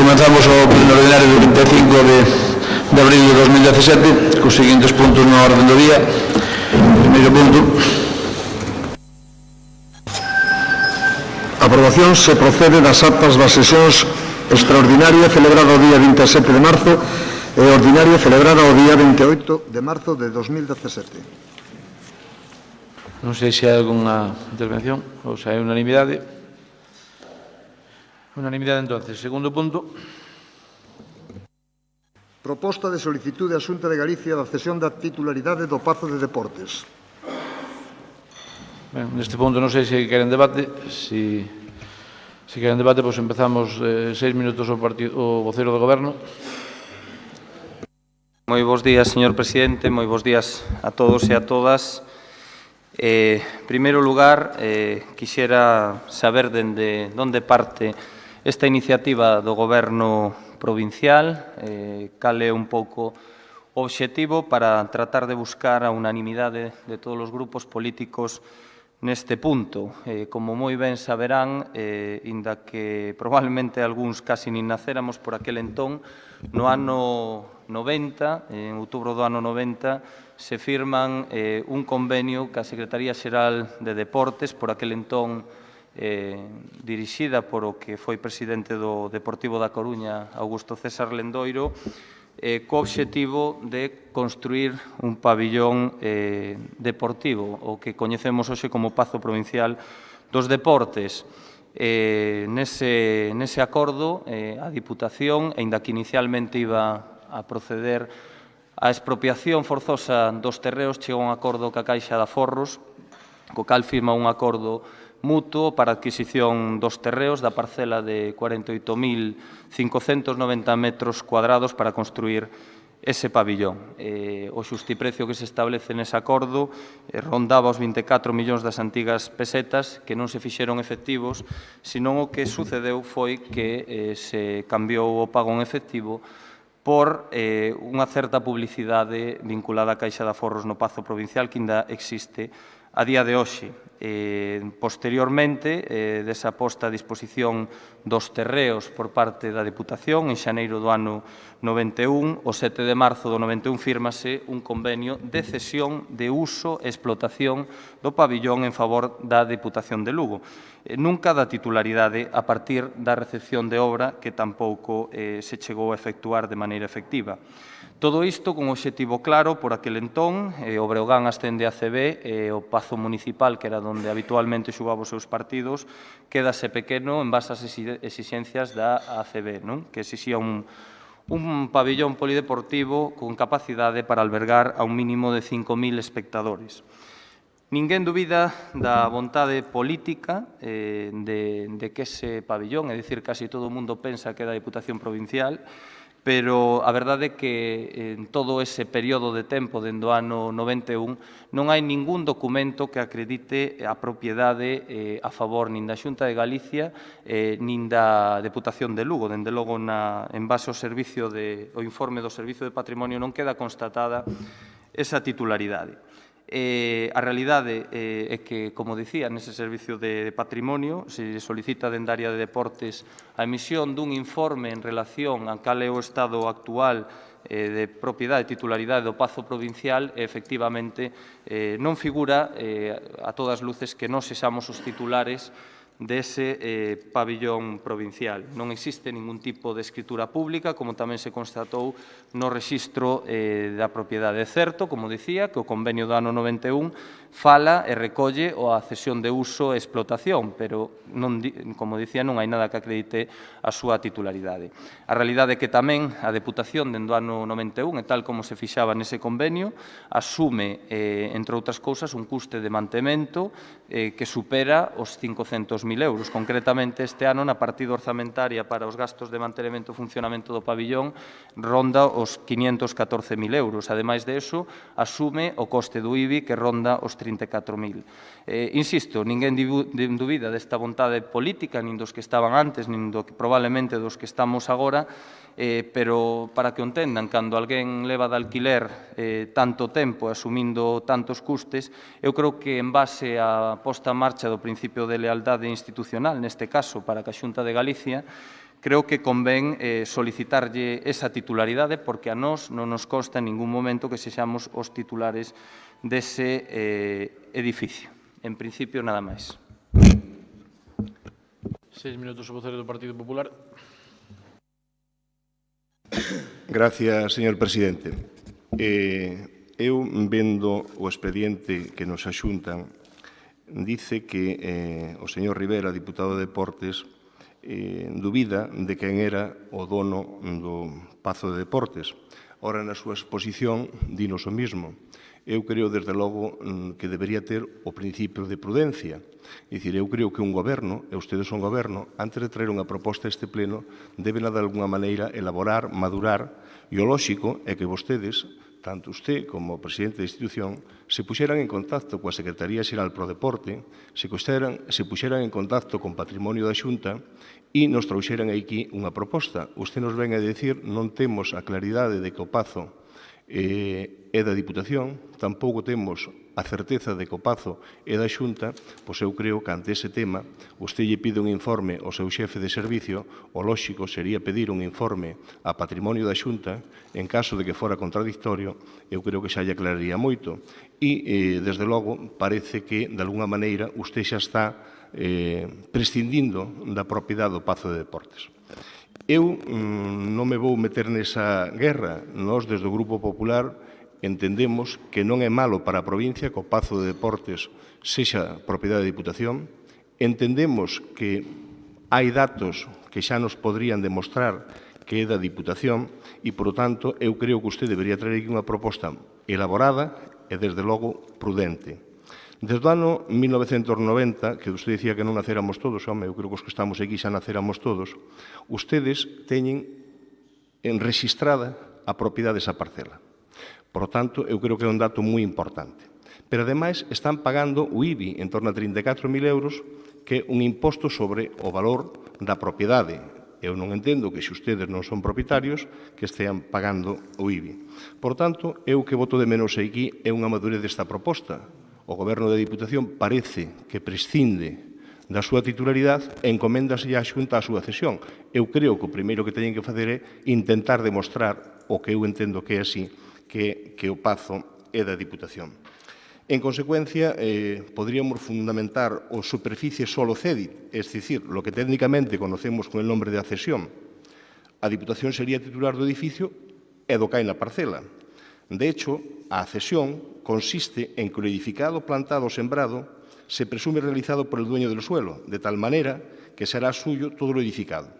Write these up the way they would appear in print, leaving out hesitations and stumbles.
comenzamos o pleno ordinario do 25 de abril de 2017 cos seguintes puntos na orden do día. Primeiro punto. Aprobación se procede das actas das sesións extraordinaria celebrada o día 27 de marzo e ordinaria celebrada o día 28 de marzo de 2017. Non sei se hai algunha intervención ou se hai unanimidade. Unanimidade, entonces. Segundo punto. Proposta de solicitude á Xunta de Galicia da cesión da titularidade do Pazo de Deportes. Ben, neste punto non sei se queren debate. Se queren debate, pois empezamos 6 minutos o voceiro do Goberno. Moi bons días, señor presidente. Moi bons días a todos e a todas. En primeiro lugar, quixera saber dende onde parte esta iniciativa do Goberno provincial, cal é un pouco o obxectivo para tratar de buscar a unanimidade de todos os grupos políticos neste punto. Como moi ben saberán, inda que probablemente algúns casi nin nacéramos por aquel entón, no ano 90, en outubro do ano 90, se firman un convenio ca Secretaría Xeral de Deportes, por aquel entón dirixida por o que foi presidente do Deportivo da Coruña, Augusto César Lendoiro, co obxectivo de construir un pabillón deportivo, o que coñecemos hoxe como Pazo Provincial dos Deportes. Nese acordo, a Diputación, aínda que inicialmente iba a proceder á expropiación forzosa dos terreos, chegou a un acordo ca Caixa de Aforros, co cal firma un acordo mutuo para a adquisición dos terreos da parcela de 48.590 metros cuadrados para construir ese pabillón. O xustiprecio que se establece nese acordo rondaba os 24 millóns das antigas pesetas que non se fixeron efectivos, senón o que sucedeu foi que se cambiou o pago en efectivo por unha certa publicidade vinculada á Caixa de Aforros no Pazo Provincial que ainda existe a día de hoxe. Posteriormente, desa posta a disposición dos terreos por parte da Deputación, en xaneiro do ano 91, o 7 de marzo do 91 fírmase un convenio de cesión de uso e explotación do pabillón en favor da Deputación de Lugo. Nunca da titularidade a partir da recepción de obra que tampouco se chegou a efectuar de maneira efectiva. Todo isto con un obxectivo claro por aquel entón, o Breogán ascende a CB e o Pazo Municipal, que era onde habitualmente xugaba os seus partidos, quedase pequeno en base ás exixencias da ACB, que exixía un pabillón polideportivo con capacidade para albergar a un mínimo de 5.000 espectadores. Ninguén dubida da vontade política de que ese pabillón, é dicir, casi todo o mundo pensa que é da Diputación Provincial, pero a verdade é que en todo ese período de tempo, dende o ano 91, non hai ningún documento que acredite a propiedade a favor nin da Xunta de Galicia nin da Deputación de Lugo. Dende logo, en base ao informe do Servicio de Patrimonio, non queda constatada esa titularidade. A realidade é que, como dicía, nese Servicio de Patrimonio se solicita dende a área de deportes a emisión dun informe en relación a cal é o estado actual de propiedade e titularidade do Pazo Provincial e, efectivamente, non figura a todas luces que nós sexamos os titulares dese pabillón provincial. Non existe ningún tipo de escritura pública, como tamén se constatou no rexistro da propiedade. É certo, como dicía, que o convenio do ano 91 fala e recolle a cesión de uso e explotación, pero, como dicía, non hai nada que acredite a súa titularidade. A realidade é que tamén a Deputación, dende o ano 91, e tal como se fixaba nese convenio, asume, entre outras cousas, un custe de mantemento que supera os 500.000 euros. Concretamente, este ano, na partida orzamentaria para os gastos de mantenimento e funcionamento do pabillón, ronda os 514.000 euros. Ademais de eso, asume o coste do IBI, que ronda os 34.000. Insisto, ninguén dubida desta vontade política, nin dos que estaban antes, nin probablemente dos que estamos agora, pero para que o entendan, cando alguén leva de alquiler tanto tempo asumindo tantos custes, eu creo que en base á posta en marcha do principio de lealdade institucional, neste caso para a Xunta de Galicia, creo que convén solicitarlle esa titularidade porque a nós non nos consta en ningún momento que sexamos os titulares dese edificio. En principio, nada máis. 6 minutos o vocero do Partido Popular. Gracias, señor presidente. Eu, vendo o expediente que nos axuntan, dice que o señor Rivera, diputado de Deportes, dubida de quen era o dono do Pazo de Deportes. Ora, na súa exposición, dinos o mismo. Eu creo, desde logo, que debería ter o principio de prudencia. É dicir, eu creo que un goberno, e ustedes son goberno, antes de traer unha proposta a este pleno, deben, de alguna maneira, elaborar, madurar, e o lóxico é que vostedes, tanto usted como o presidente da institución, se puxeran en contacto coa Secretaría Xeral pro Deporte, se puxeran en contacto con Patrimonio da Xunta e nos trouxeran aquí unha proposta. Usted nos ven a decir non temos a claridade de que o Pazo é da Diputación, tampouco temos a certeza de que o Pazo é da Xunta, pois eu creo que ante ese tema usted lle pide un informe ao seu xefe de servicio, o lóxico sería pedir un informe a Patrimonio da Xunta, en caso de que fora contradictorio, eu creo que xa lle aclararía moito. E, desde logo, parece que, de alguna maneira, usted xa está prescindindo da propiedade do Pazo de Deportes. Eu non me vou meter nesa guerra. Nós, desde o Grupo Popular, entendemos que non é malo para a provincia que o Pazo de Deportes sexa propiedade da Diputación. Entendemos que hai datos que xa nos podrían demostrar que é da Diputación e, por tanto, eu creo que usted debería traer aquí unha proposta elaborada e, desde logo, prudente. Desde o ano 1990, que usted dicía que non nacéramos todos, home, eu creo que os que estamos aquí xa nacéramos todos, ustedes teñen registrada a propiedade desa parcela. Por tanto, eu creo que é un dato moi importante. Pero, ademais, están pagando o IBI en torno a 34.000 euros, que é un imposto sobre o valor da propiedade. Eu non entendo que, se ustedes non son propietarios, que estean pagando o IBI. Por tanto, eu que voto de menos aquí é unha madurez desta proposta. O Goberno da Diputación parece que prescinde da súa titularidade e encoméndase á Xunta a súa cesión. Eu creo que o primeiro que teñen que facer é intentar demostrar o que eu entendo que é así, que o Pazo é da Diputación. En consecuencia, podríamos fundamentar o superficie solo cedit, es dicir, lo que técnicamente conocemos con el nombre de accesión. A Diputación sería titular do edificio e do que hai na parcela. De hecho, a accesión consiste en que o edificado, plantado ou sembrado se presume realizado por el dueño del suelo, de tal manera que será suyo todo o edificado.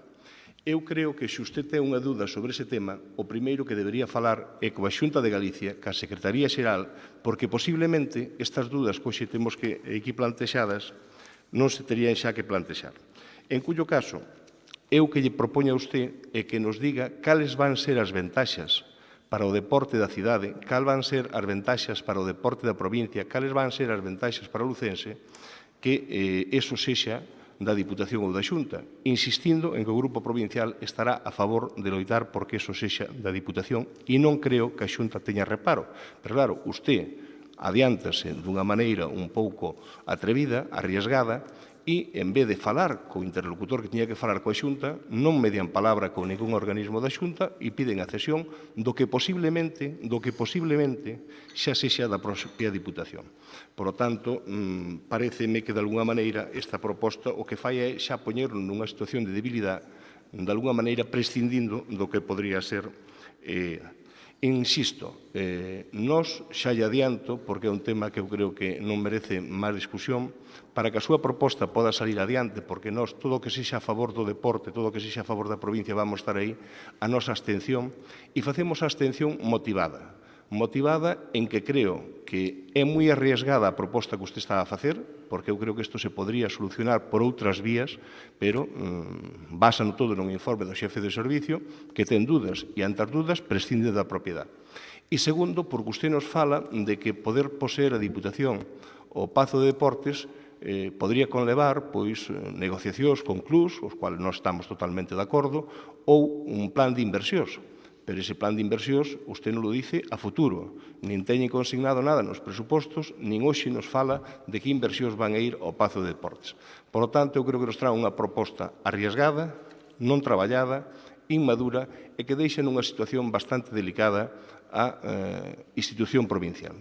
Eu creo que, se usted ten unha dúda sobre ese tema, o primeiro que debería falar é coa Xunta de Galicia, ca Secretaría Xeral, porque posiblemente estas dúdas que hoxe temos que aquí plantexadas non se terían xa que plantexar. En cuyo caso, eu que lle propoño a usted é que nos diga cales van ser as ventaxas para o deporte da cidade, cal van ser as ventaxas para o deporte da provincia, cales van ser as ventaxas para o lucense, que eso sexa da Diputación ou da Xunta, insistindo en que o Grupo Provincial estará a favor de loitar porque eso sexa da Diputación e non creo que a Xunta teña reparo. Pero, claro, usted adiántase dunha maneira un pouco atrevida, arriesgada, e, en vez de falar co interlocutor que tiña que falar coa Xunta, non median palabra con ningún organismo da Xunta e piden a cesión do que posiblemente xa sexa da propia Diputación. Por lo tanto, pareceme que, de alguna maneira, esta proposta o que fai é xa poñer nunha situación de debilidade, de alguna maneira prescindindo do que podría ser. Insisto, nós xa lle adianto, porque é un tema que eu creo que non merece máis discusión, para que a súa proposta poda salir adiante, porque nós, todo o que sexa a favor do deporte, todo o que sexa a favor da provincia, vamos estar aí, a nosa abstención, e facemos a abstención motivada en que creo que é moi arriesgada a proposta que usted está a facer, porque eu creo que isto se podría solucionar por outras vías, pero basan todo nun informe do xefe de servicio que ten dúdas, e ante as dúdas prescinde da propiedade. E segundo, porque usted nos fala de que poder poseer a Diputación o Pazo de Deportes podría conlevar negociacións con clubs, os cuales non estamos totalmente de acordo, ou un plan de inversións. Pero ese plan de inversións, usted non lo dice a futuro. Nin teñen consignado nada nos presupostos, nin hoxe nos fala de que inversións van a ir ao Pazo de Deportes. Por lo tanto, eu creo que nos trae unha proposta arriesgada, non traballada, inmadura e que deixa nunha situación bastante delicada a institución provincial.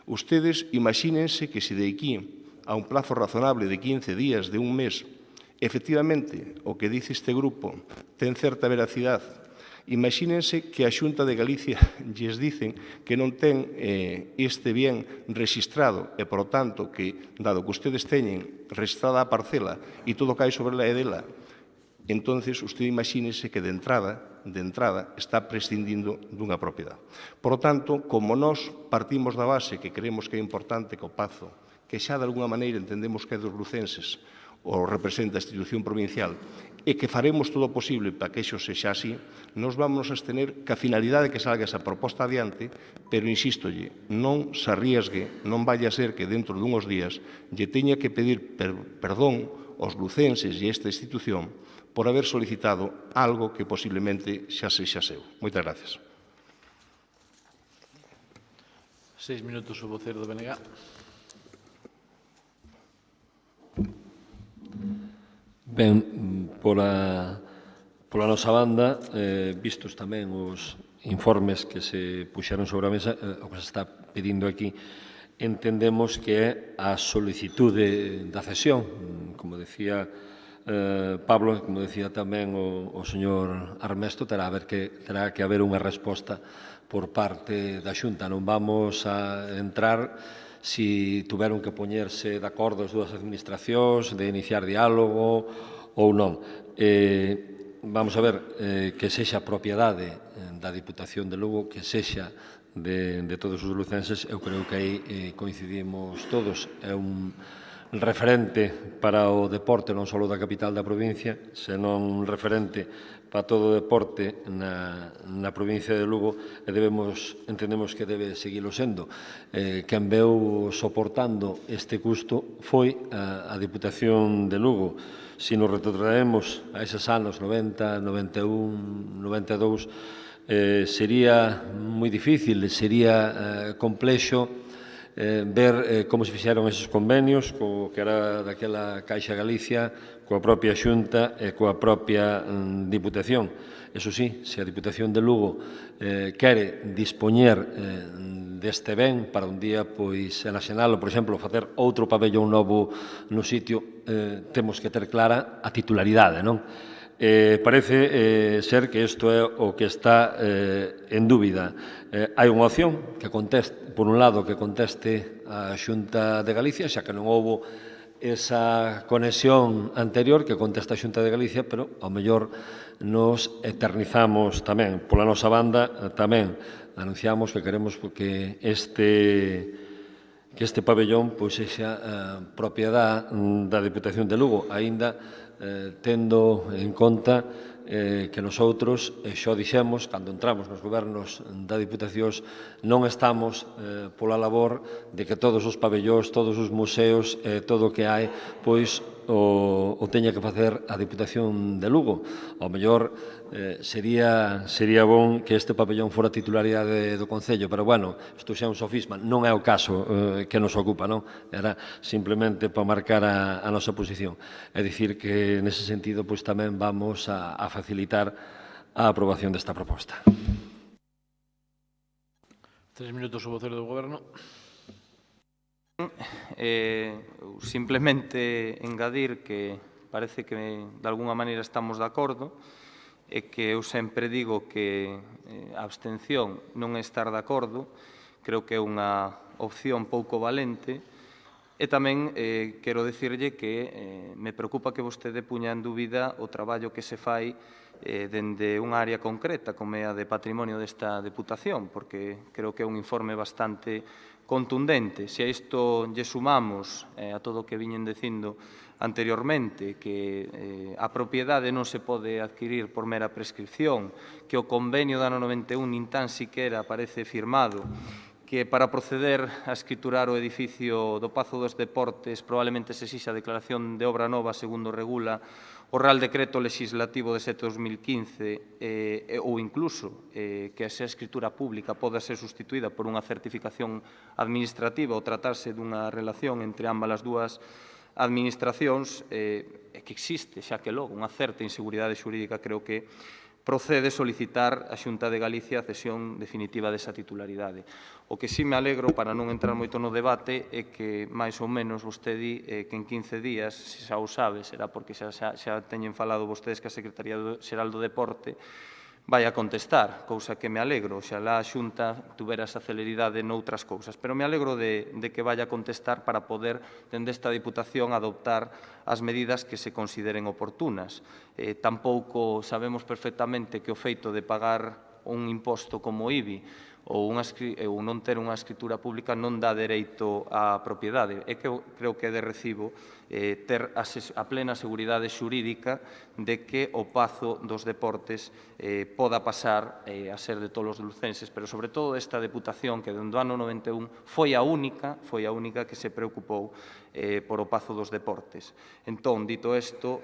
Ustedes imagínense que se de aquí a un plazo razonable de 15 días, de un mes, efectivamente, o que dice este grupo ten certa veracidade. Imagínense que a Xunta de Galicia lles dicen que non ten este bien registrado e, por tanto, que, dado que ustedes teñen registrada a parcela e todo cae sobre la edela, entonces usted imagínese que de entrada está prescindindo dunha propiedade. Por tanto, como nós partimos da base que creemos que é importante que o Pazo, que xa de alguna maneira entendemos que é dos lucenses, o representa a institución provincial, e que faremos todo o posible para que iso sexa así, nos vamos a abstener que a finalidade que salga esa proposta adiante, pero insístolle, non se arriesgue, non vaya a ser que dentro dunhos días lle teña que pedir perdón aos lucenses e esta institución por haber solicitado algo que posiblemente xa sexa seu. Moitas gracias. 6 minutos o vocero do BNG. Ben, pola nosa banda, vistos tamén os informes que se puxeron sobre a mesa, o que se está pedindo aquí, entendemos que é a solicitude da cesión, como decía Pablo, como decía tamén o señor Armesto, terá que haber unha resposta por parte da Xunta. Non vamos a entrar si tuveron que poñerse de acordo as dúas administracións, de iniciar diálogo ou non. Vamos a ver, que sexa propiedade da Diputación de Lugo, que sexa de todos os lucenses, eu creo que aí coincidimos todos. É un referente para o deporte non só da capital da provincia, senón un referente para todo o deporte na provincia de Lugo e entendemos que debe seguilo sendo. Quen veu soportando este custo foi a Diputación de Lugo. Se nos retrotraemos a eses anos 90, 91, 92, sería moi difícil, sería complexo ver como se fixeron esos convenios co que era daquela Caixa Galicia, coa propia Xunta e coa propia Diputación. Eso sí, se a Diputación de Lugo quere dispoñer deste ben para un día enaxenalo, por exemplo, facer outro pabellón novo no sitio, temos que ter clara a titularidade, non? Parece ser que isto é o que está en dúbida. Hai unha opción que conteste, por un lado, que conteste a Xunta de Galicia, xa que non houbo esa conexión anterior que contesta a Xunta de Galicia, pero ao mellor nos eternizamos tamén. Pola nosa banda tamén anunciamos que queremos que este pabellón sexa propiedade da Diputación de Lugo, aínda tendo en conta que nosoutros, xa o dixemos, cando entramos nos gobernos da Diputación, non estamos pola labor de que todos os pabellóns, todos os museos, todo o que hai, o teña que facer a Diputación de Lugo. Ao mellor sería bon que este pabellón fora titularidade do Concello, pero, bueno, isto xa é un sofisma, non é o caso que nos ocupa, non? Era simplemente para marcar a nosa posición. É dicir que, nese sentido, tamén vamos a facilitar a aprobación desta proposta. 3 minutos o vocero do Goberno. Simplemente engadir que parece que de alguna maneira estamos de acordo e que eu sempre digo que a abstención non é estar de acordo, creo que é unha opción pouco valente e tamén quero dicirlle que me preocupa que vostede puña en dúbida o traballo que se fai dende unha área concreta como é a de patrimonio desta Deputación, porque creo que é un informe bastante contundente. Se a isto lle sumamos a todo o que viñen dicindo anteriormente, que a propiedade non se pode adquirir por mera prescripción, que o convenio do ano 91 nin tan siquera aparece firmado, que para proceder a escriturar o edificio do Pazo dos Deportes probablemente se exixa a declaración de obra nova segundo regula o Real Decreto Legislativo de 7/2015 ou incluso que esa escritura pública poda ser sustituída por unha certificación administrativa ou tratarse dunha relación entre ambas as dúas administracións que existe, xa que logo, unha certa inseguridade xurídica, creo que procede solicitar a Xunta de Galicia a cesión definitiva desa titularidade. O que sí me alegro, para non entrar moito no debate, é que, máis ou menos, vostede di que en 15 días, se xa o sabe, será porque xa teñen falado vostedes que a Secretaría Xeral do Deporte vai a contestar, cousa que me alegro, xalá a Xunta tuvera esa celeridade noutras cousas, pero me alegro de que vai a contestar para poder, dende esta Diputación, adoptar as medidas que se consideren oportunas. Tampouco sabemos perfectamente que o feito de pagar un imposto como o IBI ou non ter unha escritura pública non dá dereito á propiedade. É que creo que é de recibo ter a plena seguridade xurídica de que o Pazo dos Deportes poda pasar a ser de todos os lucenses, pero sobre todo esta Deputación que dende o ano 91 foi a única que se preocupou por o Pazo dos Deportes. Entón, dito isto,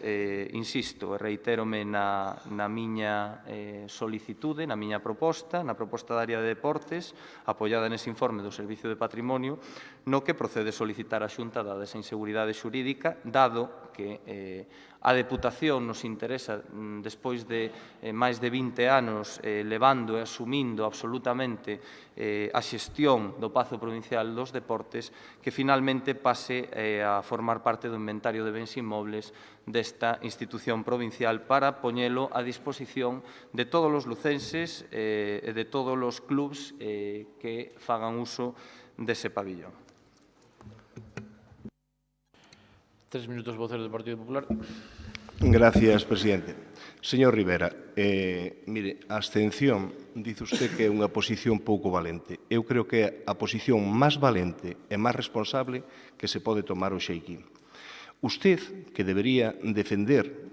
insisto e reitérome na miña solicitude, na miña proposta, na proposta da área de deportes, apoiada nese informe do Servicio de Patrimonio, no que procede solicitar a Xunta, dada esa inseguridade xurídica, dado que a Deputación nos interesa, despois de máis de 20 anos levando e asumindo absolutamente a xestión do Pazo Provincial dos Deportes, que finalmente pase a formar parte do inventario de bens inmobles desta institución provincial para poñelo a disposición de todos os lucenses e de todos os clubs que fagan uso dese pabillón. 3 minutos, vocero do Partido Popular. Gracias, presidente. Señor Rivera, mire, a abstención, dice usted que é unha posición pouco valente. Eu creo que é a posición máis valente e máis responsable que se pode tomar hoxe aquí. Usted, que debería defender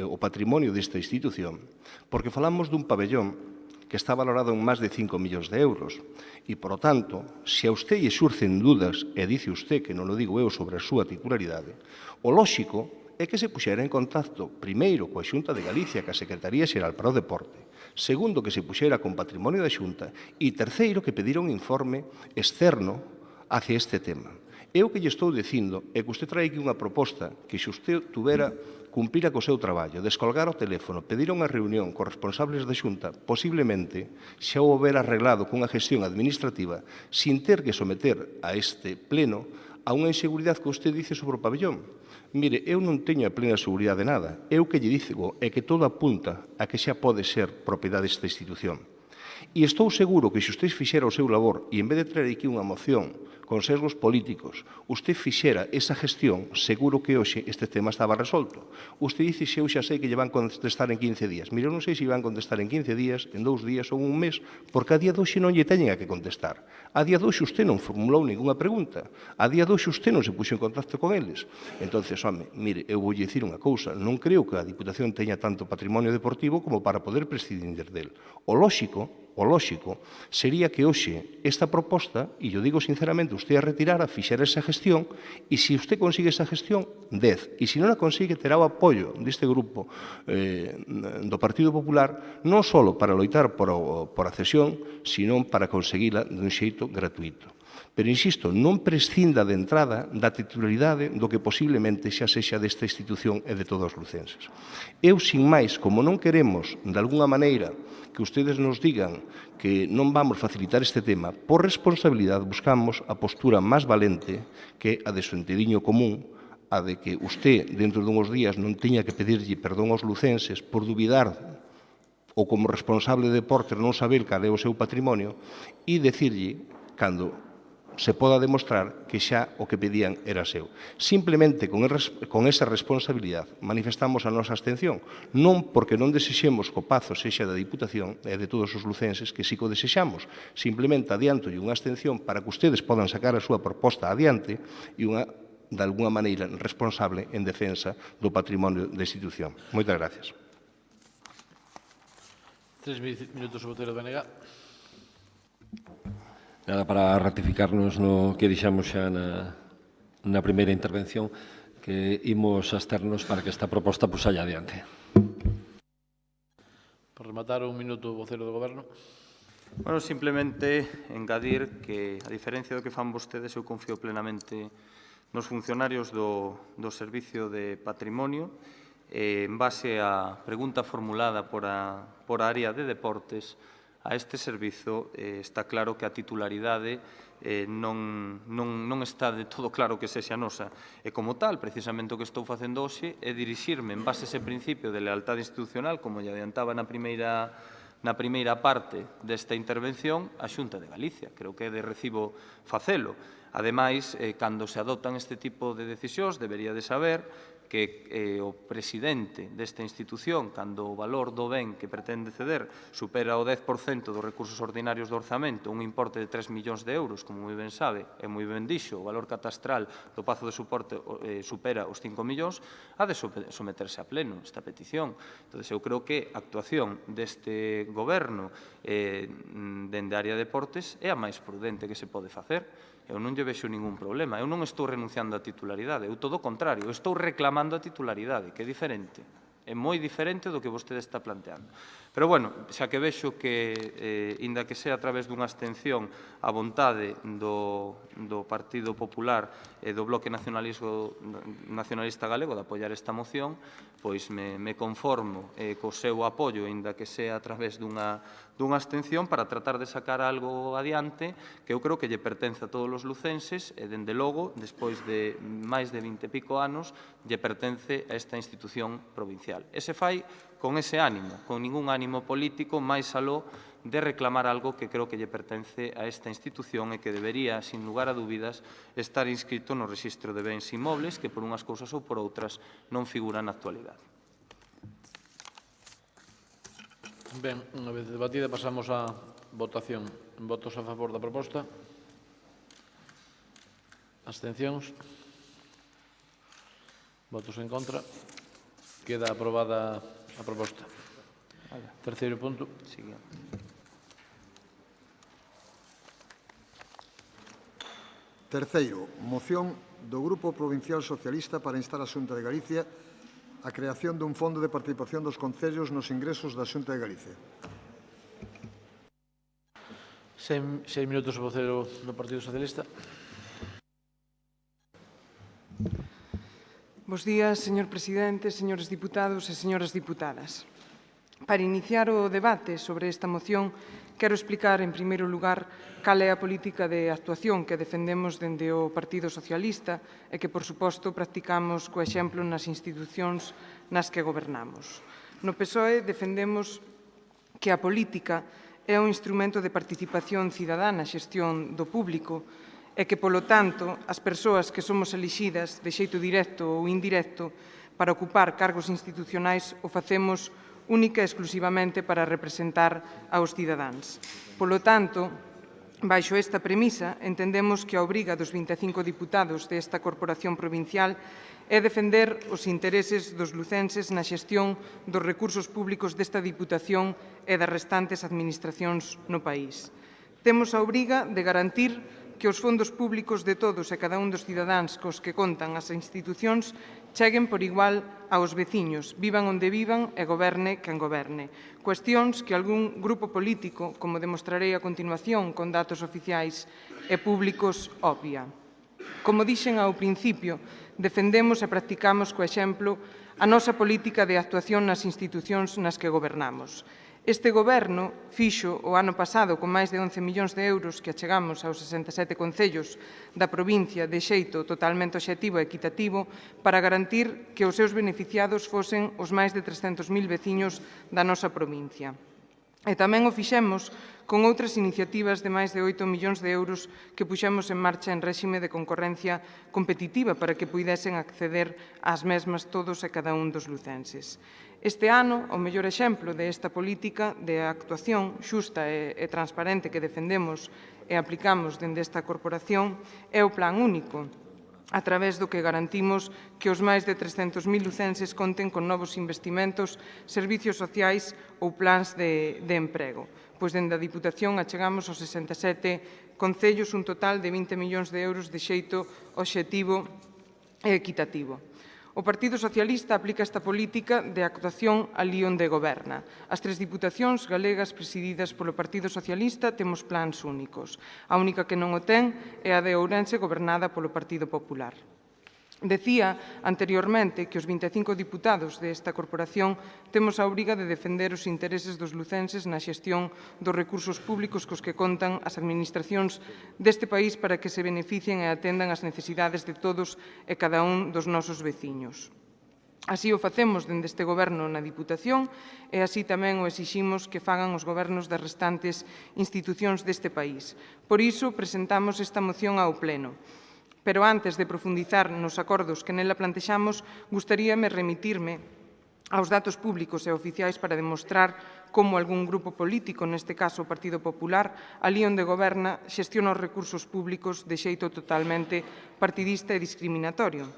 o patrimonio desta institución, porque falamos dun pabellón que está valorado en máis de 5 millóns de euros. E, por lo tanto, se a usted lle surcen dudas, e dice usted que non o digo eu sobre a súa titularidade, o lóxico é que se puxera en contacto, primeiro, coa Xunta de Galicia, que a Secretaría Xeral para o Deporte, segundo, que se puxera con patrimonio da Xunta, e terceiro, que pedira un informe externo hacia este tema. Eu que lle estou dicindo é que usted trae aquí unha proposta que se usted tuvera cumprir co seu traballo, descolgar o teléfono, pedir unha reunión con responsables da Xunta, posiblemente xa o houbera arreglado cunha gestión administrativa sin ter que someter a este pleno a unha inseguridade que usted dice sobre o pabellón. Mire, eu non teño a plena seguridade de nada. Eu que lle digo é que todo apunta a que xa pode ser propiedade desta institución. E estou seguro que se usted fixera o seu labor e en vez de traer aquí unha moción con sesgos políticos, usted fixera esa gestión, seguro que hoxe este tema estaba resolto. Usted dice se eu xa sei que lle van contestar en 15 días. Mire, eu non sei se van contestar en 15 días, en 2 días ou un mes, porque a día de hoxe non lle teñen a que contestar. A día de hoxe usted non formulou ninguna pregunta. A día de hoxe usted non se puxo en contacto con eles. Entonces, home, mire, eu vou dicir unha cousa. Non creo que a Diputación teña tanto patrimonio deportivo como para poder prescindir del. O lóxico sería que hoxe esta proposta, e yo digo sinceramente, usted a retirara, fixera esa gestión, e se usted consigue esa gestión, 10. E se non a consigue, terá o apoio deste grupo do Partido Popular, non só para loitar por a cesión, sino para conseguila dun xeito gratuito. Pero, insisto, non prescinda de entrada da titularidade do que posiblemente xa sexa desta institución e de todos os lucenses. Eu, sin máis, como non queremos, de alguna maneira, que ustedes nos digan que non vamos facilitar este tema, por responsabilidade buscamos a postura máis valente que a de sentidiño común, a de que usted, dentro dunhos días, non teña que pedirlle perdón aos lucenses por dubidar ou como responsable de deportes non saber cal é o seu patrimonio e decirlle, cando se poda demostrar que xa o que pedían era seu. Simplemente con esa responsabilidade manifestamos a nosa abstención, non porque non desexemos que o Pazo sexa da Diputación e de todos os lucenses, que sí que o desexamos. Simplemente adianto unha abstención para que ustedes podan sacar a súa proposta adiante e unha, de alguna maneira, responsable en defensa do patrimonio da institución. Moitas gracias. 3 minutos, o vocero do BNG. Nada, para ratificarnos no que dixamos xa na primeira intervención, que imos absternos para que esta proposta saia adiante. Para rematar, un minuto, o vocero do Goberno. Bueno, simplemente engadir que, a diferencia do que fan vostedes, eu confío plenamente nos funcionarios do Servicio de Patrimonio. En base á pregunta formulada por a área de deportes, a este servizo está claro que a titularidade non está de todo claro que sexa nosa. E como tal, precisamente o que estou facendo hoxe é dirixirme en base a ese principio de lealtade institucional, como lle adiantaba na primeira parte desta intervención, a Xunta de Galicia. Creo que é de recibo facelo. Ademais, cando se adoptan este tipo de decisións, debería de saber que o presidente desta institución, cando o valor do ben que pretende ceder supera o 10% dos recursos ordinarios do orzamento, un importe de 3 millóns de euros, como moi ben sabe, e moi ben dixo, o valor catastral do Pazo de Suporte supera os 5 millóns, ha de someterse a pleno esta petición. Entón, eu creo que a actuación deste goberno dende a área de deportes é a máis prudente que se pode facer. Eu non lle vexo ningún problema. Eu non estou renunciando á titularidade, eu todo o contrario, eu estou reclamando a titularidade, que é diferente. É moi diferente do que vostede está planteando. Pero, bueno, xa que vexo que, inda que sea a través dunha abstención, a vontade do Partido Popular e do Bloque Nacionalista Galego de apoiar esta moción, pois me conformo co seu apoio, inda que sea a través dunha abstención, para tratar de sacar algo adiante que eu creo que lle pertence a todos os lucenses e, dende logo, despois de máis de 20 e pico anos, lle pertence a esta institución provincial. E se fai con ese ánimo, con ningún ánimo político, máis aló de reclamar algo que creo que lle pertence a esta institución e que debería, sin lugar a dúbidas, estar inscrito no Rexistro de Bens Inmobles, que por unhas cousas ou por outras non figura na actualidade. Ben, unha vez debatida, pasamos á votación. Votos a favor da proposta? Abstencións? Votos en contra? Queda aprobada a proposta. Terceiro punto. Terceiro, moción do Grupo Provincial Socialista para instar a Xunta de Galicia a creación dun fondo de participación dos concellos nos ingresos da Xunta de Galicia. 6 minutos o vocero do Partido Socialista. Bos días, señor presidente, señores diputados e señoras diputadas. Para iniciar o debate sobre esta moción, quero explicar, en primeiro lugar, cal é a política de actuación que defendemos dende o Partido Socialista e que, por suposto, practicamos co exemplo nas institucións nas que gobernamos. No PSOE defendemos que a política é un instrumento de participación cidadá na xestión do público e que, polo tanto, as persoas que somos elixidas de xeito directo ou indirecto para ocupar cargos institucionais o facemos única e exclusivamente para representar aos cidadáns. Polo tanto, baixo esta premisa, entendemos que a obriga dos 25 diputados desta corporación provincial é defender os intereses dos lucenses na xestión dos recursos públicos desta Diputación e das restantes administracións no país. Temos a obriga de garantir que os fondos públicos de todos e cada un dos cidadáns cos que contan as institucións cheguen por igual aos veciños, vivan onde vivan e goberne quen goberne. Cuestións que algún grupo político, como demostrarei a continuación con datos oficiais e públicos, obvia. Como dixen ao principio, defendemos e practicamos co exemplo a nosa política de actuación nas institucións nas que gobernamos. Este Goberno fixo o ano pasado con máis de 11 millóns de euros que achegamos aos 67 concellos da provincia de xeito totalmente obxectivo e equitativo para garantir que os seus beneficiados fosen os máis de 300.000 veciños da nosa provincia. E tamén o fixemos con outras iniciativas de máis de 8 millóns de euros que puxemos en marcha en réxime de concorrencia competitiva para que puidesen acceder ás mesmas todos e cada un dos lucenses. Este ano, o mellor exemplo desta política de actuación xusta e transparente que defendemos e aplicamos dende esta corporación é o Plan Único, a través do que garantimos que os máis de 300.000 lucenses conten con novos investimentos, servicios sociais ou plans de emprego. Pois dende a Diputación achegamos aos 67 concellos un total de 20 millóns de euros de xeito obxectivo e equitativo. O Partido Socialista aplica esta política de actuación alí onde goberna. As 3 diputacións galegas presididas polo Partido Socialista temos plans únicos. A única que non o ten é a de Ourense, gobernada polo Partido Popular. Decía anteriormente que os 25 diputados desta corporación temos a obriga de defender os intereses dos lucenses na xestión dos recursos públicos cos que contan as administracións deste país para que se beneficien e atendan as necesidades de todos e cada un dos nosos veciños. Así o facemos dende este Goberno na Diputación e así tamén o exiximos que fagan os gobernos das restantes institucións deste país. Por iso presentamos esta moción ao Pleno. Pero antes de profundizar nos acordos que nela plantexamos, gustaríame remitirme aos datos públicos e oficiais para demostrar como algún grupo político, neste caso o Partido Popular, ali onde goberna, xestiona os recursos públicos de xeito totalmente partidista e discriminatorio.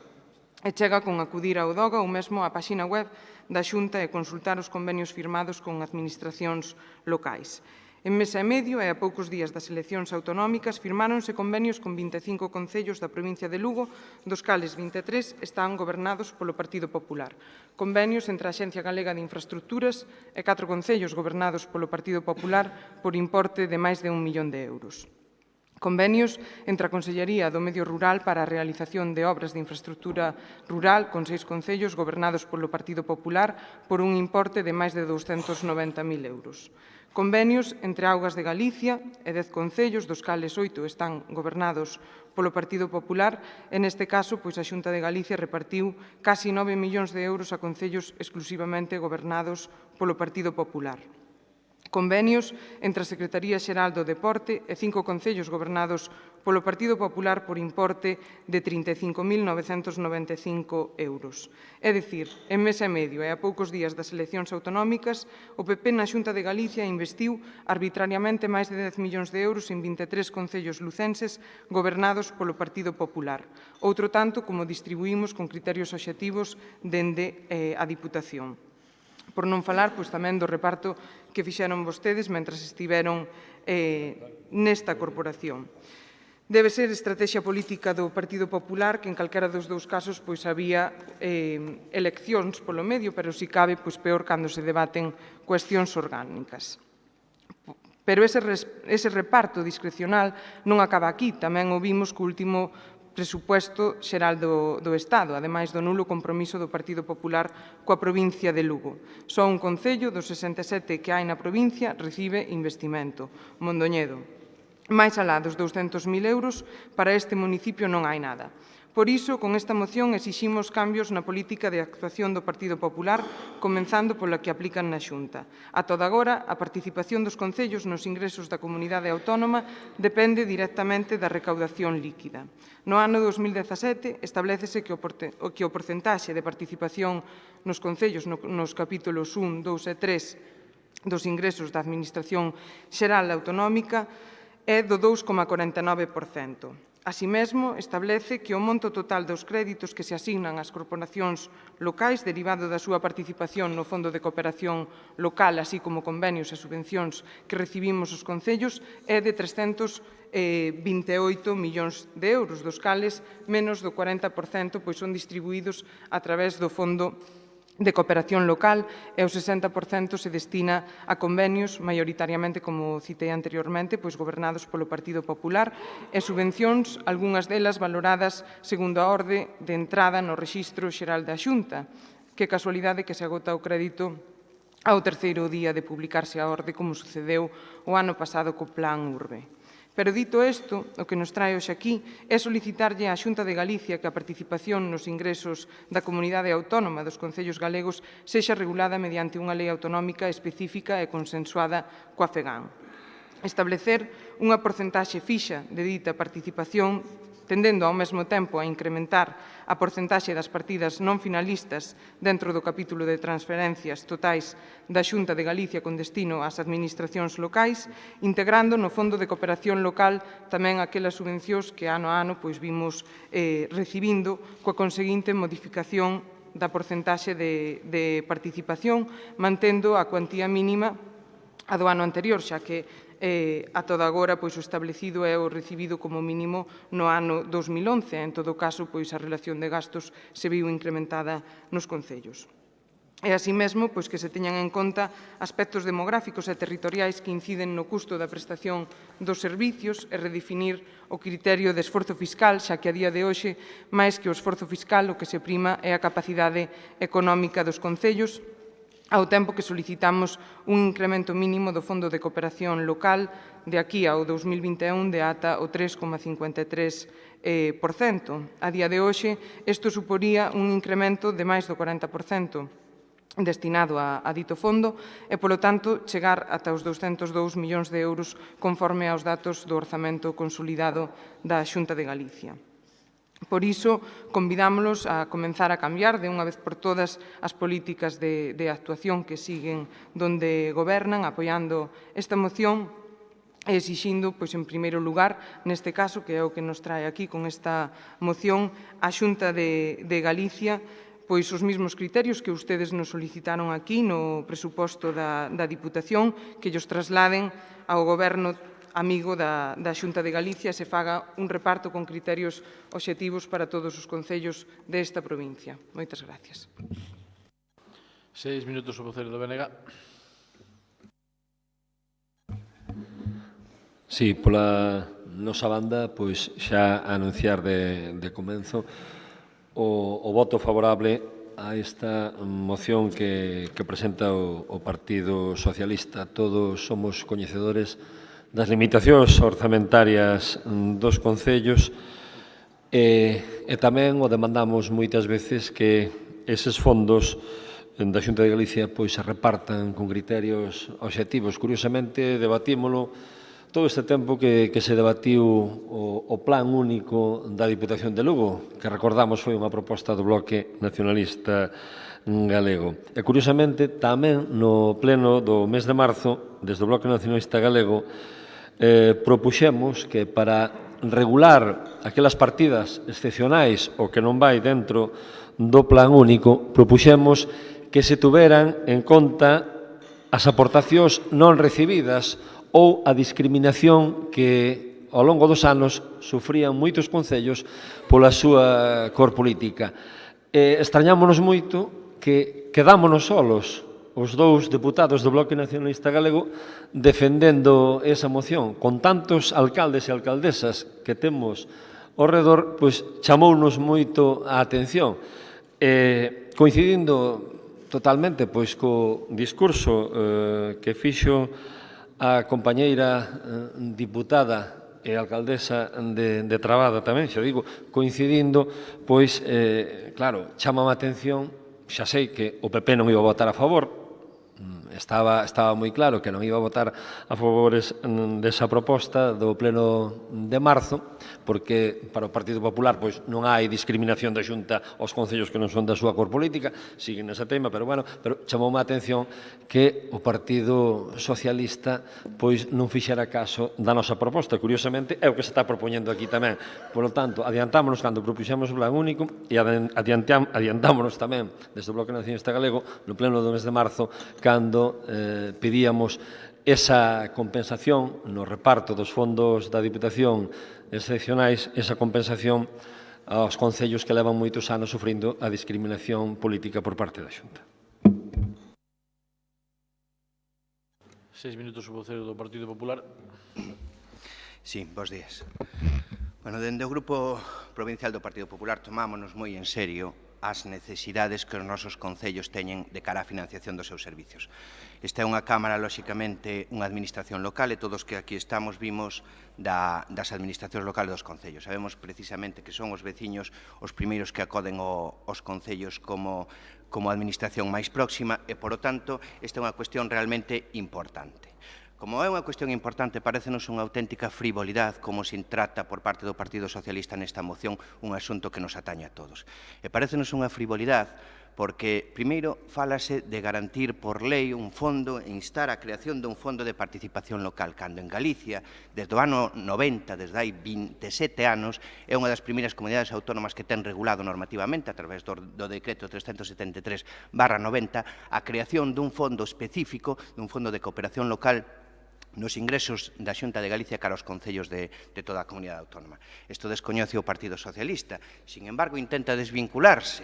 E chega con acudir ao DOGA ou mesmo á páxina web da Xunta e consultar os convenios firmados con administracións locais. En mes e medio e a poucos días das eleccións autonómicas firmáronse convenios con 25 concellos da provincia de Lugo, dos cales 23 están gobernados polo Partido Popular. Convenios entre a Axencia Galega de Infraestructuras e 4 concellos gobernados polo Partido Popular por importe de máis de 1 millón de euros. Convenios entre a Consellería do Medio Rural para a realización de obras de infraestructura rural con 6 concellos gobernados polo Partido Popular por un importe de máis de 290.000 euros. Convenios entre Augas de Galicia e 10 concellos, dos cales 8 están gobernados polo Partido Popular, e neste caso a Xunta de Galicia repartiu casi 9 millóns de euros a concellos exclusivamente gobernados polo Partido Popular. Convenios entre a Secretaría Xeral do Deporte e 5 concellos gobernados polo Partido Popular por importe de 35.995 euros. É dicir, en mes e medio e a poucos días das eleccións autonómicas, o PP na Xunta de Galicia investiu arbitrariamente máis de 10 millóns de euros en 23 concellos lucenses gobernados polo Partido Popular. Outro tanto como distribuímos con criterios obxectivos dende a Diputación. Por non falar tamén do reparto que fixeron vostedes mentres estiveron nesta corporación. Debe ser estrategia política do Partido Popular que en calquera dos dous casos había eleccións polo medio, pero si cabe peor cando se debaten cuestións orgánicas. Pero ese reparto discrecional non acaba aquí. Tamén o vimos co último presupuesto xeral do Estado, ademais do nulo compromiso do Partido Popular coa provincia de Lugo. Só un concello dos 67 que hai na provincia recibe investimento, Mondoñedo. Mais alá dos 200.000 euros, para este municipio non hai nada. Por iso, con esta moción exiximos cambios na política de actuación do Partido Popular, comenzando pola que aplican na Xunta. A toda agora, a participación dos concellos nos ingresos da comunidade autónoma depende directamente da recaudación líquida. No ano 2017, establécese que o porcentaxe de participación nos concellos nos capítulos 1, 2 e 3 dos ingresos da Administración Xeral Autonómica é do 2,49%. Así mesmo, establece que o monto total dos créditos que se asignan ás corporacións locais derivado da súa participación no Fondo de Cooperación Local, así como convenios e subvencións que recibimos os concellos, é de 328 millóns de euros, dos cales menos do 40% son distribuídos a través do Fondo de Cooperación Local e o 60% se destina a convenios, maioritariamente, como citei anteriormente, gobernados polo Partido Popular, e subvencións, algunhas delas valoradas segundo a orde de entrada no Rexistro Xeral da Xunta. Que casualidade que se agota o crédito ao terceiro día de publicarse a orde, como sucedeu o ano pasado co Plan Urbe. Pero, dito isto, o que nos trae hoxe aquí é solicitarlle á Xunta de Galicia que a participación nos ingresos da comunidade autónoma dos concellos galegos sexa regulada mediante unha lei autonómica específica e consensuada coa FEGAN. Establecer unha porcentaxe fixa de dita participación, tendendo ao mesmo tempo a incrementar a porcentaxe das partidas non finalistas dentro do capítulo de transferencias totais da Xunta de Galicia con destino ás administracións locais, integrando no Fondo de Cooperación Local tamén aquelas subvencións que ano a ano vimos recibindo coa conseguinte modificación da porcentaxe de participación, mantendo a cuantía mínima a do ano anterior, xa que a toda agora o establecido é o recibido como mínimo no ano 2011. En todo caso, a relación de gastos se viu incrementada nos concellos. E, así mesmo, pois, que se teñan en conta aspectos demográficos e territoriais que inciden no custo da prestación dos servicios e redefinir o criterio de esforzo fiscal, xa que a día de hoxe, máis que o esforzo fiscal, o que se prima é a capacidade económica dos concellos, ao tempo que solicitamos un incremento mínimo do Fondo de Cooperación Local de aquí ao 2021 de ata o 3,53%. A día de hoxe, isto suporía un incremento de máis do 40% destinado a dito fondo e, polo tanto, chegar ata os 202 millóns de euros conforme aos datos do orzamento consolidado da Xunta de Galicia. Por iso, convidámolos a comenzar a cambiar de unha vez por todas as políticas de actuación que siguen donde gobernan, apoiando esta moción e exixindo, pois, en primeiro lugar, neste caso, que é o que nos trae aquí con esta moción, a Xunta de Galicia, pois os mesmos criterios que ustedes nos solicitaron aquí no presuposto da Diputación, que llos trasladen ao Goberno amigo da Xunta de Galicia e se faga un reparto con criterios obxectivos para todos os concellos desta provincia. Moitas gracias. 6 minutos o voceiro do BNG. Sí, pola nosa banda, pois xa anunciar de comenzo o voto favorable a esta moción que presenta o Partido Socialista. Todos somos coñecedores das limitacións orzamentarias dos concellos e tamén o demandamos moitas veces que eses fondos da Xunta de Galicia pois se repartan con criterios obxectivos. Curiosamente, debatímolo todo este tempo que se debatiu o plan único da Diputación de Lugo, que recordamos foi unha proposta do Bloque Nacionalista Galego. E, curiosamente, tamén no pleno do mes de marzo, desde o Bloque Nacionalista Galego, propuxemos que para regular aquelas partidas excepcionais o que non vai dentro do plan único, propuxemos que se tuveran en conta as aportacións non recibidas ou a discriminación que ao longo dos anos sufrían moitos concellos pola súa cor política. Extrañámonos moito que quedámonos solos os dous deputados do Bloque Nacionalista Galego defendendo esa moción. Con tantos alcaldes e alcaldesas que temos ao redor, pois chamounos moito a atención. Coincidindo totalmente pois co discurso que fixo a compañeira diputada e alcaldesa de Trabada tamén, xa digo, coincidindo, pois, claro, chamame a atención, xa sei que o PP non iba a votar a favor, estaba moi claro que non iba a votar a favores desa proposta do pleno de marzo, porque para o Partido Popular pois non hai discriminación da Xunta aos concellos que non son da súa cor política, siguen nesa tema, pero chamou a atención que o Partido Socialista pois non fixera caso da nosa proposta. Curiosamente, é o que se está propoñendo aquí tamén. Por lo tanto, adiantámonos cando propuxemos o plan único e adiantámonos tamén desde o Bloque Nacionalista Galego no pleno do mes de marzo, cando pedíamos esa compensación no reparto dos fondos da Diputación excepcionais, esa compensación aos concellos que levan moitos anos sufrindo a discriminación política por parte da Xunta. 6 minutos o voceiro do Partido Popular. Sí, bons días. Bueno, dende o Grupo Provincial do Partido Popular tomámonos moi en serio as necesidades que os nosos concellos teñen de cara á financiación dos seus servicios. Esta é unha Cámara, lóxicamente, unha administración local e todos que aquí estamos vimos das administracións locales dos concellos. Sabemos precisamente que son os veciños os primeiros que acoden aos concellos como administración máis próxima e, por lo tanto, esta é unha cuestión realmente importante. Como é unha cuestión importante, parécenos unha auténtica frivolidade como se trata por parte do Partido Socialista nesta moción un asunto que nos atañe a todos. E parécenos unha frivolidade porque, primeiro, fálase de garantir por lei un fondo e instar a creación dun fondo de participación local, cando en Galicia, desde o ano 90, desde hai 27 anos, é unha das primeiras comunidades autónomas que ten regulado normativamente, a través do decreto 373/90, a creación dun fondo específico, dun fondo de cooperación local nos ingresos da Xunta de Galicia cara aos concellos de toda a comunidade autónoma. Isto descoñece o Partido Socialista. Sin embargo, intenta desvincularse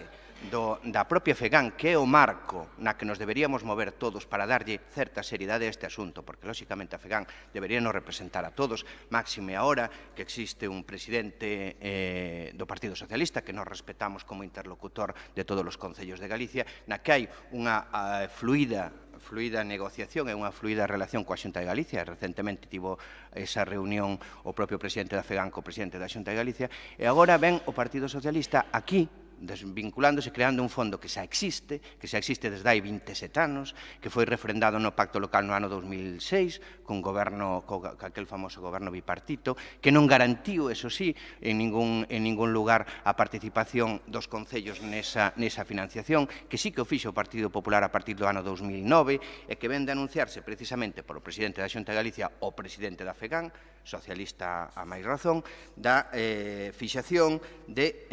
da propia FEGAN, que é o marco na que nos deberíamos mover todos para darlle certa seriedade a este asunto, porque, lóxicamente, a FEGAN debería nos representar a todos, máxime ahora que existe un presidente do Partido Socialista que nos respetamos como interlocutor de todos os concellos de Galicia, na que hai unha fluida negociación e unha fluida relación coa Xunta de Galicia. Recentemente tivo esa reunión o propio presidente da FEGAN co presidente da Xunta de Galicia, e agora ven o Partido Socialista aquí, desvinculándose, creando un fondo que xa existe desde hai 27 anos, que foi refrendado no Pacto Local no ano 2006, con aquel famoso goberno bipartito, que non garantiu, eso sí, en ningún lugar a participación dos concellos nesa financiación, que sí que o fixo o Partido Popular a partir do ano 2009, e que ven de anunciarse precisamente polo presidente da Xunta de Galicia, o presidente da FEGAN, socialista a máis razón, da fixación de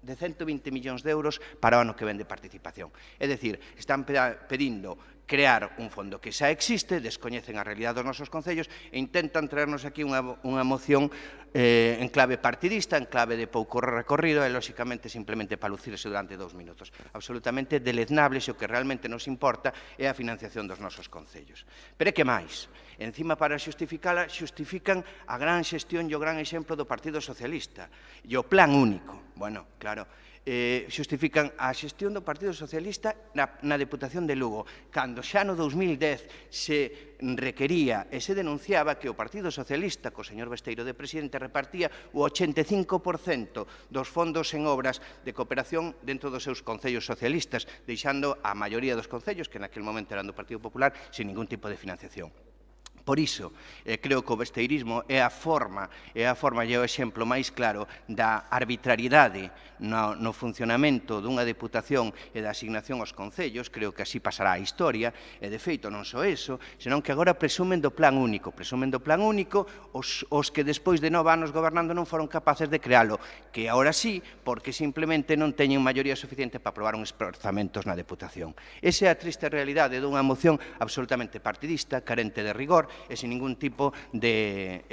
120 millóns de euros para o ano que ven de participación. É dicir, están pedindo crear un fondo que xa existe, descoñecen a realidade dos nosos concellos e intentan traernos aquí unha moción en clave partidista, en clave de pouco recorrido e, lóxicamente, simplemente para lucirse durante 2 minutos. Absolutamente deleznable, se o que realmente nos importa é a financiación dos nosos concellos. Pero é que máis? Encima, para xustificala, xustifican a gran xestión e o gran exemplo do Partido Socialista e o plan único. Bueno, claro, xustifican a xestión do Partido Socialista na Deputación de Lugo, cando xa no 2010 se requería e se denunciaba que o Partido Socialista, co señor Besteiro de presidente, repartía o 85% dos fondos en obras de cooperación dentro dos seus concellos socialistas, deixando a maioría dos concellos, que naquele momento eran do Partido Popular, sin ningún tipo de financiación. Por iso, creo que o besteirismo é a forma e o exemplo máis claro da arbitrariedade no funcionamento dunha deputación e da asignación aos concellos. Creo que así pasará a historia, e de feito non só eso, senón que agora presumen do plan único. Presumen do plan único os que despois de 9 anos gobernando non foron capaces de crealo, que agora sí, porque simplemente non teñen maioría suficiente para aprobar uns orzamentos na deputación. Esa é a triste realidade dunha moción absolutamente partidista, carente de rigor, e sin ningún tipo de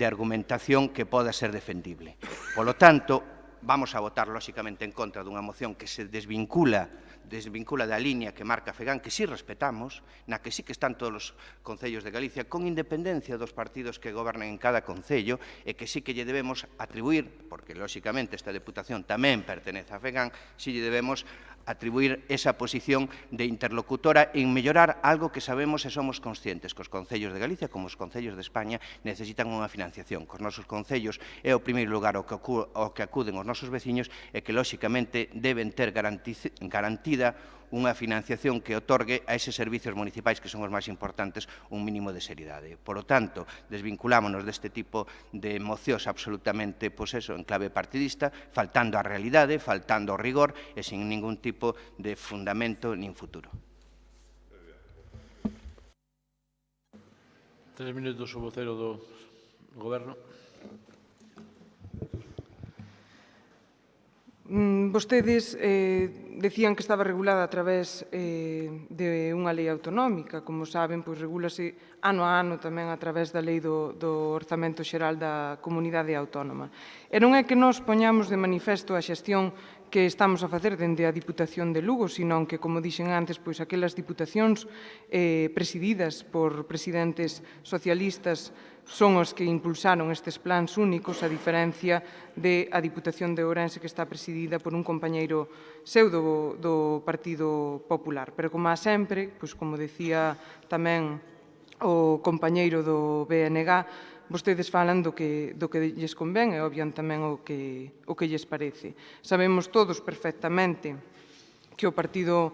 argumentación que poda ser defendible. Polo tanto, vamos a votar, lóxicamente, en contra dunha moción que se desvincula da línea que marca FEGAN, que sí respetamos, na que sí que están todos os concellos de Galicia, con independencia dos partidos que gobernan en cada concello, e que sí que lle debemos atribuir, porque, lóxicamente, esta deputación tamén pertenece a FEGAN, sí lle debemos atribuir esa posición de interlocutora en mellorar algo que sabemos e somos conscientes, que os concellos de Galicia, como os concellos de España, necesitan unha financiación. Cos nosos concellos é o primeiro lugar ao que acuden os nosos veciños e que, lóxicamente, deben ter garantida unha financiación que otorgue a eses servicios municipais que son os máis importantes un mínimo de seriedade. Por lo tanto, desvinculámonos deste tipo de mocións absolutamente, en clave partidista, faltando a realidade, faltando ao rigor e sin ningún tipo de fundamento nin futuro. 3 minutos o vocero do Goberno. Vostedes decían que estaba regulada a través de unha lei autonómica. Como saben, pois regúlase ano a ano tamén a través da lei do Orzamento Xeral da Comunidade Autónoma. E non é que nós poñamos de manifesto a xestión que estamos a facer dende a Diputación de Lugo, senón que, como dixen antes, pois aquelas diputacións presididas por presidentes socialistas son os que impulsaron estes plans únicos, a diferencia da Diputación de Ourense, que está presidida por un compañeiro seu do Partido Popular. Pero, como sempre, pois, como decía tamén o compañeiro do BNG, vostedes falan do que lles convén e obvian tamén o que lles parece. Sabemos todos perfectamente que o Partido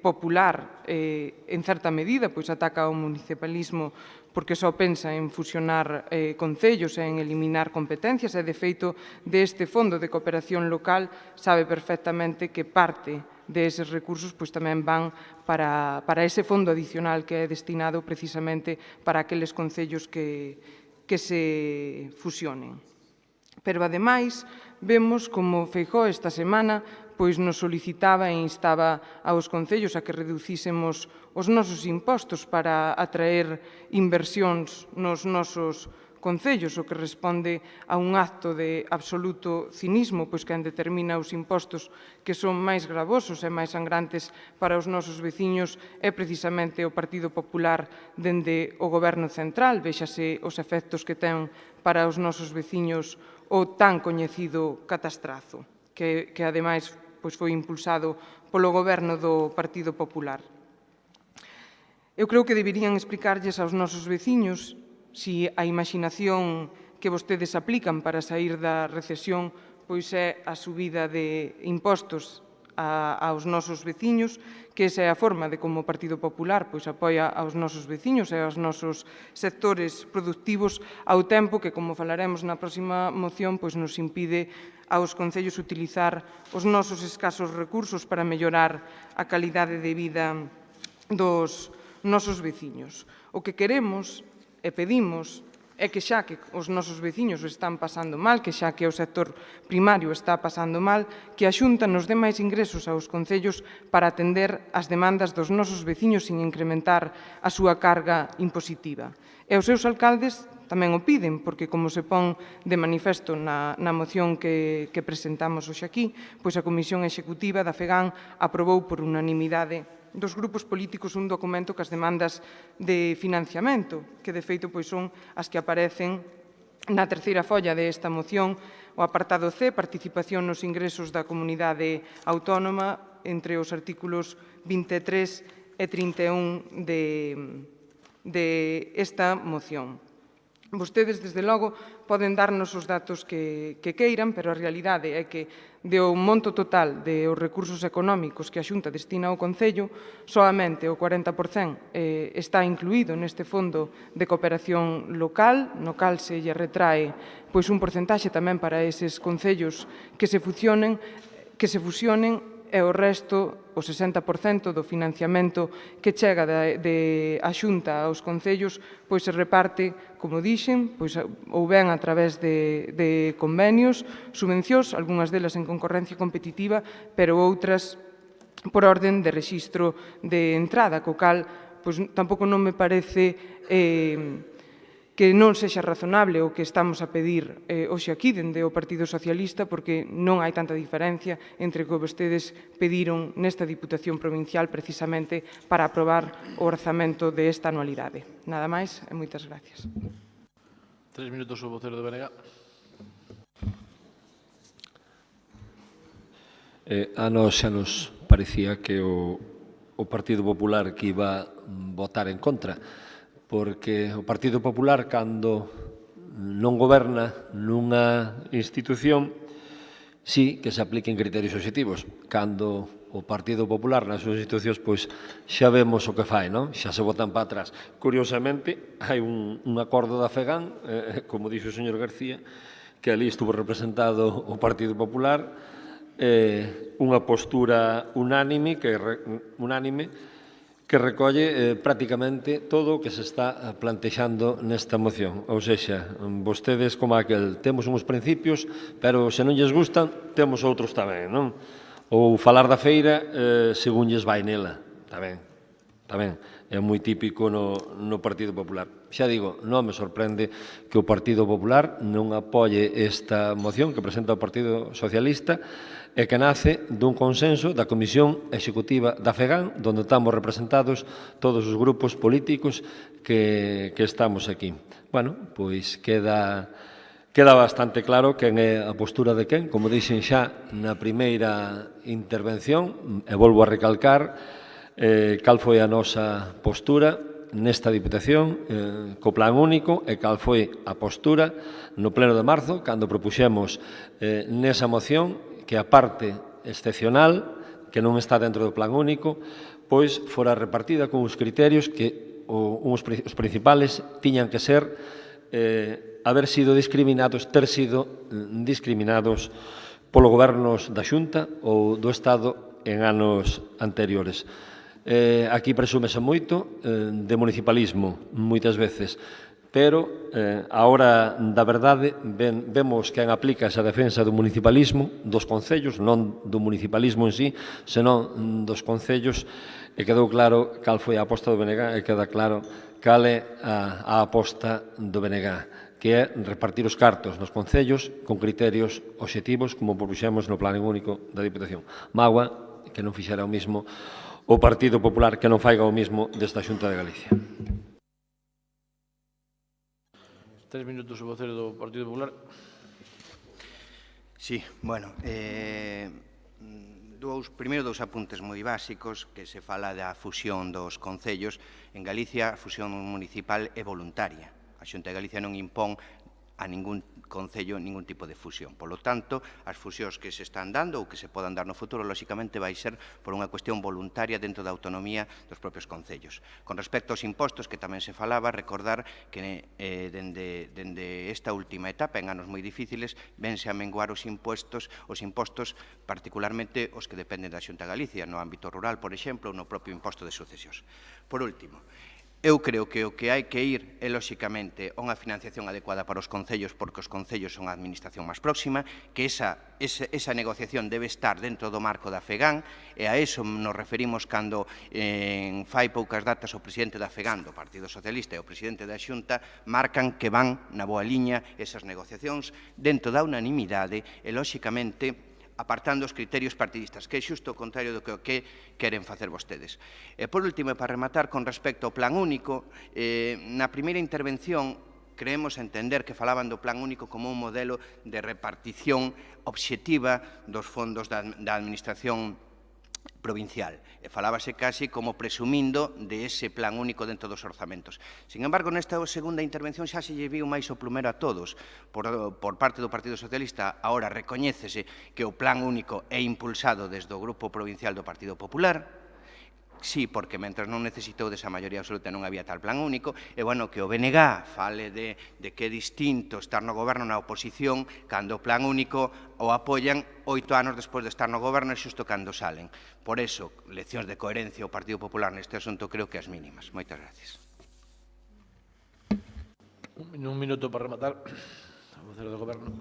Popular, en certa medida, pois ataca o municipalismo porque só pensa en fusionar concellos e en eliminar competencias, e, de feito, deste Fondo de Cooperación Local sabe perfectamente que parte deses recursos pois tamén van para ese fondo adicional que é destinado precisamente para aqueles concellos que se fusionen. Pero, ademais, vemos como Feijóo esta semana pois nos solicitaba e instaba aos concellos a que reducísemos os nosos impostos para atraer inversións nos nosos concellos, o que responde a un acto de absoluto cinismo, pois quen determina os impostos que son máis gravosos e máis sangrantes para os nosos veciños é precisamente o Partido Popular dende o Goberno central. Véxase os efectos que ten para os nosos veciños o tan coñecido catastrazo, que ademais foi impulsado polo Goberno do Partido Popular. Eu creo que deberían explicarlles aos nosos veciños si a imaginación que vostedes aplican para sair da recesión pois é a subida de impostos aos nosos veciños, que esa é a forma de como o Partido Popular pois apoia aos nosos veciños e aos nosos sectores productivos, ao tempo que, como falaremos na próxima moción, pois nos impide aos concellos utilizar os nosos escasos recursos para mellorar a calidade de vida dos nosos veciños. O que queremos e pedimos é que xa que os nosos veciños o están pasando mal, que xa que o sector primario está pasando mal, que a Xunta nos dé máis ingresos aos concellos para atender as demandas dos nosos veciños sin incrementar a súa carga impositiva. E os seus alcaldes tamén o piden, porque, como se pon de manifesto na moción que presentamos hoxe aquí, pois a Comisión Executiva da FEGAN aprobou por unanimidade dos grupos políticos un documento cas demandas de financiamento, que de feito pois son as que aparecen na terceira folla desta moción, o apartado C, participación nos ingresos da comunidade autónoma, entre os artículos 23 e 31 de esta moción. Vostedes, desde logo, poden darnos os datos que queiran, pero a realidade é que do monto total dos recursos económicos que a Xunta destina ao Concello, soamente o 40% está incluído neste fondo de cooperación local, no cal se lle retrae pois un porcentaxe tamén para eses concellos que se fusionen, e o resto, o 60% do financiamento que chega a Xunta aos concellos, pois se reparte, como dixen, pois ou ben a través de convenios, subvencións, algunhas delas en concorrencia competitiva, pero outras por orden de rexistro de entrada, co cal pois tampouco non me parece que non sexa razonable o que estamos a pedir hoxe aquí dende o Partido Socialista, porque non hai tanta diferencia entre o que vostedes pediron nesta Diputación Provincial precisamente para aprobar o orzamento desta anualidade. Nada máis e moitas gracias. 3 minutos o vocero de BNG. A nós xa nos parecía que o Partido Popular que iba votar en contra, porque o Partido Popular, cando non goberna nunha institución, sí que se apliquen criterios obxectivos. Cando o Partido Popular nas súas institucións, pois xa vemos o que fai, non? Xa se botan para atrás. Curiosamente, hai un acordo da FEGAN, como dixo o señor García, que ali estuvo representado o Partido Popular, unha postura unánime que recolle prácticamente todo o que se está plantexando nesta moción. Ou seja, vostedes como aquel, temos uns principios, pero se non lles gustan, temos outros tamén, non? Ou falar da feira según lles vai nela, tamén. É moi típico no Partido Popular. Xa digo, non me sorprende que o Partido Popular non apoie esta moción que presenta o Partido Socialista e que nace dun consenso da Comisión Executiva da FEGAN, onde estamos representados todos os grupos políticos que estamos aquí. Bueno, pois queda bastante claro quen é a postura de quen, como dixen xa na primeira intervención, e volvo a recalcar cal foi a nosa postura nesta Diputación co plan único e cal foi a postura no pleno de marzo, cando propuxemos nesa moción que a parte excepcional, que non está dentro do plan único, pois fora repartida con os criterios que os principales tiñan que ser ter sido discriminados polo gobernos da Xunta ou do Estado en anos anteriores. Aquí presúmese moito de municipalismo, moitas veces, pero a hora da verdade vemos quen aplica esa defensa do municipalismo dos concellos, non do municipalismo en sí, senón dos concellos, e quedou claro cal foi a aposta do BNG e queda claro cal é a aposta do BNG, que é repartir os cartos nos concellos con criterios obxectivos como propuxemos no Plan Único da Diputación. Mágoa que non fixera o mismo o Partido Popular, que non faiga o mismo desta Xunta de Galicia. 3 minutos o vocero do Partido Popular. Sí, bueno, primeiro dous apuntes moi básicos, que se fala da fusión dos concellos. En Galicia a fusión municipal é voluntaria. A Xunta de Galicia non impón a ningún concello ningún tipo de fusión. Por lo tanto, as fusións que se están dando ou que se podan dar no futuro, lóxicamente, vai ser por unha cuestión voluntaria dentro da autonomía dos propios concellos. Con respecto aos impostos, que tamén se falaba, recordar que dende esta última etapa, en anos moi difíciles, vense a menguar os impostos, particularmente os que dependen da Xunta de Galicia, no ámbito rural, por exemplo, ou no propio imposto de sucesións. Por último, eu creo que o que hai que ir é, lóxicamente, unha financiación adecuada para os concellos, porque os concellos son a administración máis próxima, que esa negociación debe estar dentro do marco da FEGAN, e a eso nos referimos cando fai poucas datas o presidente da FEGAN, do Partido Socialista, e o presidente da Xunta marcan que van na boa liña esas negociacións dentro da unanimidade e, lóxicamente, apartando os criterios partidistas, que é xusto o contrario do que queren facer vostedes. E, por último, e para rematar, con respecto ao Plan Único, na primeira intervención creemos entender que falaban do Plan Único como un modelo de repartición obxectiva dos fondos da Administración provincial. E falábase casi como presumindo de ese Plan Único dentro dos orzamentos. Sin embargo, nesta segunda intervención xa se lle viu máis o plumero a todos. Por parte do Partido Socialista, ahora recoñécese que o Plan Único é impulsado desde o Grupo Provincial do Partido Popular. Sí, porque mentre non necesitou desa maioría absoluta non había tal Plan Único, e, bueno, que o BNG fale de que é distinto estar no goberno na oposición cando o Plan Único o apoian 8 anos despois de estar no goberno, e xusto cando salen. Por eso, leccións de coherencia ao Partido Popular neste asunto creo que as mínimas. Moitas gracias. Un minuto para rematar. O vocero do Goberno.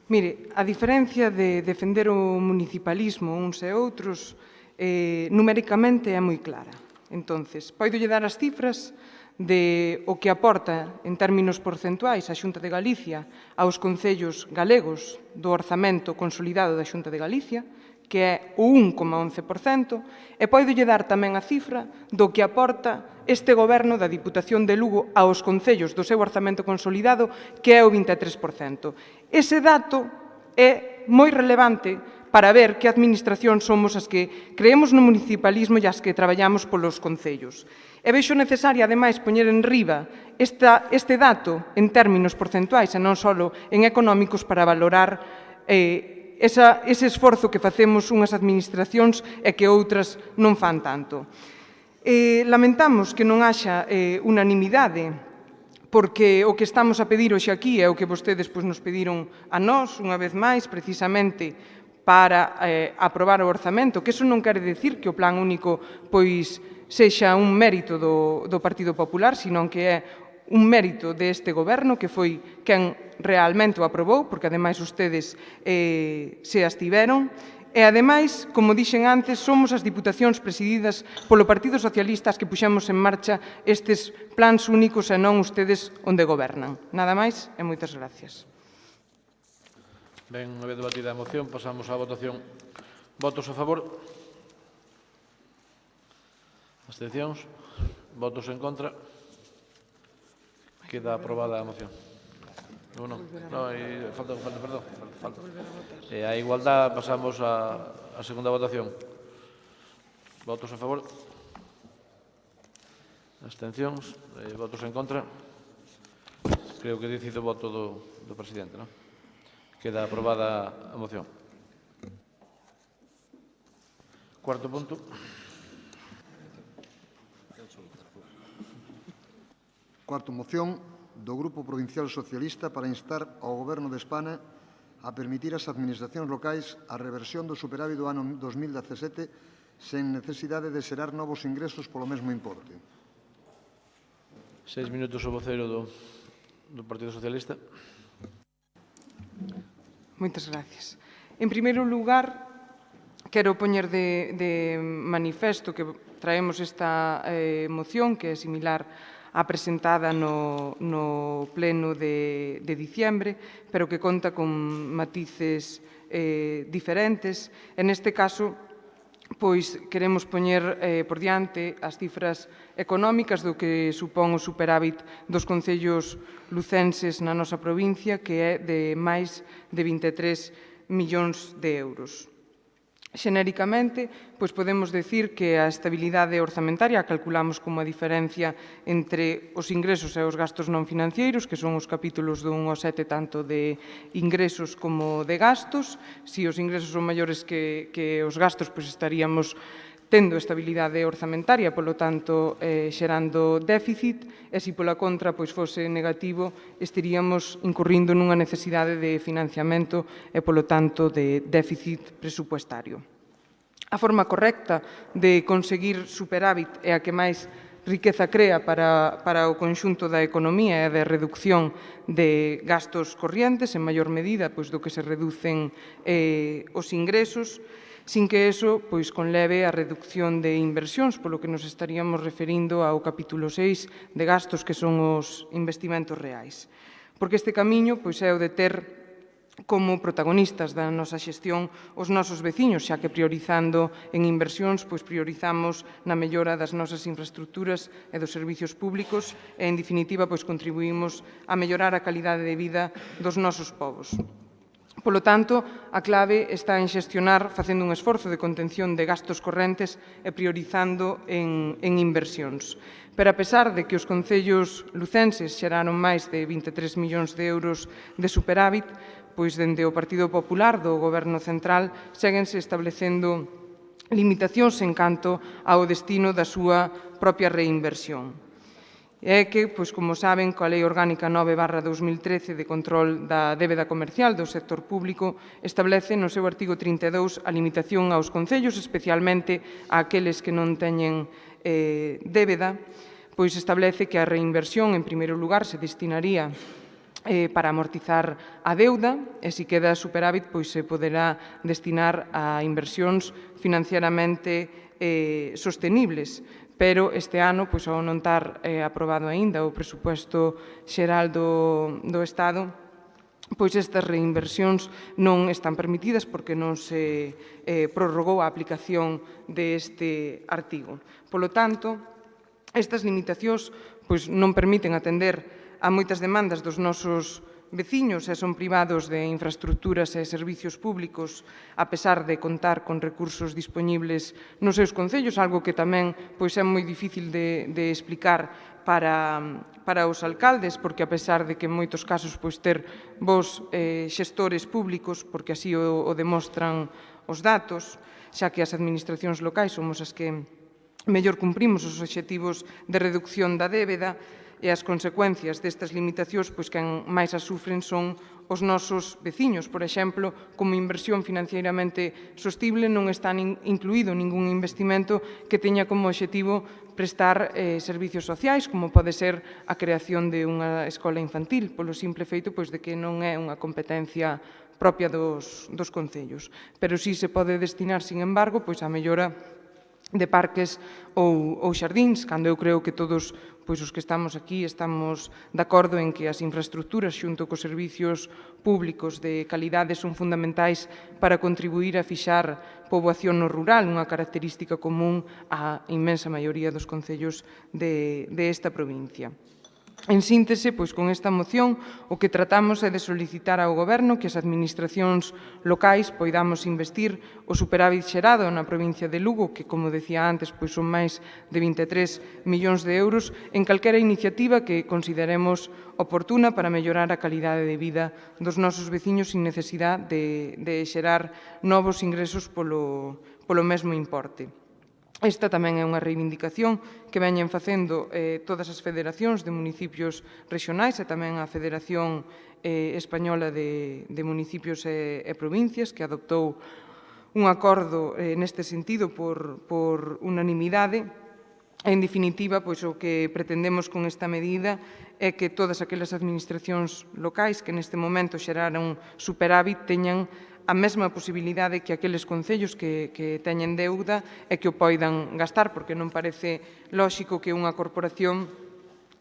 Mire, a diferencia de defender o municipalismo uns e outros, numéricamente é moi clara. Entonces, poidolle dar as cifras de o que aporta en términos porcentuais a Xunta de Galicia aos concellos galegos do orzamento consolidado da Xunta de Galicia, que é o 1,11%, e poidolle dar tamén a cifra do que aporta este goberno da Diputación de Lugo aos concellos do seu orzamento consolidado, que é o 23%. Ese dato é moi relevante para ver que administración somos as que creemos no municipalismo e as que traballamos polos concellos. E vexo necesaria, ademais, poñer en riba este dato en términos porcentuais e non só en económicos para valorar ese esforzo que facemos unhas administracións e que outras non fan tanto. Lamentamos que non haxa unanimidade, porque o que estamos a pedir hoxe aquí é o que vostedes nos pediron a nós, unha vez máis, precisamente para aprobar o orzamento, que eso non quere dicir que o Plan Único sexa un mérito do Partido Popular, sino que é un mérito deste goberno, que foi quen realmente o aprobou, porque ademais ustedes se abstiveron. E, ademais, como dixen antes, somos as diputacións presididas polo Partido Socialista as que puxemos en marcha estes plans únicos e non ustedes onde gobernan. Nada máis e moitas gracias. Ben, unha vez debatida a moción, pasamos á votación. Votos a favor? Abstencións? Votos en contra? Queda aprobada a moción. Non, falta. A igualdade, pasamos á segunda votación. Votos a favor? Abstencións? Votos en contra? Creo que decido o voto do presidente, non? Queda aprobada a moción. Cuarto punto. Cuarto moción do Grupo Provincial Socialista para instar ao Goberno de España a permitir ás administracións locais a reversión do superávit do ano 2017 sen necesidade de xerar novos ingresos polo mesmo importe. 6 minutos o vocero do Partido Socialista. Moitas gracias. En primeiro lugar, quero poñer de manifesto que traemos esta moción, que é similar presentada no pleno de diciembre, pero que conta con matices diferentes. En este caso, pois queremos poñer por diante as cifras económicas do que supón o superávit dos concellos lucenses na nosa provincia, que é de máis de 23 millóns de euros. Xenéricamente, pois podemos decir que a estabilidade orzamentaria a calculamos como a diferencia entre os ingresos e os gastos non financeiros, que son os capítulos do 1 ao 7 tanto de ingresos como de gastos. Se os ingresos son maiores que os gastos, pois estaríamos tendo estabilidade orzamentaria, polo tanto, xerando déficit, e se pola contra pois fose negativo, estaríamos incurrindo nunha necesidade de financiamento e, polo tanto, de déficit presupuestario. A forma correcta de conseguir superávit e a que máis riqueza crea para o conxunto da economía e da reducción de gastos corrientes, en maior medida pois, do que se reducen os ingresos, sin que eso pois, conleve a reducción de inversións, polo que nos estaríamos referindo ao capítulo 6 de gastos, que son os investimentos reais. Porque este camiño pois, é o de ter como protagonistas da nosa xestión os nosos veciños, xa que priorizando en inversións, pois priorizamos na mellora das nosas infraestructuras e dos servicios públicos e, en definitiva, pois contribuímos a mellorar a calidade de vida dos nosos povos. Polo tanto, a clave está en xestionar facendo un esforzo de contención de gastos correntes e priorizando en inversións. Pero a pesar de que os concellos lucenses xeraron máis de 23 millóns de euros de superávit, pois dende o Partido Popular do Goberno Central séguense establecendo limitacións en canto ao destino da súa propia reinversión. É que, pois, como saben, coa Lei Orgánica 9/2013 de control da débeda comercial do sector público establece no seu artigo 32 a limitación aos concellos, especialmente a aqueles que non teñen débeda, pois establece que a reinversión, en primeiro lugar, se destinaría para amortizar a deuda e, se queda superávit, pois se poderá destinar a inversións financieramente sostenibles. Pero este ano, pois, ao non estar aprobado aínda o presupuesto xeral do Estado, pois estas reinversións non están permitidas porque non se prorrogou a aplicación deste artigo. Polo tanto, estas limitacións pois, non permiten atender a moitas demandas dos nosos veciños e son privados de infraestructuras e servicios públicos a pesar de contar con recursos dispoñibles nos seus concellos, algo que tamén pois, é moi difícil de explicar para os alcaldes, porque a pesar de que en moitos casos pois, ter bons xestores públicos, porque así o demostran os datos, xa que as administracións locais somos as que mellor cumprimos os obxectivos de reducción da débeda, e as consecuencias destas limitacións, pois quen máis as sufren son os nosos veciños. Por exemplo, como inversión financieiramente sostible non está incluído ningún investimento que teña como obxectivo prestar servicios sociais, como pode ser a creación de unha escola infantil, polo simple feito pois, de que non é unha competencia propia dos concellos. Pero sí se pode destinar, sin embargo, pois, a mellora de parques ou xardíns, cando eu creo que todos pois os que estamos aquí estamos de acordo en que as infraestructuras xunto cos servicios públicos de calidade son fundamentais para contribuir a fixar poboación no rural, unha característica común á inmensa maioría dos concellos de esta provincia. En síntese, pois con esta moción, o que tratamos é de solicitar ao Goberno que as administracións locais poidamos investir o superávit xerado na provincia de Lugo, que, como decía antes, pois son máis de 23 millóns de euros, en calquera iniciativa que consideremos oportuna para mellorar a calidade de vida dos nosos veciños sin necesidade de xerar novos ingresos polo mesmo importe. Esta tamén é unha reivindicación que veñen facendo todas as federacións de municipios regionais e tamén a Federación Española de Municipios e Provincias, que adoptou un acordo neste sentido por unanimidade. En definitiva, pois, o que pretendemos con esta medida é que todas aquelas administracións locais que neste momento xeraron superávit teñan a mesma posibilidade que aqueles concellos que teñen deuda e que o poidan gastar, porque non parece lóxico que unha corporación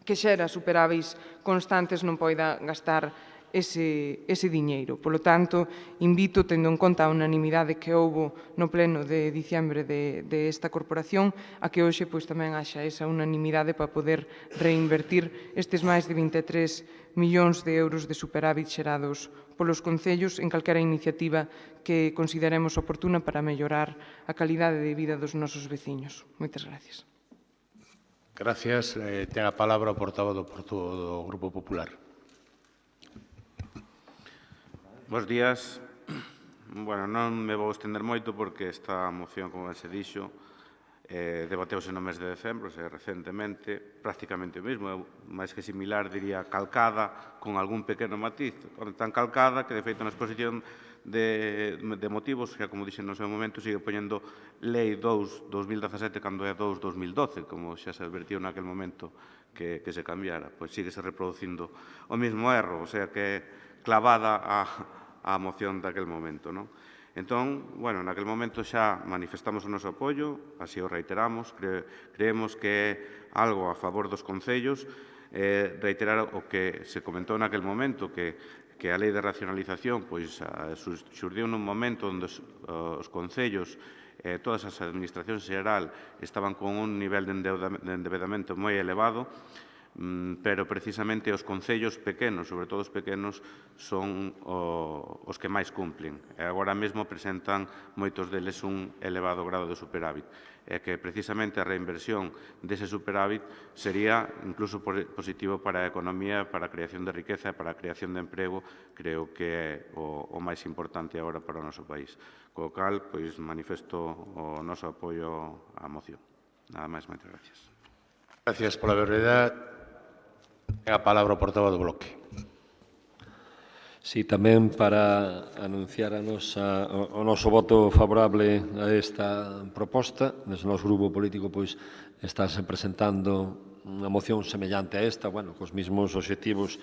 que xera superáveis constantes non poida gastar ese diñeiro. Polo tanto, invito, tendo en conta a unanimidade que houbo no pleno de diciembre desta corporación, a que hoxe tamén haxa esa unanimidade para poder reinvertir estes máis de 23 millóns de euros de superávit xerados polos concellos en calquera iniciativa que consideremos oportuna para mellorar a calidade de vida dos nosos veciños. Moitas gracias. Gracias. Ten a palabra o portavoz do Grupo Popular. Bos días. Bueno, non me vou estender moito porque esta moción, como se dixo, debateuse no mes de decembro, recentemente, prácticamente o mesmo, máis que similar, diría calcada, con algún pequeno matiz, tan calcada que, de feito, na exposición de motivos, que, como dixen no seu momento, sigue poñendo Lei 2/2017 cando é 2/2012, como xa se advertiu naquel momento que se cambiara, pois sigue se reproducindo o mesmo erro, o sea que clavada a moción daquel momento, non? Entón, bueno, naquel momento xa manifestamos o noso apoio, así o reiteramos, creemos que é algo a favor dos concellos, reiterar o que se comentou naquel momento, que a lei de racionalización xurdiu nun momento onde os concellos, todas as administracións en xeral, estaban con un nivel de endeudamento moi elevado, pero precisamente os concellos pequenos, sobre todo os pequenos, son os que máis cumplen. E agora mesmo presentan moitos deles un elevado grado de superávit. E que precisamente a reinversión dese superávit sería incluso positivo para a economía, para a creación de riqueza e para a creación de emprego, creo que é o máis importante agora para o noso país. Co cal, pois, manifesto o noso apoio á moción. Nada máis, moitas gracias. Gracias pola brevedade. Ten a palabra o portavoz do Bloque. Sí, tamén para anunciar o noso voto favorable a esta proposta. Desde o noso grupo político, pois, estáse presentando unha moción semellante a esta, bueno, cos mesmos obxectivos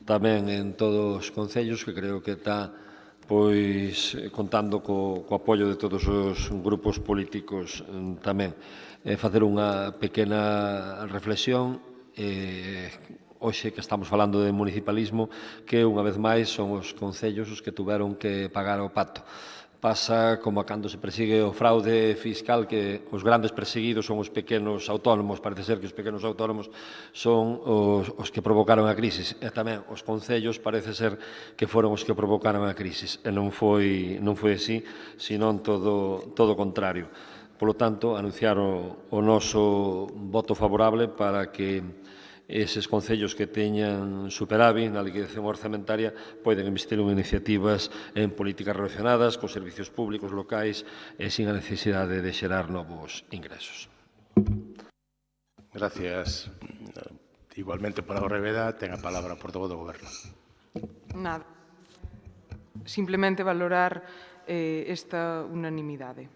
tamén en todos os concellos, que creo que está, pois, contando co apoio de todos os grupos políticos tamén. Facer unha pequena reflexión, hoxe que estamos falando de municipalismo, que unha vez máis son os concellos os que tuveron que pagar o pato. Pasa como cando se persigue o fraude fiscal, que os grandes perseguidos son os pequenos autónomos. Parece ser que os pequenos autónomos son os que provocaron a crisis. E tamén os concellos parece ser que foron os que provocaron a crisis. E non foi así, senón todo o contrario. Polo tanto, anunciar o noso voto favorable para que eses concellos que teñan superávit na liquidación orzamentaria poden investir en iniciativas en políticas relacionadas cos servicios públicos locais e sin a necesidade de xerar novos ingresos. Gracias. Igualmente, pola brevedade, ten a palabra o portavoz do Goberno. Nada. Simplemente valorar esta unanimidade.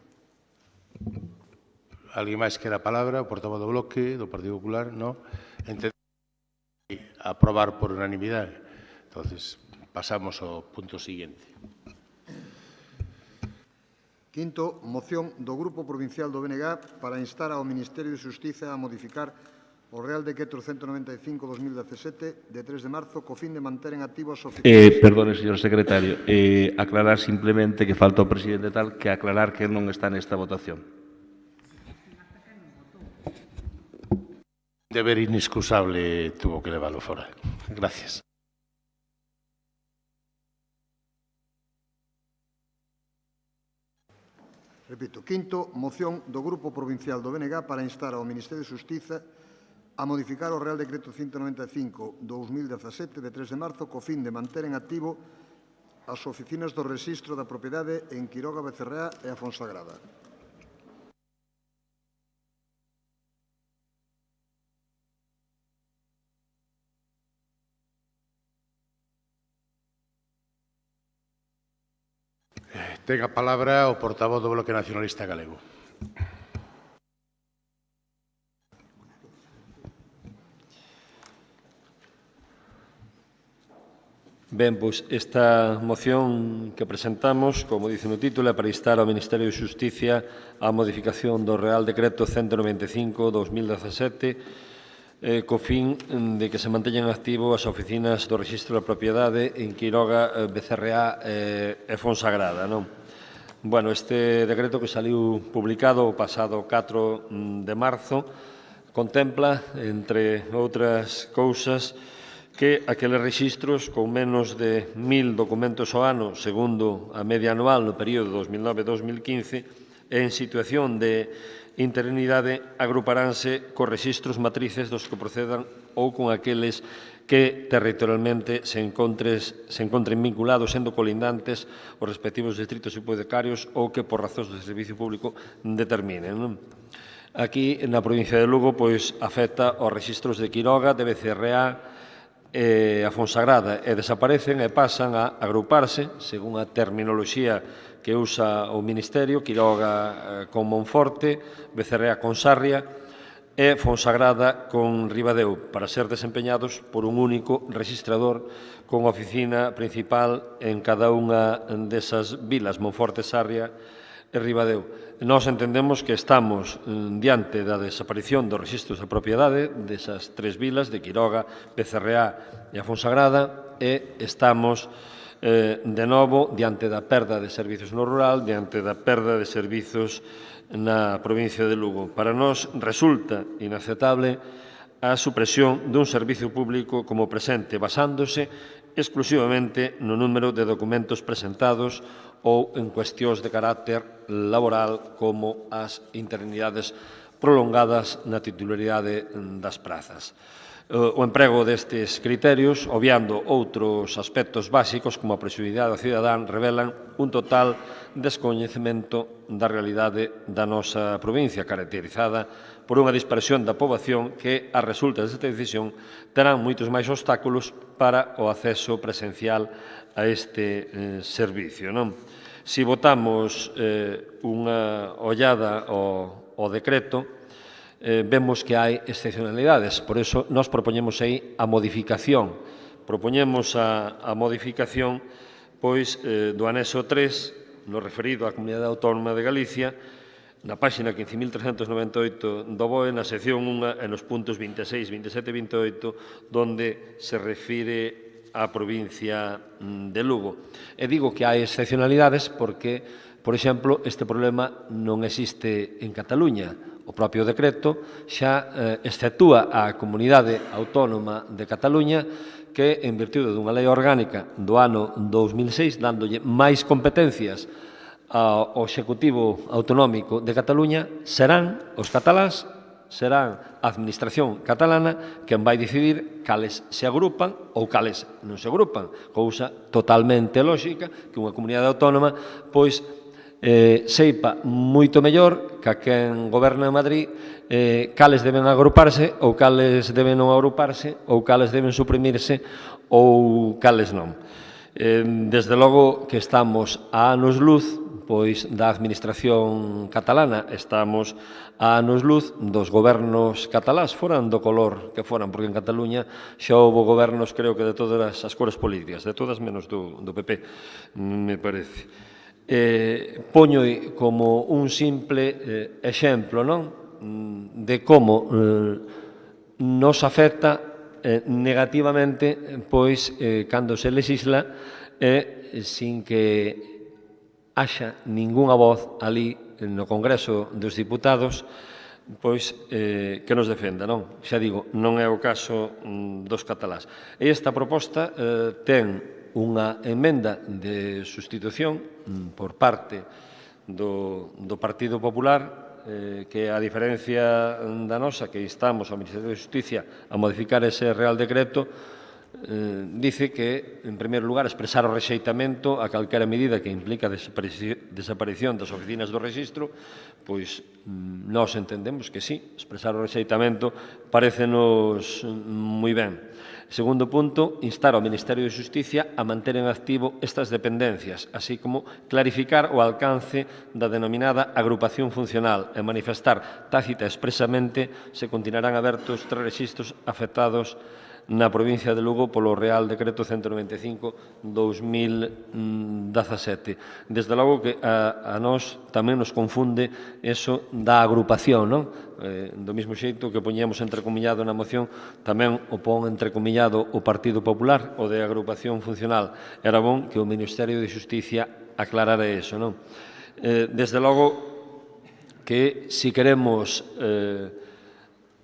Alguén máis quere a palabra? O portavoz do Bloque, do Partido Popular? Non? Aprobar por unanimidade. Entonces, pasamos ao punto siguiente. Quinto, moción do Grupo Provincial do BNG para instar ao Ministerio de Xustiza a modificar o Real Decreto 195/2017 de 3 de marzo co fin de manter en activo as oficinas... Perdone, señor secretario, aclarar simplemente que falta o presidente tal que aclarar que non está nesta votación. Deber inexcusable tuvo que leválo fora. Gracias. Repito, quinto, moción do Grupo Provincial do BNG para instar ao Ministerio de Xustiza a modificar o Real Decreto 195/2017 de 3 de marzo co fin de manter en activo as oficinas do Rexistro da Propiedade en Quiroga, Becerreá e a Fonsagrada. Ten a palabra o portavoz do Bloque Nacionalista Galego. Ben, pois esta moción que presentamos, como dice no título, é para instar ao Ministerio de Xustiza a modificación do Real Decreto 195/2017 co fin de que se manteñan activo as oficinas do Rexistro da Propiedade en Quiroga, Becerreá e Fonsagrada. Bueno, este decreto que saliu publicado o pasado 4 de marzo contempla, entre outras cousas, que aqueles rexistros con menos de 1.000 documentos ao ano, segundo a media anual no período 2009-2015, en situación de interinidade agruparánse cos rexistros matrices dos que procedan ou con aqueles que territorialmente se encontren vinculados, sendo colindantes os respectivos distritos hipotecarios ou que por razóns de servicio público determinen. Aquí, na provincia de Lugo, afecta aos rexistros de Quiroga, de Becerreá e a Fonsagrada, e desaparecen e pasan a agruparse, según a terminoloxía que usa o Ministerio, Quiroga con Monforte, Becerreá con Sarria e Fonsagrada con Ribadeo, para ser desempeñados por un único rexistrador con oficina principal en cada unha desas vilas, Monforte, Sarria e Ribadeo. Nós entendemos que estamos diante da desaparición dos rexistros de propiedade desas tres vilas, de Quiroga, Becerreá e a Fonsagrada, e estamos de novo diante da perda de servizos no rural, diante da perda de servizos na provincia de Lugo. Para nós resulta inaceptable a supresión dun servicio público como presente, basándose exclusivamente no número de documentos presentados ou en cuestións de carácter laboral como as interinidades prolongadas na titularidade das prazas. O emprego destes criterios, obviando outros aspectos básicos como a proximidade ao cidadán, revelan un total descoñecemento da realidade da nosa provincia, caracterizada por unha dispersión da poboación que, as resultas desta decisión, terán moitos máis obstáculos para o acceso presencial a este servicio. Se votamos unha ollada ao decreto, vemos que hai excepcionalidades. Por iso, nós propoñemos aí a modificación. Propoñemos a modificación do anexo 3, no referido á Comunidade Autónoma de Galicia, na páxina 15.398 do BOE, na sección 1 e nos puntos 26, 27 e 28, donde se refire á provincia de Lugo. E digo que hai excepcionalidades porque, por exemplo, este problema non existe en Cataluña. O propio decreto xa exceptúa a Comunidade Autónoma de Cataluña que, en virtude dunha lei orgánica do ano 2006, dándolle máis competencias ao Executivo Autonómico de Cataluña, serán os cataláns, serán a Administración catalana quen vai decidir cales se agrupan ou cales non se agrupan, cousa totalmente lóxica que unha comunidade autónoma seipa moito mellor que a quen goberna en Madrid cales deben agruparse ou cales deben non agruparse ou cales deben suprimirse ou cales non. Desde logo que estamos a anos luz da Administración catalana, estamos a anos luz dos gobernos catalás, foran do color que foran, porque en Cataluña xa houve gobernos, creo que de todas as cores políticas, de todas menos do PP, me parece. Poño como un simple exemplo de como nos afecta negativamente cando se legisla sin que haxa ningunha voz ali no Congreso dos Diputados que nos defenda. Xa digo, non é o caso dos catalás. Esta proposta ten unha emenda de sustitución por parte do Partido Popular que, a diferencia da nosa, que instamos ao Ministerio de Justicia a modificar ese Real Decreto, dice que, en primeiro lugar, expresar o rexeitamento a calquera medida que implica a desaparición das oficinas do rexistro, pois nós entendemos que sí, expresar o rexeitamento parécenos moi ben. Segundo punto, instar ao Ministerio de Justicia a manter en activo estas dependencias, así como clarificar o alcance da denominada agrupación funcional e manifestar tácita expresamente se continuarán abertos tres rexistros afectados na provincia de Lugo polo Real Decreto 195/2017. Desde logo que a nós tamén nos confunde eso da agrupación, non? Do mesmo xeito que poñíamos entrecomillado na moción, tamén o pon entrecomillado o Partido Popular, o de agrupación funcional. Era bon que o Ministerio de Xusticia aclarara eso, non? Desde logo que si queremos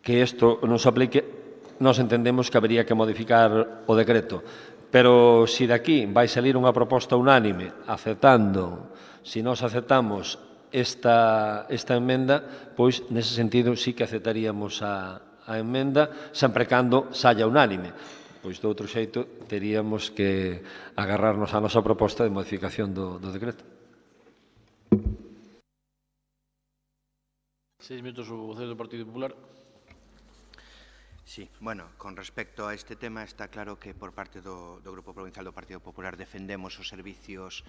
que isto nos aplique, nos entendemos que habería que modificar o decreto. Pero se de aquí vai salir unha proposta unánime aceptando, se nós aceptamos esta emenda, pois nese sentido sí que aceptaríamos a emenda, sempre cando saia unánime. Pois do outro xeito teríamos que agarrarnos á nosa proposta de modificación do decreto. 6 minutos o vocero do Partido Popular. Sí, bueno, con respecto a este tema está claro que por parte do Grupo Provincial do Partido Popular defendemos os servicios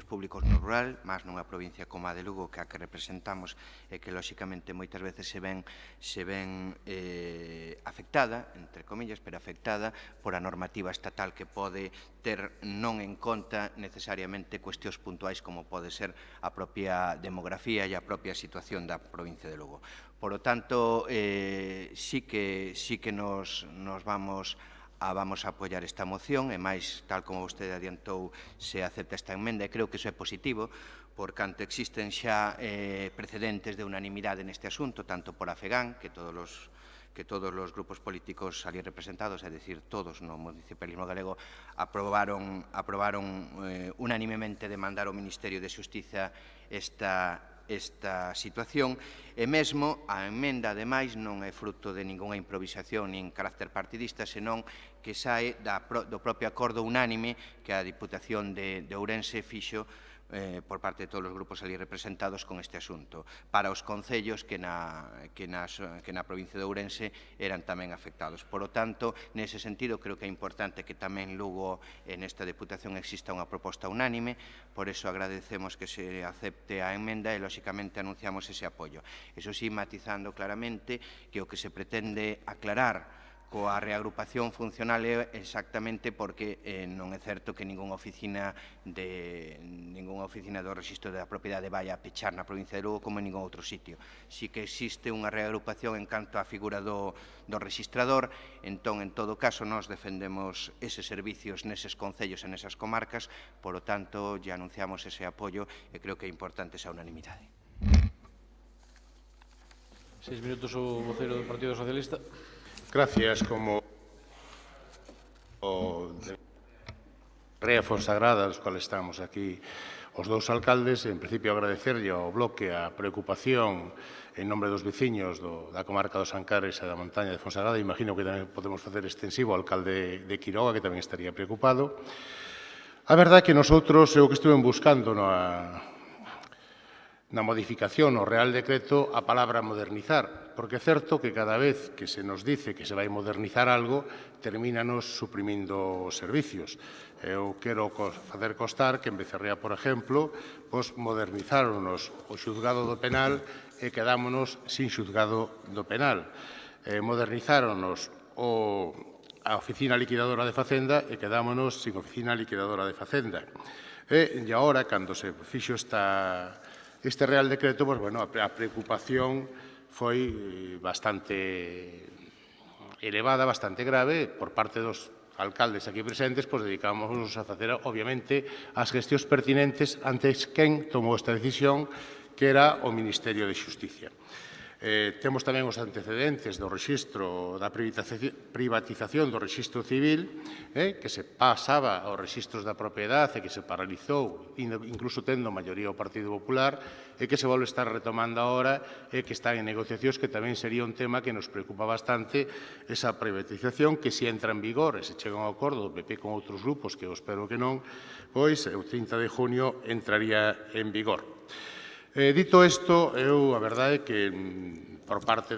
públicos no rural, máis nunha provincia como a de Lugo, que a que representamos e que lóxicamente moitas veces se ven afectada, entre comillas, pero afectada por a normativa estatal que pode ter non en conta necesariamente cuestións puntuais como pode ser a propia demografía e a propia situación da provincia de Lugo. Por lo tanto, sí que nos vamos a apoiar esta moción, e máis, tal como vostede adiantou, se acepta esta emenda, e creo que iso é positivo, por canto existen xa precedentes de unanimidade neste asunto, tanto por a FEGAN, que todos os grupos políticos ali representados, é dicir, todos no municipalismo galego, aprobaron unanimemente de mandar ao Ministerio de Xustiza esta situación, e mesmo a emenda, ademais, non é fruto de ningunha improvisación nin carácter partidista, senón que sae do propio acordo unánime que a Diputación de Ourense fixo por parte de todos os grupos ali representados con este asunto, para os concellos que na provincia de Ourense eran tamén afectados. Por lo tanto, nese sentido, creo que é importante que tamén Lugo en esta Deputación exista unha proposta unánime, por eso agradecemos que se acepte a emenda e, lóxicamente, anunciamos ese apoio. Eso sí, matizando claramente que o que se pretende aclarar coa reagrupación funcional é exactamente porque non é certo que ningunha oficina do Rexistro da Propiedade vai a pechar na provincia de Lugo como en ningún outro sitio. Si que existe unha reagrupación en canto á figura do rexistrador, entón, en todo caso, nós defendemos eses servicios neses concellos e nesas comarcas, por lo tanto, ya anunciamos ese apoio e creo que é importante esa unanimidade. 6 minutos o vocero do Partido Socialista. Gracias. Como o de Rea Fonsagrada, dos cuales estamos aquí os dous alcaldes, en principio agradecerlle ao bloque a preocupación en nombre dos veciños da comarca dos Ancares e da montaña de Fonsagrada. Imagino que tamén podemos facer extensivo ao alcalde de Quiroga, que tamén estaría preocupado. A verdade é que nosotros, o que estuve buscando na modificación ao Real Decreto, a palabra modernizar, porque é certo que cada vez que se nos dice que se vai modernizar algo, termínanos suprimindo servicios. Eu quero facer constar que en Becerrea, por exemplo, modernizáronos o xuzgado do penal e quedámonos sin xuzgado do penal. Modernizáronos a oficina liquidadora de Facenda e quedámonos sin oficina liquidadora de Facenda. E agora, cando se fixo este Real Decreto, a preocupación foi bastante elevada, bastante grave, por parte dos alcaldes aquí presentes, dedicámonos a facer, obviamente, as gestións pertinentes antes quen tomou esta decisión, que era o Ministerio de Xusticia. Temos tamén os antecedentes do rexistro da privatización do rexistro civil, que se pasaba aos rexistros da propiedade e que se paralizou, incluso tendo maioría o Partido Popular, e que se volve a estar retomando agora e que está en negociacións, que tamén sería un tema que nos preocupa bastante, esa privatización, que se entra en vigor e se chega a un acordo do PP con outros grupos, que eu espero que non, pois o 30 de junio entraría en vigor. Dito isto, a verdade é que por parte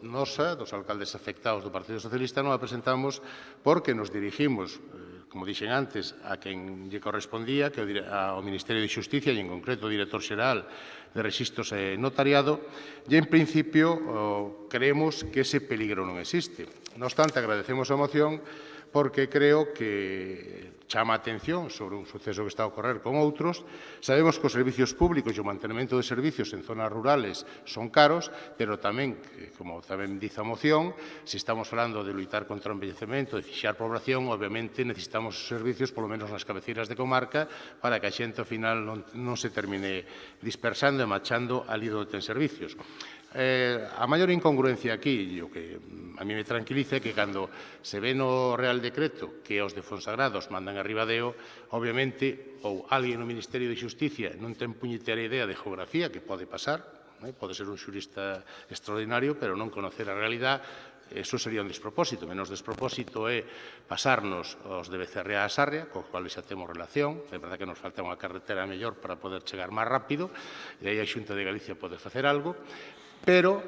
nosa, dos alcaldes afectados do Partido Socialista, non a presentamos porque nos dirigimos como dixen antes, a quen lle correspondía, que ao Ministerio de Xusticia e, en concreto, o Director Xeral de Rexistros e Notariado, e, en principio, creemos que ese peligro non existe. Non obstante, agradecemos a moción porque creo que chama a atención sobre un suceso que está a ocorrer con outros. Sabemos que os servicios públicos e o mantenimento de servicios en zonas rurales son caros, pero tamén, como tamén dice a moción, se estamos falando de luitar contra o envellecemento, de fixar población, obviamente necesitamos os servicios, polo menos nas cabeceiras de comarca, para que a xente ao final non se termine dispersando e marchando ali onde ten servicios. A maior incongruencia aquí, e o que a mí me tranquiliza, é que cando se ve no Real Decreto que os de Fonsagrados mandan a Ribadeo, obviamente, ou alguén no Ministerio de Xusticia non ten puñetera idea de geografía, que pode pasar, pode ser un xurista extraordinario, pero non conocer a realidade, eso sería un despropósito. Menos despropósito é pasarnos os de Becerrea a Sarria, cos cuales xa temos relación. É verdade que nos falta unha carretera mellor para poder chegar máis rápido, e aí a Xunta de Galicia pode facer algo, pero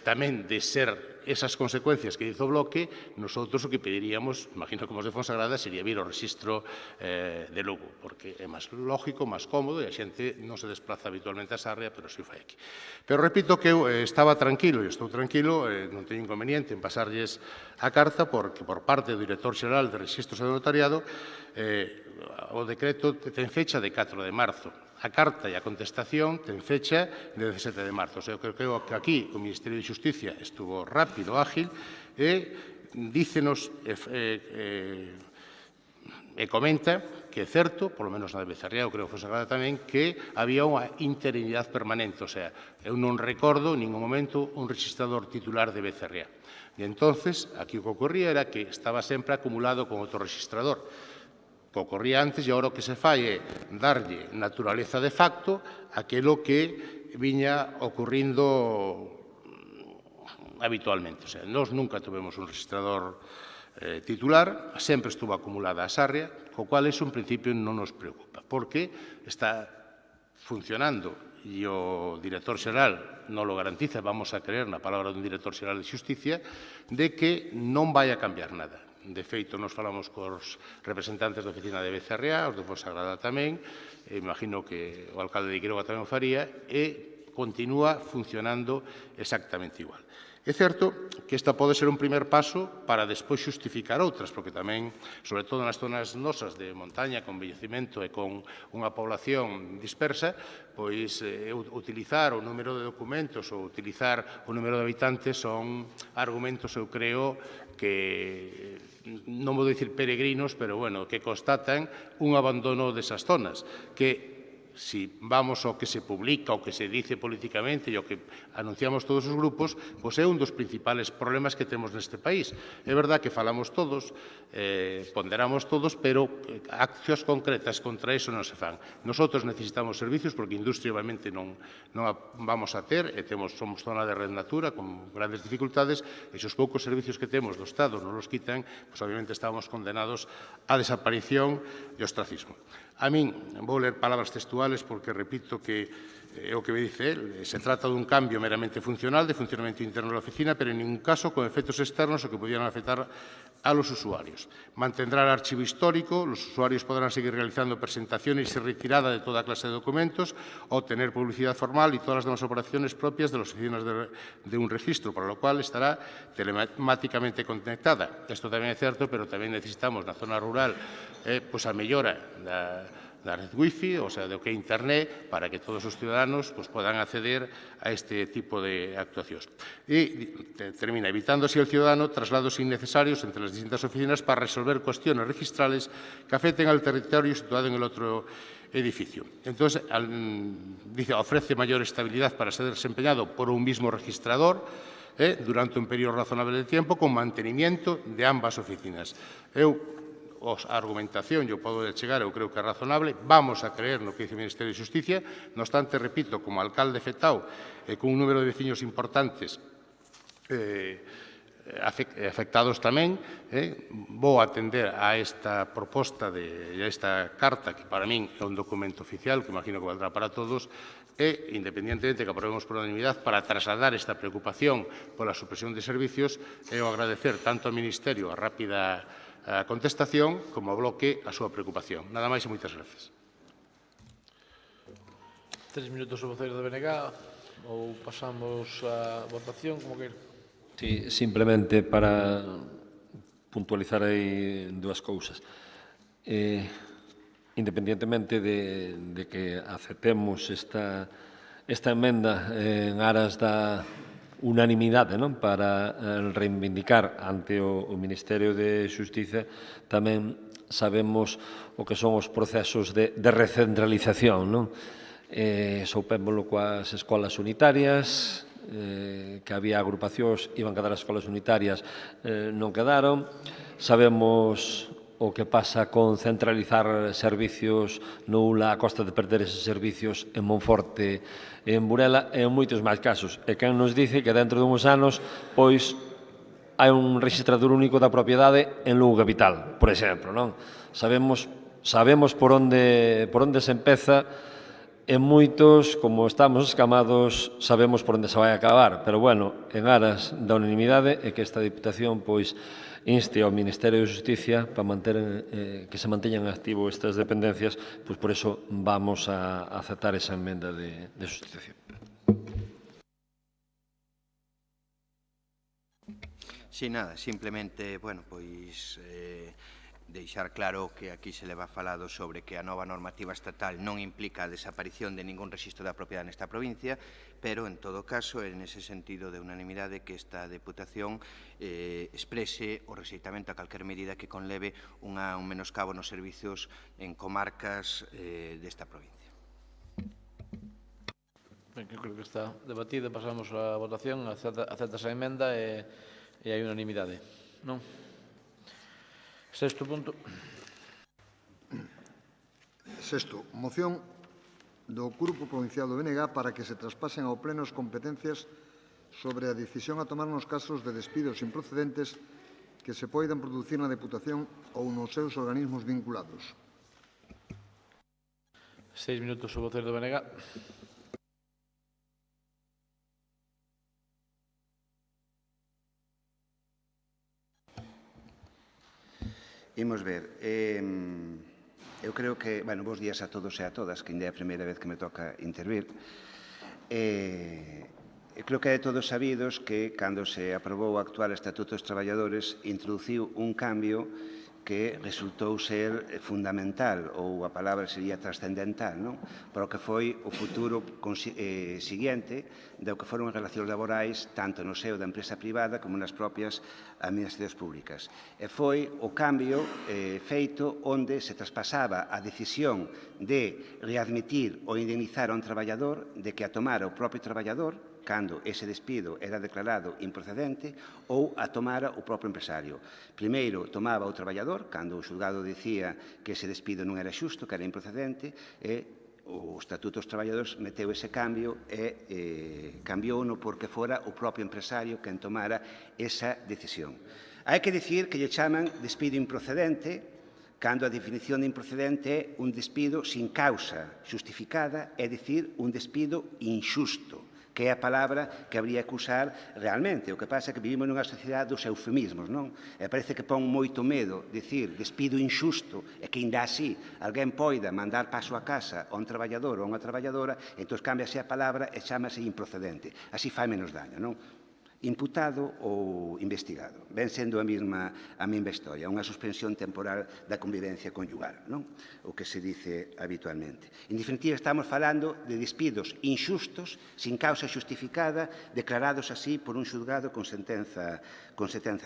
tamén de ser esas consecuencias que dice o bloque, nosotros o que pediríamos, imagino como os de Fonsagrada, sería vir ao rexistro de Lugo, porque é máis lógico, máis cómodo, e a xente non se desplaza habitualmente a Sarria, pero si o fai aquí. Pero repito que eu estaba tranquilo, e estou tranquilo, non teño inconveniente en pasarlles a carta, porque por parte do Director Xeral de Rexistros e Notariado, o decreto ten fecha de 4 de marzo. A carta e a contestación ten fecha de 17 de marzo. O sea, eu creo que aquí o Ministerio de Xusticia estuvo rápido, ágil, e dícenos e comenta que é certo, polo menos na de Becerrea, eu creo que foi Sagrada tamén, que había unha interinidade permanente. O sea, eu non recordo en ningún momento un registrador titular de Becerrea. E entonces, aquí o que ocorría era que estaba sempre acumulado con outro registrador. Que ocorría antes, e agora o que se fai é darlle naturaleza de facto aquilo que viña ocurrindo habitualmente. O sea, nós nunca tuvemos un registrador titular, sempre estuvo acumulada a Sarria, co cual eso en principio non nos preocupa, porque está funcionando e o Director Xeral non lo garantiza, vamos a creer na palabra dun Director Xeral de Xusticia, de que non vai a cambiar nada. De feito, nos falamos cos representantes da oficina de Becerrea, os de Fonsagrada tamén, imagino que o alcalde de Quiroga tamén o faría, e continúa funcionando exactamente igual. É certo que esta pode ser un primer paso para despois xustificar outras, porque tamén, sobre todo nas zonas nosas de montaña, con envellecemento e con unha población dispersa, pois utilizar o número de documentos ou utilizar o número de habitantes son argumentos, eu creo, que non vou dicir peregrinos, pero, bueno, que constatan un abandono desas zonas, que si vamos ao que se publica, ao que se dice políticamente e ao que anunciamos todos os grupos, pois é un dos principales problemas que temos neste país. É verdad que falamos todos, ponderamos todos, pero accións concretas contra iso non se fan. Nosotros necesitamos servicios porque a industria obviamente non a vamos a ter, e somos zona de red natura con grandes dificultades, e os poucos servicios que temos do Estado non os quitan, pois obviamente estamos condenados á desaparición e ostracismo. A min, vou ler palabras textuales porque repito que é o que me dice él. Se trata dun cambio meramente funcional de funcionamento interno da oficina, pero en ningún caso con efectos externos o que pudieran afectar a los usuarios. Mantendrá el archivo histórico, los usuarios podrán seguir realizando presentaciones y retirada de toda clase de documentos, obtener publicidad formal y todas las demás operaciones propias de las oficinas de un registro, para lo cual estará telemáticamente conectada. Esto tamén é certo, pero tamén necesitamos na zona rural a mellora da red wifi, o sea, do que é internet, para que todos os ciudadanos podan acceder a este tipo de actuacións. E termina, evitando así al ciudadano traslados innecesarios entre las distintas oficinas para resolver cuestiones registrales que afecten al territorio situado en el otro edificio. Entonces, dice, ofrece mayor estabilidad para ser desempeñado por un mismo registrador durante un periodo razonable de tiempo con mantenimiento de ambas oficinas. A argumentación, eu podo chegar, eu creo que é razonable, vamos a creer no que dice o Ministerio de Xusticia, no obstante, repito, como alcalde fetao e con un número de veciños importantes afectados tamén, vou atender a esta proposta e a esta carta, que para min é un documento oficial, que imagino que valdrá para todos, e, independientemente que aprobemos por unanimidade, para trasladar esta preocupación pola supresión de servicios, e o agradecer tanto ao Ministerio a rápida a contestación como bloque a súa preocupación. Nada máis e moitas gracias. 3 minutos o voceiro de BNG ou pasamos a votación, como queira. Sí, simplemente para puntualizar aí dúas cousas. Independientemente de que aceptemos esta emenda en aras da unanimidade, non, para reivindicar ante o Ministerio de Xustiza, tamén sabemos o que son os procesos de recentralización, non? Soupémolo coas escolas unitarias, que había agrupacións, iban quedar as escolas unitarias, non quedaron. Sabemos o que pasa con centralizar servicios no ULA a costa de perder eses servicios en Monforte e en Burela e en moitos máis casos. E quen nos dice que dentro de uns anos, pois, hai un registrador único da propiedade en Lugo Capital, por exemplo, non? Sabemos por onde se empeza e moitos, como estamos escamados, sabemos por onde se vai acabar. Pero, bueno, en aras da unanimidade e que esta Diputación, pois, inste ao Ministerio de Justicia para que se manteñan activo estas dependencias, pois por eso vamos a aceptar esa emenda de sustitución. Si, nada, simplemente, bueno, pois deixar claro que aquí se leva falado sobre que a nova normativa estatal non implica a desaparición de ningún rexistro da propiedade nesta provincia, pero, en todo caso, en ese sentido de unanimidade que esta Deputación exprese o rexeitamento a calquer medida que conleve un menoscabo nos servizos en comarcas desta provincia. Ben, eu creo que está debatido, pasamos a votación, aceptas a emenda e hai unanimidade, non? Sexto punto. Sexto, moción do Grupo Provincial do BNG para que se traspasen ao Pleno as competencias sobre a decisión a tomar nos casos de despidos improcedentes que se poidan producir na Deputación ou nos seus organismos vinculados. 6 minutos o voceiro do BNG. Imos ver. Eu creo que, bueno, bons días a todos e a todas, que ainda é a primeira vez que me toca intervir. Eu creo que é de todos sabidos que, cando se aprobou o actual Estatuto dos Traballadores, introduciu un cambio que resultou ser fundamental, ou a palabra sería trascendental, non? Para o que foi o futuro seguinte do que foron as relacións laborais tanto no seo da empresa privada como nas propias administracións públicas. E foi o cambio feito onde se traspasaba a decisión de readmitir ou indemnizar a un traballador de que a tomara o propio traballador cando ese despido era declarado improcedente ou a tomara o propio empresario. Primeiro tomaba o traballador, cando o xulgado dicía que ese despido non era xusto, que era improcedente, e o Estatuto dos Traballadores meteu ese cambio e cambiou-no porque fora o propio empresario quen tomara esa decisión. Hai que dicir que lle chaman despido improcedente cando a definición de improcedente é un despido sin causa justificada, é dicir, un despido inxusto, que é a palabra que habría que usar realmente. O que pasa é que vivimos nunha sociedade dos eufemismos, non? E parece que pon moito medo dicir despido inxusto e que ainda así alguén poida mandar paso a casa a un traballador ou a unha traballadora, entón cámbiase a palabra e chámase improcedente. Así fai menos daño, non? Imputado ou investigado. Ven sendo a mesma historia, unha suspensión temporal da convivencia conyugal, non? O que se dice habitualmente. En definitiva, estamos falando de despidos inxustos, sin causa justificada, declarados así por un xulgado con sentenza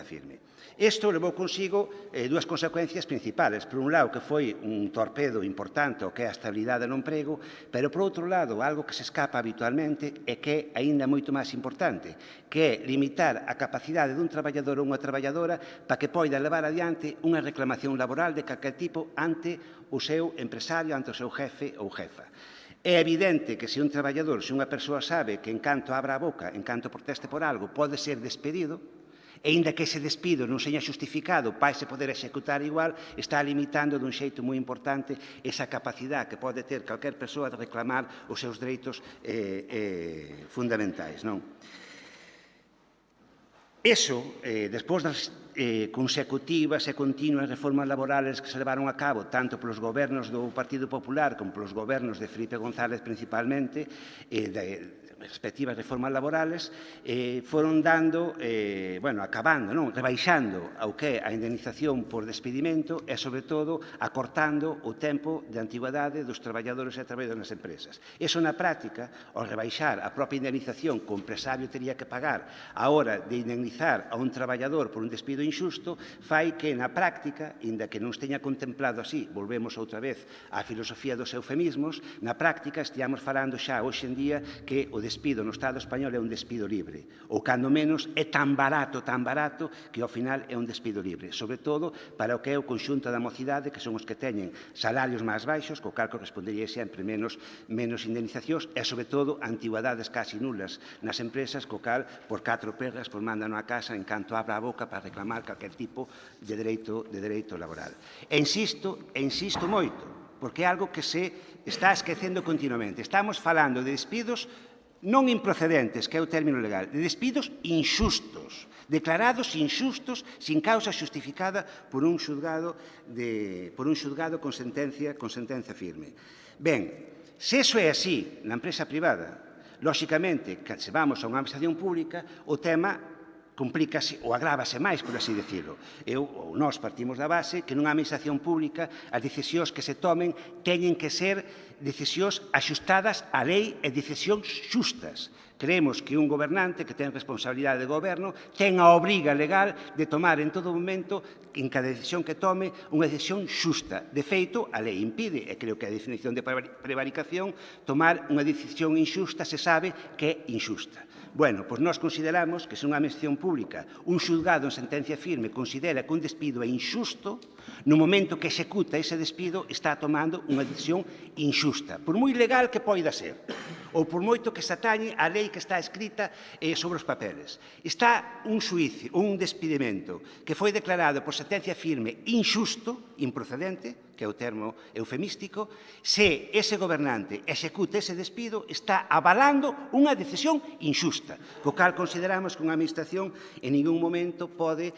firme. Isto levou consigo dúas consecuencias principales. Por un lado, que foi un torpedo importante ao que é a estabilidade no emprego, pero, por outro lado, algo que se escapa habitualmente e que é aínda moito máis importante, que é limitar a capacidade dun traballador ou unha traballadora para que poida levar adiante unha reclamación laboral de calquer tipo ante o seu empresario, ante o seu jefe ou jefa. É evidente que se un traballador, se unha persoa sabe que en canto abra a boca, en canto proteste por algo, pode ser despedido, e inda que ese despido non seña justificado para se poder executar igual, está limitando dun xeito moi importante esa capacidade que pode ter calquer persoa de reclamar os seus dereitos fundamentais, non? Eso, despois das consecutivas e continuas reformas laborales que se levaron a cabo tanto polos gobernos do Partido Popular como polos gobernos de Felipe González principalmente, de respectivas reformas laborales, foron dando, acabando, rebaixando ao que é a indemnización por despedimento e, sobre todo, acortando o tempo de antigüedade dos traballadores e traballadoras nas empresas. Iso, na práctica, ao rebaixar a propia indemnización que o empresario teria que pagar a hora de indemnizar a un traballador por un despido injusto, fai que, na práctica, inda que non se teña contemplado así, volvemos outra vez á filosofía dos eufemismos, na práctica estiamos falando xa hoxe en día que o despido no Estado español é un despido libre, ou cando menos é tan barato, que ao final é un despido libre, sobre todo para o que é o conxunto da mocidade, que son os que teñen salarios máis baixos, co cal correspondería sempre menos indemnizacións e, sobre todo, antigüedades casi nulas nas empresas, co cal, por 4 perras, mandan a casa en canto abra a boca para reclamar calquer tipo de dereito laboral. E insisto moito, porque é algo que se está esquecendo continuamente. Estamos falando de despidos non improcedentes, que é o término legal, de despidos inxustos, declarados inxustos sin causa xustificada por un xulgado con sentencia firme. Ben, se iso é así na empresa privada, lóxicamente, que se vamos a unha administración pública, o tema complícase ou agrávase máis, por así decirlo. Nós partimos da base que nunha administración pública as decisións que se tomen teñen que ser decisións axustadas á lei e decisións xustas. Creemos que un gobernante que ten responsabilidade de goberno ten a obriga legal de tomar en todo momento, en cada decisión que tome, unha decisión xusta. De feito, a lei impide, e creo que a definición de prevaricación, tomar unha decisión inxusta se sabe que é inxusta. Bueno, pois nós consideramos que se unha administración pública, un xulgado en sentencia firme considera que un despido é inxusto, no momento que executa ese despido está tomando unha decisión inxusta, por moi legal que poida ser, ou por moito que se atañe á lei que está escrita sobre os papeles. Está un xuicio, un despedimento que foi declarado por sentencia firme inxusto, improcedente, que é o termo eufemístico, se ese gobernante executa ese despido, está avalando unha decisión inxusta, co cal consideramos que unha administración en ningún momento pode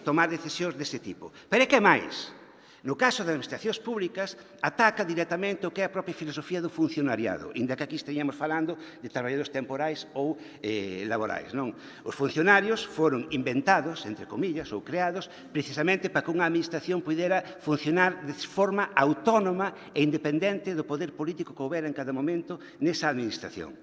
tomar decisións dese tipo. Pero é que máis? No caso das administracións públicas, ataca directamente o que é a propia filosofía do funcionariado, inda que aquí esteñamos falando de traballadores temporais ou laborais. Os funcionarios foron inventados, entre comillas, ou creados, precisamente para que unha administración pudera funcionar de forma autónoma e independente do poder político que houbera en cada momento nesa administración.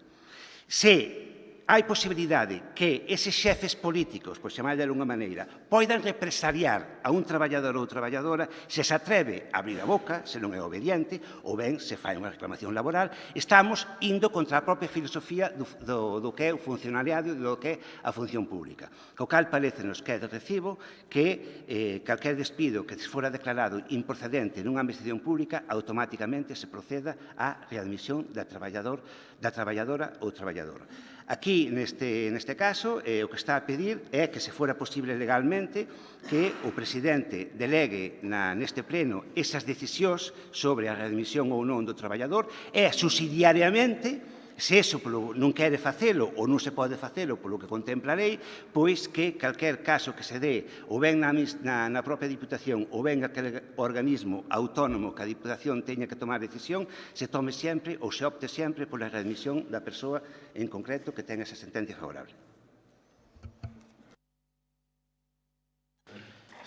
Se hai posibilidade que eses xefes políticos, por chamar de alguna maneira, poidan represaliar a un traballador ou traballadora se se atreve a abrir a boca, se non é obediente, ou ben se fai unha reclamación laboral, estamos indo contra a propia filosofía do que é o funcionariado e do que é a función pública. Co cal parecenos que é de recibo que calquer despido que fora declarado improcedente nunha administración pública automáticamente se proceda á readmisión da traballadora ou traballador. Aquí, neste caso, o que está a pedir é que, se fora posible legalmente, que o presidente delegue neste pleno esas decisións sobre a readmisión ou non do traballador e, subsidiariamente, se iso non quere facelo ou non se pode facelo polo que contempla a lei, pois que calquer caso que se dé ou ben na propia Diputación ou ben aquel organismo autónomo que a Diputación teña que tomar decisión, se tome sempre ou se opte sempre pola readmisión da persoa en concreto que ten esa sentencia favorable.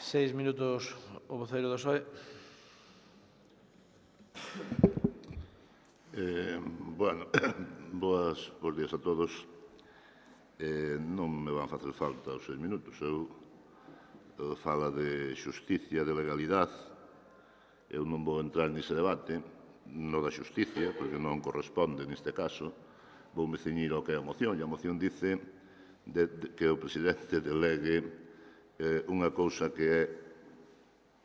6 minutos o voceiro do PSOE. Bos días a todos. Non me van facer falta os 6 minutos. Fala de xusticia, de legalidade. Eu non vou entrar nese debate, no da xusticia, porque non corresponde neste caso. Voume ceñir ao que é a moción. E a moción dice que o presidente delegue unha cousa que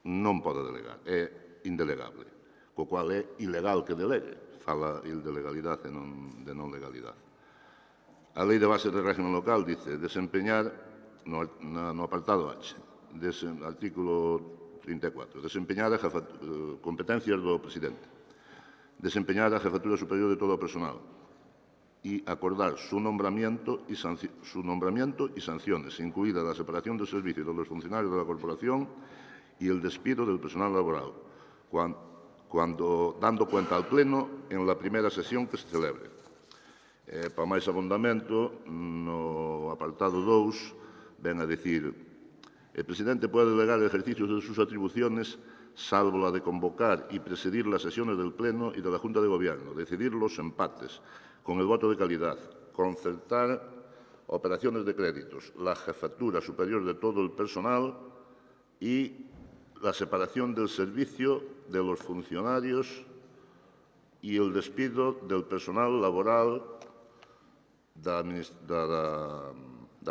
non pode delegar, é indelegable, co cual é ilegal que delegue. Fala il de legalidade e non de non legalidade. A Lei de Base de Régimen Local dice desempeñar, no apartado H, dese artículo 34, desempeñar as competencias do presidente, desempeñar a jefatura superior de todo o personal, y acordar su nombramiento y sanciones, incluida la separación del servicio de los funcionarios de la corporación y el despido del personal laboral, dando cuenta al Pleno en la primera sesión que se celebre. Para máis abondamento, no apartado 2, ven a decir: el presidente puede delegar el ejercicio de sus atribuciones, salvo la de convocar y presidir las sesiones del Pleno y de la Junta de Gobierno, decidir los empates con el voto de calidad, concertar operaciones de créditos, la jefatura superior de todo el personal y la separación del servicio de los funcionarios y el despido del personal laboral da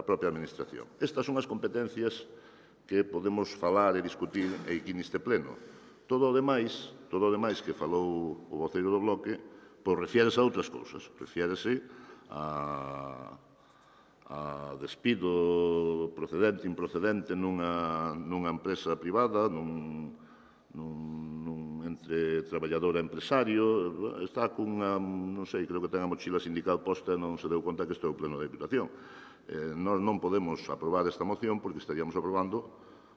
propia Administración. Estas son as competencias que podemos falar e discutir aquí neste pleno. Todo o demais que falou o voceiro do bloque, pois refiérese a outras cousas. Refiérese a despido procedente, improcedente nunha empresa privada, entre traballador e empresario. Está cunha, non sei, creo que ten a mochila sindical posta e non se deu conta que este é o pleno da Diputación. Nós non podemos aprobar esta moción porque estaríamos aprobando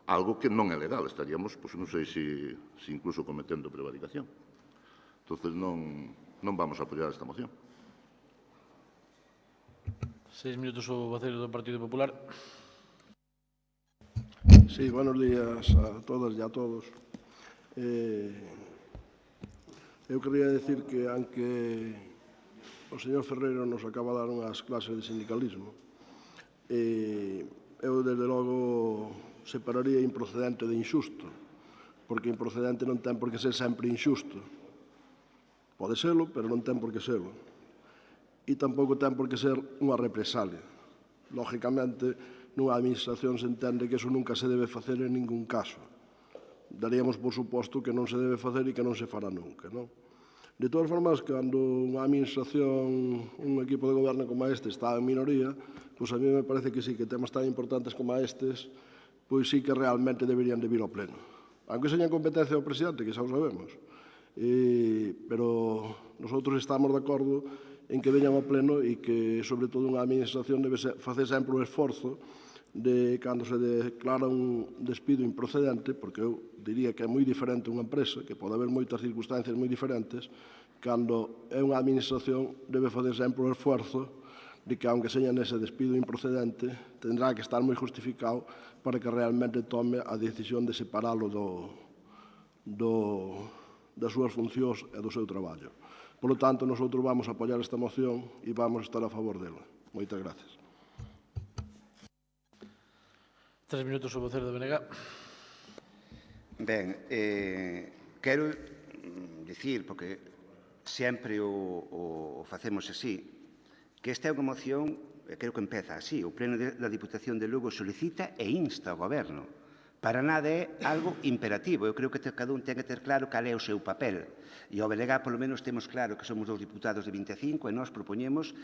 algo que non é legal. Estaríamos, non sei se incluso cometendo prevaricación. Entón, non vamos a apoiar esta moción. 6 minutos o voceiro do Partido Popular. Sí, buenos días a todas e a todos. Eu quería decir que, aunque o señor Ferreiro nos acaba de dar unhas clases de sindicalismo, eu, desde logo, separaría improcedente de injusto, porque improcedente non ten por que ser sempre injusto. Pode serlo, pero non ten por que serlo. E tampouco ten por que ser unha represalia. Lógicamente, nunha administración se entende que eso nunca se debe facer en ningún caso. Daríamos por suposto que non se debe facer e que non se fará nunca, non? De todas formas, cando unha administración, un equipo de goberno como este está en minoría, pois a mí me parece que sí, que temas tan importantes como estes, pois sí que realmente deberían de vir ao pleno. Aunque seña competencia do presidente, que xa o sabemos. Pero nosotros estamos de acordo en que veñan ao pleno e que, sobre todo, unha administración debe facer sempre o esforzo de, cando se declara un despido improcedente, porque eu diría que é moi diferente unha empresa, que pode haber moitas circunstancias moi diferentes, cando é unha administración debe facer sempre o esforzo de que, aunque seña nese despido improcedente, tendrá que estar moi justificado para que realmente tome a decisión de separalo das súas funcións e do seu traballo. Por lo tanto, nosotros vamos a apoiar esta moción e vamos a estar a favor dela. Moitas gracias. 3 minutos o voceiro do BNG. Ben, quero dicir, porque sempre o facemos así, que esta é unha moción, creo que empeza así, o Pleno da Diputación de Lugo solicita e insta ao Goberno. Para nada é algo imperativo. Eu creo que cada un ten que ter claro cal é o seu papel. E ao BNG, polo menos, temos claro que somos 2 diputados de 25 e nós propoñemos,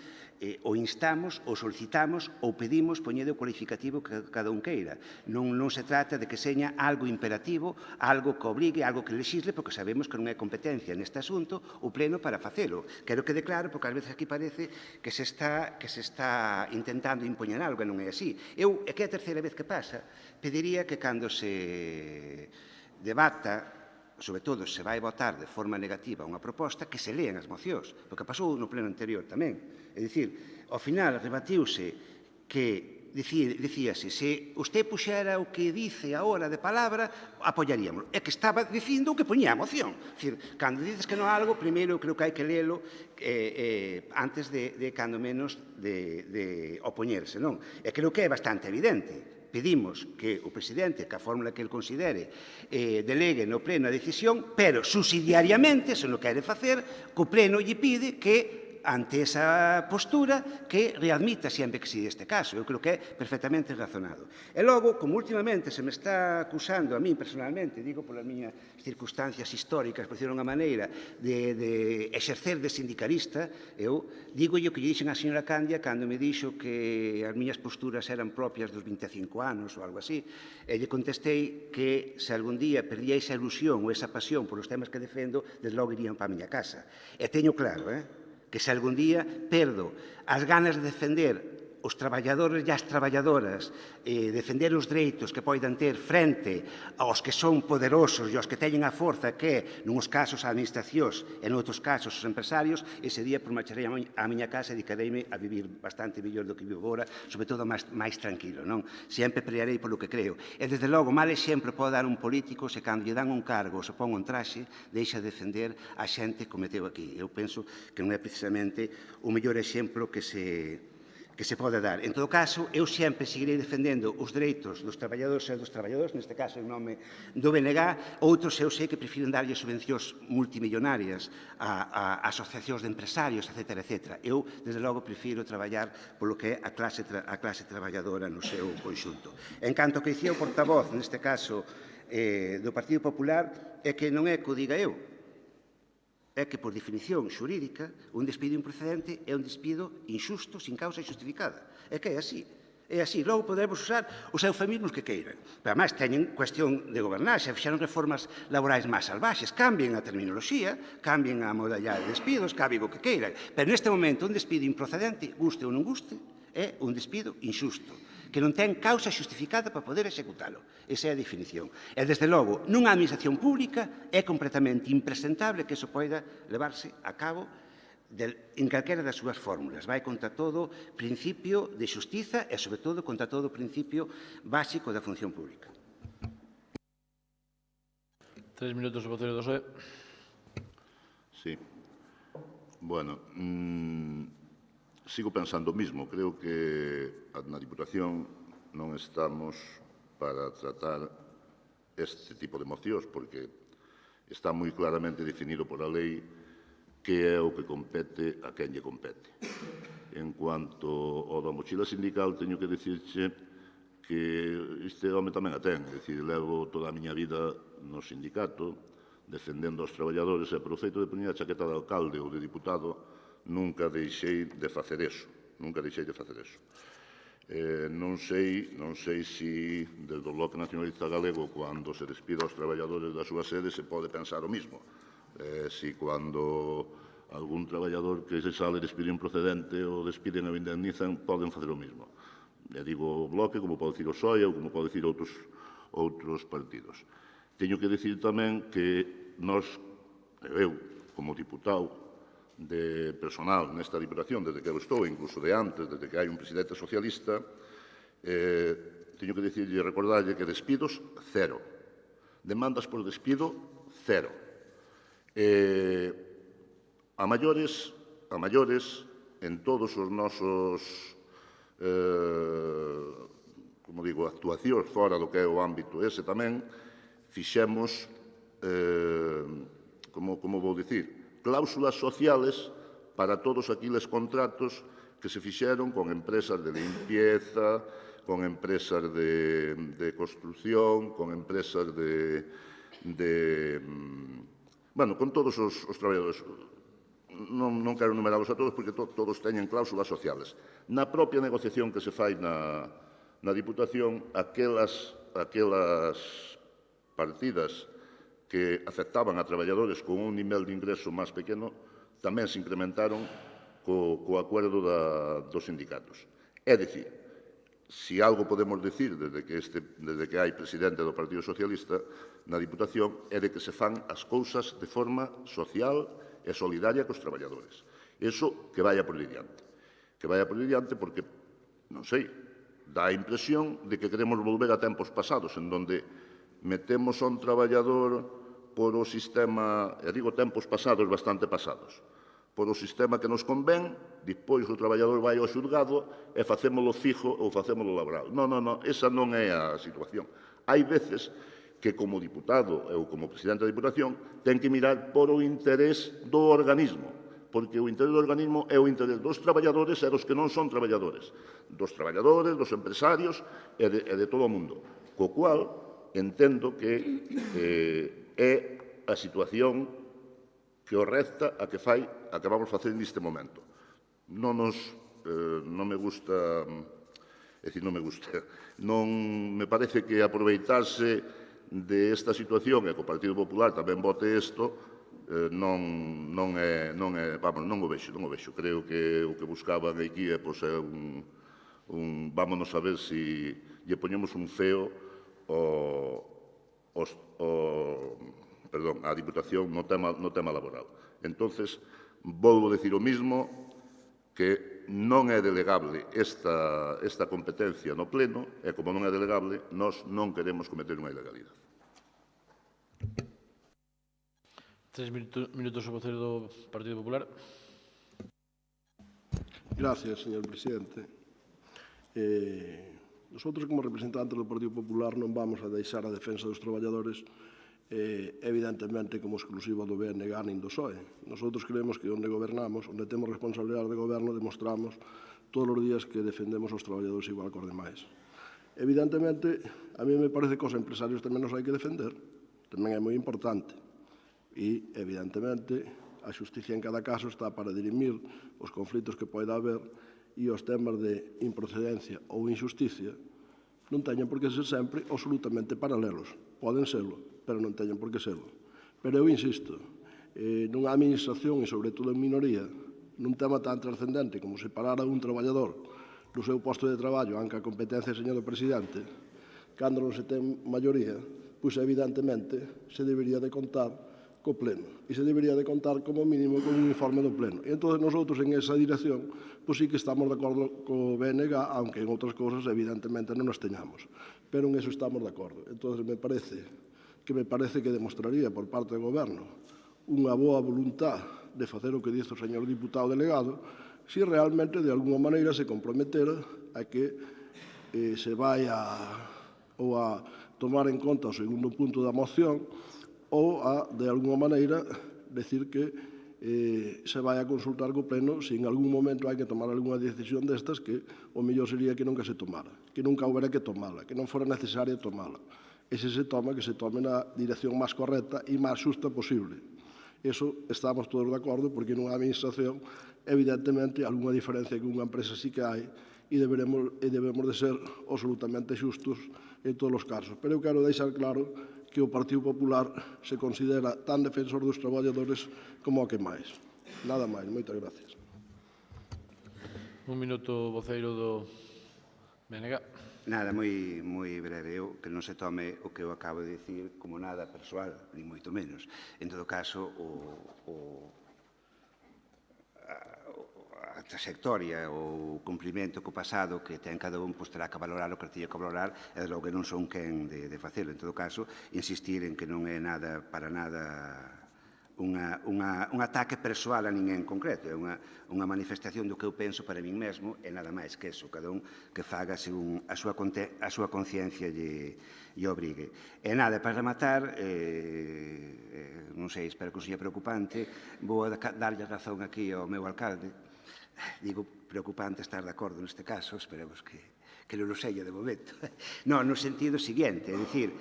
ou instamos, ou solicitamos, ou pedimos, poñede o cualificativo que cada un queira. Non se trata de que seña algo imperativo, algo que obrigue, algo que lexisle, porque sabemos que non é competencia neste asunto o Pleno para facelo. Quero que quede claro, porque ás veces aquí parece que se está intentando impoñer algo, e non é así. Eu, é que é a terceira vez que pasa, pediría que cando se debata, sobre todo se vai votar de forma negativa unha proposta, que se lean as mocións, porque pasou no pleno anterior tamén. É dicir, ao final rebatiuse que dicíase, se usted puxera o que dice agora de palabra, apoiaríamos. É que estaba dicindo o que poñía a moción. É dicir, cando dices que non algo, primeiro creo que hai que lelo antes de cando menos, de opoñerse, non? E creo que é bastante evidente. Pedimos que o presidente, que a fórmula que ele considere, delegue no pleno a decisión, pero subsidiariamente, se non quere facer, que o pleno lle pide que, ante esa postura, que readmita sempre que si este caso. Eu creo que é perfectamente razonado. E logo, como últimamente se me está acusando a mí personalmente, digo polas miñas circunstancias históricas, por decirlo de unha maneira, de exercer de sindicalista, eu digo o que lle dixen a señora Candia cando me dixo que as miñas posturas eran propias dos 25 anos ou algo así, e lle contestei que se algún día perdía esa ilusión ou esa pasión polos temas que defendo, desde logo irían para a miña casa. E teño claro, que se algún día perdo as ganas de defender os traballadores e as traballadoras, defender os dereitos que poidan ter frente aos que son poderosos e aos que teñen a forza que é, nuns casos, as administracións e noutros casos os empresarios, ese día marcharei á miña casa e dedicareime a vivir bastante mellor do que vivo agora, sobre todo máis tranquilo, non? Sempre pelearei polo que creo. E, desde logo, mal exemplo pode dar un político se cando lle dan un cargo ou se pon un traxe, deixa de defender a xente que cometeu aquí. Eu penso que non é precisamente o mellor exemplo que se pode dar. En todo caso, eu sempre seguirei defendendo os dereitos dos traballadores e dos traballadores, neste caso en nome do BNG, outros eu sei que prefiren darlle subvencións multimillonarias a asociacións de empresarios, etc. Eu, desde logo, prefiro traballar polo que é a clase traballadora no seu conxunto. En canto que dicía o portavoz, neste caso, do Partido Popular, é que non é que o diga eu, é que, por definición xurídica, un despido improcedente é un despido injusto, sin causa justificada. É que é así. É así. Logo podemos usar os eufemismos que queiran. Pero, además, teñen cuestión de gobernar. Se fixeron reformas laborais máis salvaxes. Cambien a terminoloxía, cambien a modalidade de despidos, cambien o que queiran. Pero, neste momento, un despido improcedente, guste ou non guste, é un despido injusto, que non ten causa justificada para poder executalo. Esa é a definición. E, desde logo, nunha administración pública é completamente impresentable que iso poida levarse a cabo en calquera das súas fórmulas. Vai contra todo principio de xustiza e, sobre todo, contra todo principio básico da función pública. 3 minutos, o votario do PSOE. Sí. Bueno, sigo pensando o mismo. Creo que na Diputación non estamos para tratar este tipo de mocións, porque está moi claramente definido por a lei que é o que compete a quen lle compete. En cuanto ao da mochila sindical, teño que dicirche que este home tamén a ten. É dicir, levo toda a miña vida no sindicato, defendendo aos traballadores, e por o feito de poñer a chaqueta de alcalde ou de diputado, nunca deixei de facer eso. Nunca deixei de facer eso. Non sei se desde o Bloque Nacionalista Galego, cando se despide aos traballadores da súa sede, se pode pensar o mismo. Si cando algún traballador que se sale despide improcedente ou despiden ou indemnizan, poden facer o mismo. Digo o Bloque, como pode dicir o PSOE ou como pode dicir outros partidos. Teño que dicir tamén que eu, como diputado de personal nesta Diputación, desde que eu estou, incluso de antes, desde que hai un presidente socialista, teño que dicirlle e recordarlle que despidos, cero. Demandas por despido, cero. A maiores, en todos os nosos actuacións fora do que é o ámbito ese tamén, fixemos, como vou dicir, cláusulas sociales para todos aqueles contratos que se fixeron con empresas de limpieza, con empresas de construcción, con empresas con todos os traballadores. Non quero numeralos a todos porque todos teñen cláusulas sociales. Na propia negociación que se fai na Diputación, aquelas partidas que afectaban a traballadores con un nivel de ingreso máis pequeno tamén se incrementaron co acuerdo dos sindicatos. É dicir, se algo podemos dicir desde que hai presidente do Partido Socialista na Diputación é de que se fan as cousas de forma social e solidaria cos traballadores. Iso que vaya por diante. Que vaya por diante porque, non sei, dá a impresión de que queremos volver a tempos pasados en donde metemos a un traballador por o sistema, e digo tempos pasados, bastante pasados, por o sistema que nos convén, despois o traballador vai ao xulgado e facémolo fijo ou facémolo laboral. Non, esa non é a situación. Hai veces que como diputado ou como presidente da Diputación ten que mirar por o interés do organismo, porque o interés do organismo é o interés dos traballadores e dos que non son traballadores, dos traballadores, dos empresarios e de todo o mundo, co cual entendo que é a situación que o resta a que vamos facer neste momento. Non me gusta, non me parece que aproveitarse desta situación e que o Partido Popular tamén vote isto non o vexo. Creo que o que buscaban aquí é vámonos a ver se lle poñemos un ceo á Diputación no tema laboral. Entonces, volvo a decir o mismo, que non é delegable esta competencia no Pleno, e como non é delegable, nós non queremos cometer unha ilegalidade. 3 minutos o voceiro do Partido Popular. Gracias, señor presidente. Nosotros, como representantes do Partido Popular, non vamos a deixar a defensa dos traballadores evidentemente como exclusiva do BNG nin do PSOE. Nosotros creemos que onde gobernamos, onde temos responsabilidade de goberno, demostramos todos os días que defendemos os traballadores igual que os demais. Evidentemente, a mí me parece que os empresarios tamén nos hai que defender, tamén é moi importante. E, evidentemente, a xusticia en cada caso está para dirimir os conflitos que poida haber e os temas de improcedencia ou injusticia non teñen por que ser sempre absolutamente paralelos. Poden serlo, pero non teñen por que serlo. Pero eu insisto, nunha administración e, sobre todo, en minoría, nun tema tan trascendente como separar a un traballador do seu posto de traballo, anca a competencia, señor presidente, cando non se ten maioría, pois, evidentemente, se debería de contar co Pleno. E se debería de contar como mínimo con un informe do Pleno. E entón, nosotros en esa dirección, pois sí que estamos de acordo co BNG, aunque en outras cousas, evidentemente, non nos teñamos. Pero en eso estamos de acordo. Entón, me parece que demostraría por parte do Goberno unha boa voluntad de facer o que dice o señor diputado delegado, se realmente, de alguma maneira, se comprometera a que se vai a tomar en conta o segundo punto da moción, ou a, de alguma maneira, decir que se vai a consultar co Pleno se en algún momento hai que tomar algunha decisión destas, que o mellor sería que nunca se tomara, que nunca houbera que tomala, que non fora necesario tomala. E se se toma, que se tome na dirección máis correcta e máis xusta posible. Eso estamos todos de acordo, porque nunha administración, evidentemente, algunha diferencia que unha empresa sí que hai, e debemos de ser absolutamente xustos en todos os casos. Pero eu quero deixar claro que o Partido Popular se considera tan defensor dos traballadores como o que máis. Nada máis. Moitas gracias. Un minuto, voceiro do BNG. Nada, moi breve. Eu que non se tome o que eu acabo de dicir como nada persoal, ni moito menos. En todo caso, a trayectoria ou o cumprimento co pasado que ten cada un, pois terá que valorar o que teña que valorar, e de logo que non son quen de facelo. En todo caso, insistir en que non é nada, para nada, un ataque persoal a ninguén en concreto, é unha manifestación do que eu penso para min mesmo, e nada máis que eso, cada un que faga según a súa conciencia lle obrigue. E nada, para rematar, non sei, espero que non seja preocupante, vou darlle razón aquí ao meu alcalde. Digo, preocupante estar de acordo neste caso, esperemos que non o sella de momento. Non, no sentido seguinte, é dicir,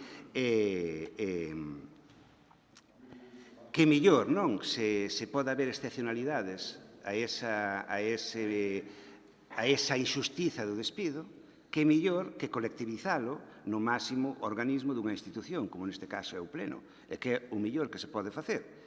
que mellor, non, se pode haber excepcionalidades a esa injustiza do despido, que mellor que colectivizalo no máximo organismo dunha institución, como neste caso é o Pleno, e que é o mellor que se pode facer.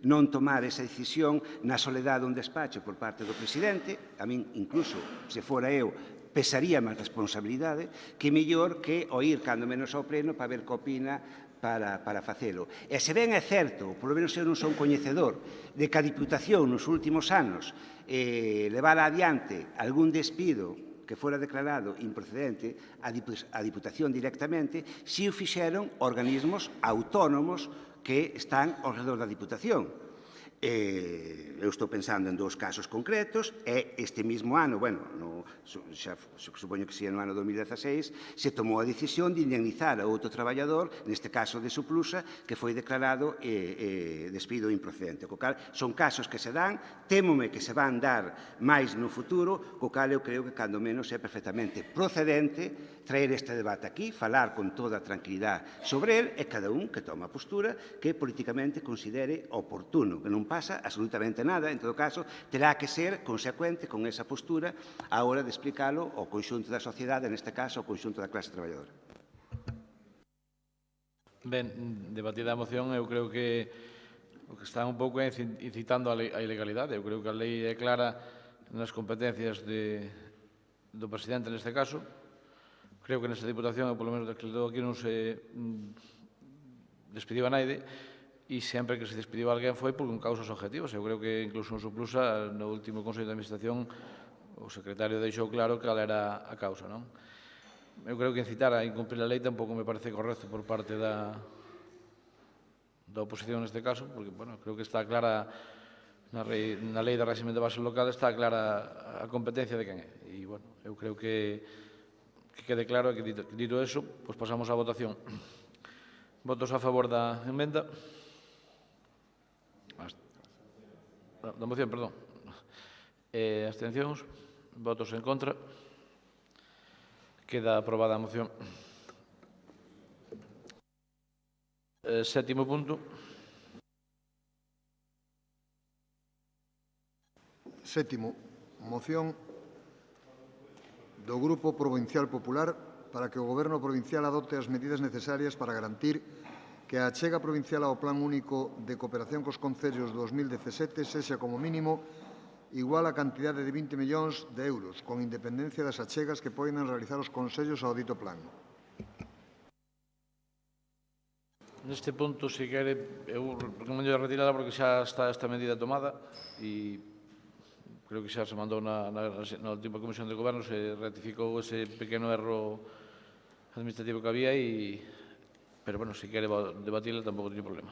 Non tomar esa decisión na soledade dun despacho por parte do presidente, a min, incluso, se fora eu, pesaría máis responsabilidade, que mellor que oír cando menos ao Pleno para ver que opina para facelo. E se ben é certo, polo menos eu non son coñecedor, de que a Diputación nos últimos anos levara adiante algún despido que fora declarado improcedente, a Diputación directamente, si o fixeron organismos autónomos que están ao redor da Diputación. Eu estou pensando en dous casos concretos, e este mesmo ano, xa supoño que sea no ano 2016, se tomou a decisión de indemnizar a outro traballador, neste caso de Suplusa, que foi declarado despido improcedente. Co cal, son casos que se dan, témome que se van dar máis no futuro, co cal eu creo que, cando menos, é perfectamente procedente traer este debate aquí, falar con toda a tranquilidade sobre el, e cada un que toma a postura que políticamente considere oportuno, que non pasa absolutamente nada. En todo caso, terá que ser consecuente con esa postura a hora de explicalo ao conxunto da sociedade, neste caso ao conxunto da clase traballadora. Ben, debatida a moción, eu creo que o que están un pouco incitando a ilegalidade. Eu creo que a lei é clara nas competencias do presidente neste caso. Creo que nesta Diputación, polo menos que le dou aquí, non se despediu a naide, e sempre que se despediu a alguén foi por causas objetivas. Eu creo que incluso en Suplusa, no último Consello de Administración, o secretario deixou claro cal era a causa, non? Eu creo que incitar a incumprir a lei tampouco me parece correcto por parte da oposición neste caso, porque, bueno, creo que está clara na lei de régimen de base local, está clara a competencia de quen é. E, bueno, eu creo que quede claro que, dito eso, pois pasamos á votación. Votos a favor da emenda. Da moción, perdón. Abstencións. Votos en contra. Queda aprobada a moción. Sétimo punto. Sétimo, moción do Grupo Provincial Popular para que o Goberno provincial adopte as medidas necesarias para garantir que a achega provincial ao Plan Único de Cooperación cos Concellos 2017 sexa como mínimo igual a cantidade de 20 millóns de euros, con independencia das achegas que poidan realizar os concellos ao dito plan. Neste punto, se quere, eu recomendo retirada porque xa está esta medida tomada e creo que xa se mandou na última Comisión de Goberno, se ratificou ese pequeno erro administrativo que había pero, bueno, se quere debatila tampouco teño problema.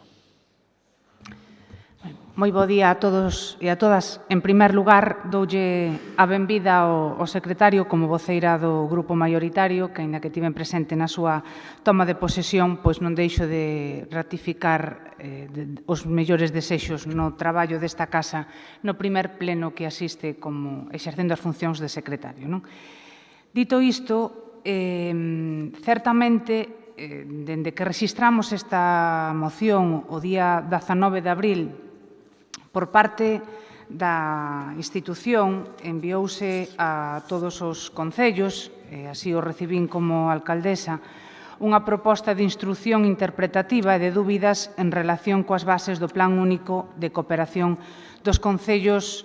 Moi bo día a todos e a todas. En primer lugar, doulle a benvida ao secretario como voceira do grupo maioritario, que, aínda que tiven presente na súa toma de posesión, pois non deixo de ratificar os mellores desexos no traballo desta casa no primer pleno que asiste como exercendo as funcións de secretario. Dito isto, certamente, dende que rexistramos esta moción o día 19 de abril, por parte da institución enviouse a todos os concellos, e así o recibín como alcaldesa, unha proposta de instrucción interpretativa e de dúbidas en relación coas bases do Plan Único de Cooperación dos Concellos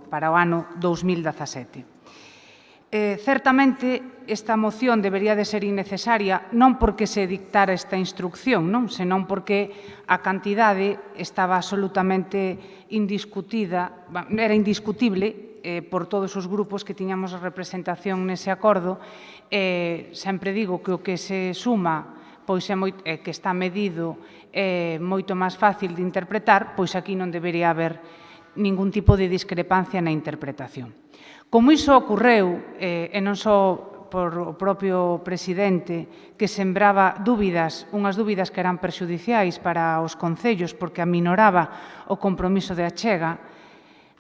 para o ano 2017. Certamente, esta moción debería de ser innecesaria non porque se dictara esta instrucción, senón porque a cantidade estaba absolutamente indiscutida, era indiscutible por todos os grupos que tiñamos representación nese acordo. Sempre digo que o que se suma que está medido é moito máis fácil de interpretar, pois aquí non debería haber ningún tipo de discrepancia na interpretación. Como iso ocorreu, e non só por o propio presidente, que sembraba dúbidas, unhas dúbidas que eran perxudiciais para os concellos porque aminoraba o compromiso de achega,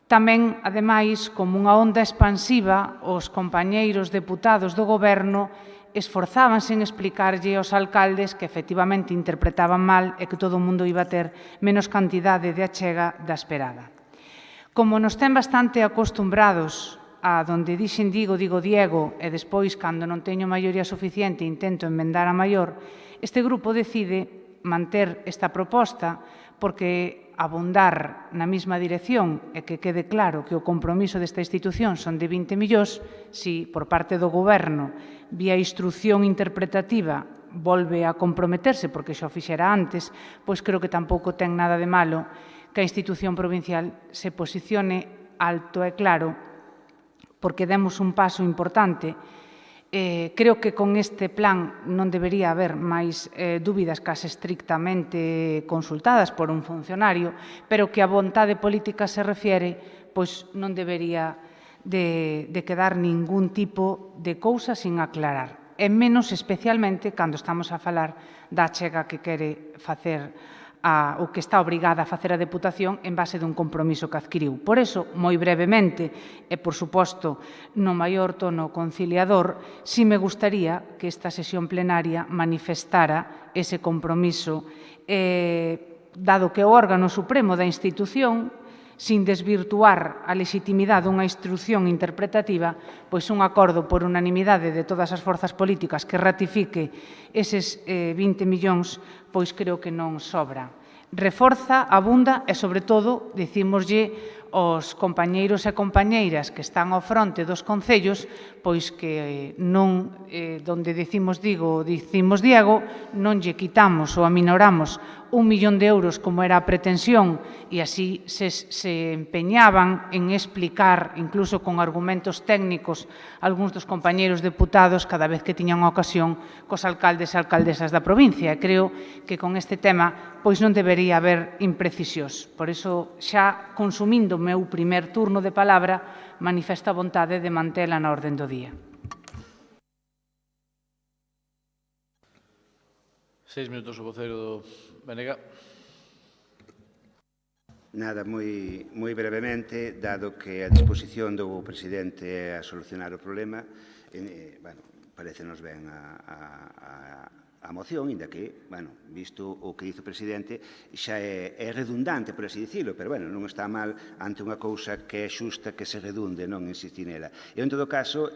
tamén, ademais, como unha onda expansiva, os compañeiros deputados do Goberno esforzábanse en explicarlle aos alcaldes que efectivamente interpretaban mal e que todo o mundo iba a ter menos cantidade de achega da esperada. Como nos ten bastante acostumbrados a donde dixen digo Diego e despois, cando non teño maioría suficiente, intento enmendar a maior, este grupo decide manter esta proposta porque abondar na mesma dirección e que quede claro que o compromiso desta institución son de 20 millóns, si por parte do Goberno, vía instrucción interpretativa, volve a comprometerse, porque xa o fixera antes, pois creo que tampouco ten nada de malo que a institución provincial se posicione alto e claro, porque demos un paso importante. Creo que con este plan non debería haber máis dúbidas case estrictamente consultadas por un funcionario, pero que a vontade política se refiere, pois non debería de quedar ningún tipo de cousa sin aclarar, e menos especialmente cando estamos a falar da achega que quere facer o que está obrigada a facer a Deputación en base dun compromiso que adquiriu. Por iso, moi brevemente, e por suposto no maior tono conciliador, si me gustaría que esta sesión plenaria manifestara ese compromiso, dado que o órgano supremo da institución, sin desvirtuar a legitimidade dunha instrucción interpretativa, pois un acordo por unanimidade de todas as forzas políticas que ratifique eses 20 millóns, pois creo que non sobra. reforza, abunda e, sobre todo, dicímoslle aos compañeiros e compañeiras que están ao fronte dos concellos, pois que non, donde dicimos Diego, dicimos Diego, non lle quitamos ou aminoramos 1 millón de euros como era a pretensión e así se empeñaban en explicar, incluso con argumentos técnicos, algúns dos compañeiros deputados cada vez que tiñan ocasión cos alcaldes e alcaldesas da provincia. E creo que con este tema pois non debería haber imprecisións. Por iso, xa consumindo o meu primer turno de palabra, manifesta a vontade de mantela na orden do día. 6 minutos o voceiro do BNG. Nada, moi brevemente, dado que a disposición do presidente é a solucionar o problema, parecenos ben a moción, inda que, visto o que dice o presidente, xa é redundante, por así dicilo, pero, non está mal ante unha cousa que é xusta que se redunde, non insistir nela. E, en todo caso,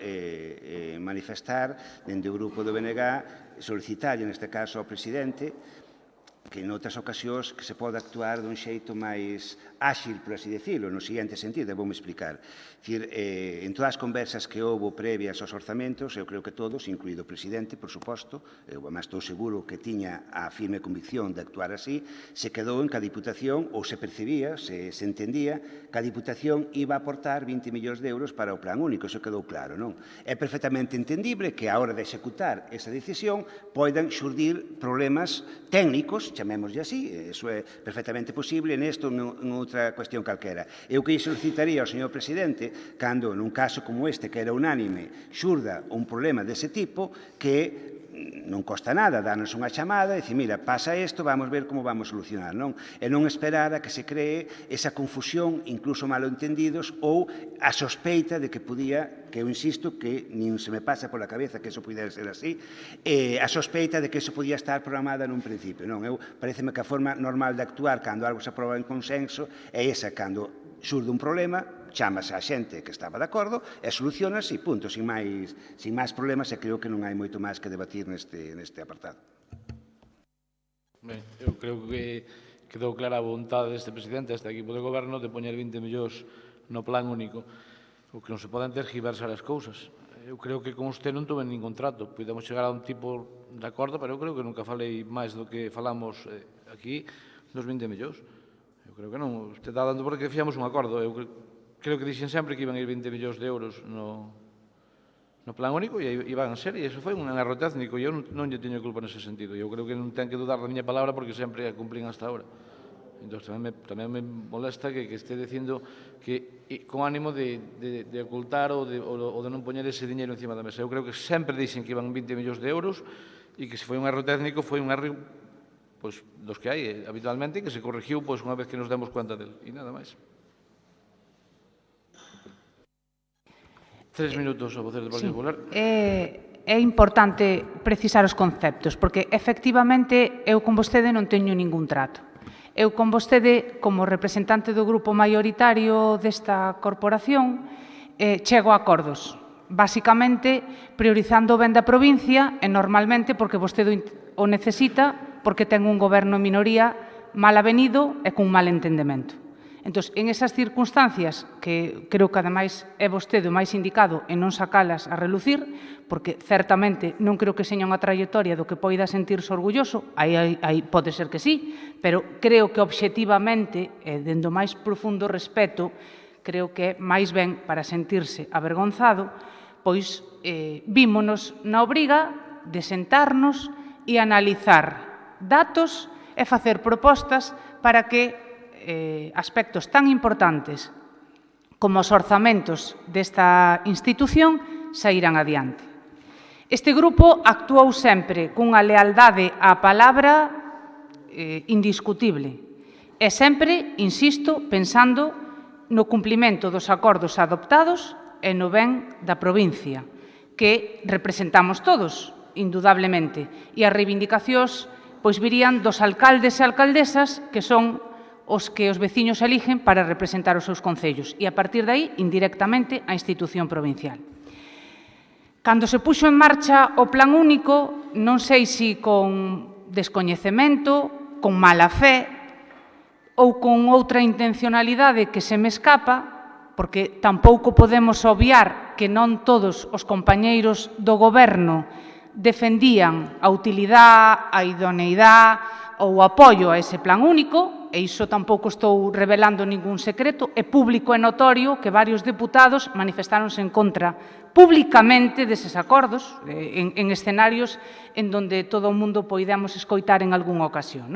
manifestar, dende o grupo do BNG, solicitar, neste caso, ao presidente, que en outras ocasións que se pode actuar dun xeito máis áxil, por así decirlo, no seguinte sentido, e voume explicar. En todas as conversas que houve previas aos orzamentos, eu creo que todos, incluído o presidente, por suposto, mas estou seguro que tiña a firme convicción de actuar así, se quedou en que a Diputación, ou se percibía, se entendía, que a Diputación iba a aportar 20 millóns de euros para o plan único, iso quedou claro, non? É perfectamente entendible que a hora de executar esa decisión poidan xurdir problemas técnicos, chamémoslle así, iso é perfectamente posible nesto ou en outra cuestión calquera. Eu que solicitaría ao señor presidente, cando nun caso como este, que era unánime, xurda un problema dese tipo, que non costa nada darnos unha chamada e dicir, mira, pasa isto, vamos ver como vamos solucionar, non? E non esperar a que se cree esa confusión, incluso malentendidos, ou a sospeita de que podía, que eu insisto, que nin se me pasa pola cabeza que eso pudera ser así, a sospeita de que eso podía estar programada nun principio, non? Pareceme que a forma normal de actuar cando algo se aproba en consenso é esa, cando xurde un problema, chamase a xente que estaba de acordo e solucionase, punto, sin máis problemas, e creo que non hai moito máis que debatir neste apartado. Ben, eu creo que quedou clara a vontade deste presidente, deste equipo de goberno, de poñer 20 millóns no plan único. O que non se poden tergiversar as cousas. Eu creo que con usted non tuve ningún trato. Podemos chegar a un tipo de acordo, pero eu creo que nunca falei máis do que falamos aquí dos 20 millóns. Eu creo que non. Usted está dando porque fixamos un acordo. Eu creo que dixen sempre que iban a ir 20 millóns de euros no plan único e iban a ser, e iso foi un erro técnico e eu non lle teño culpa nese sentido. Eu creo que non ten que dudar da miña palabra porque sempre a cumplín hasta ahora. Entón, tamén me molesta que este dicindo que con ánimo de ocultar ou de non poñer ese diñeiro encima da mesa. Eu creo que sempre dixen que iban 20 millóns de euros e que se foi un erro técnico, foi un erro dos que hai habitualmente, que se corrigiu unha vez que nos demos cuenta del. E nada máis. 3 minutos ao voceiro do Partido Popular. É importante precisar os conceptos, porque, efectivamente, eu con vostede non teño ningún trato. Eu con vostede, como representante do grupo maioritario desta corporación, chego a acordos, basicamente priorizando o ben da provincia e normalmente porque vostede o necesita, porque ten un goberno en minoría mal avenido e cun mal entendemento. Entón, en esas circunstancias, que creo que, ademais, é vostede o máis indicado en non sacalas a relucir, porque, certamente, non creo que seña unha trayectoria do que poida sentirse orgulloso, aí pode ser que sí, pero creo que, obxectivamente, dende o máis profundo respeto, creo que é máis ben para sentirse avergonzado, pois vímonos na obriga de sentarnos e analizar datos e facer propostas para que aspectos tan importantes como os orzamentos desta institución saíran adiante. Este grupo actuou sempre cunha lealdade á palabra indiscutible e sempre, insisto, pensando no cumplimento dos acordos adoptados e no ben da provincia, que representamos todos, indudablemente, e as reivindicacións virían dos alcaldes e alcaldesas que son os que os veciños eligen para representar os seus concellos e, a partir de aí, indirectamente, a institución provincial. Cando se puxo en marcha o plan único, non sei se con descoñecemento, con mala fe, ou con outra intencionalidade que se me escapa, porque tampouco podemos obviar que non todos os compañeiros do Goberno defendían a utilidade, a idoneidade ou o apoio a ese plan único, e iso tampouco estou revelando ningún secreto, é público e notorio que varios deputados manifestáronse en contra públicamente deses acordos, en escenarios en donde todo o mundo poidamos escoitar en algunha ocasión.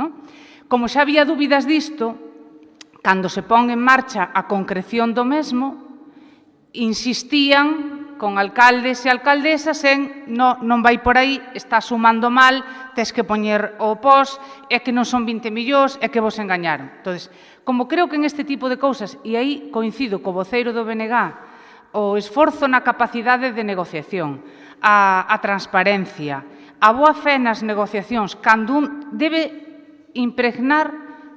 Como xa había dúbidas disto, cando se pon en marcha a concreción do mesmo, insistían con alcaldes e alcaldesas en non vai por aí, está sumando mal, tes que poñer o pos, é que non son 20 millóns, é que vos engañaron. Entón, como creo que en este tipo de cousas, e aí coincido co voceiro do BNG, o esforzo na capacidade de negociación, a transparencia, a boa fe nas negociacións, cando un debe impregnar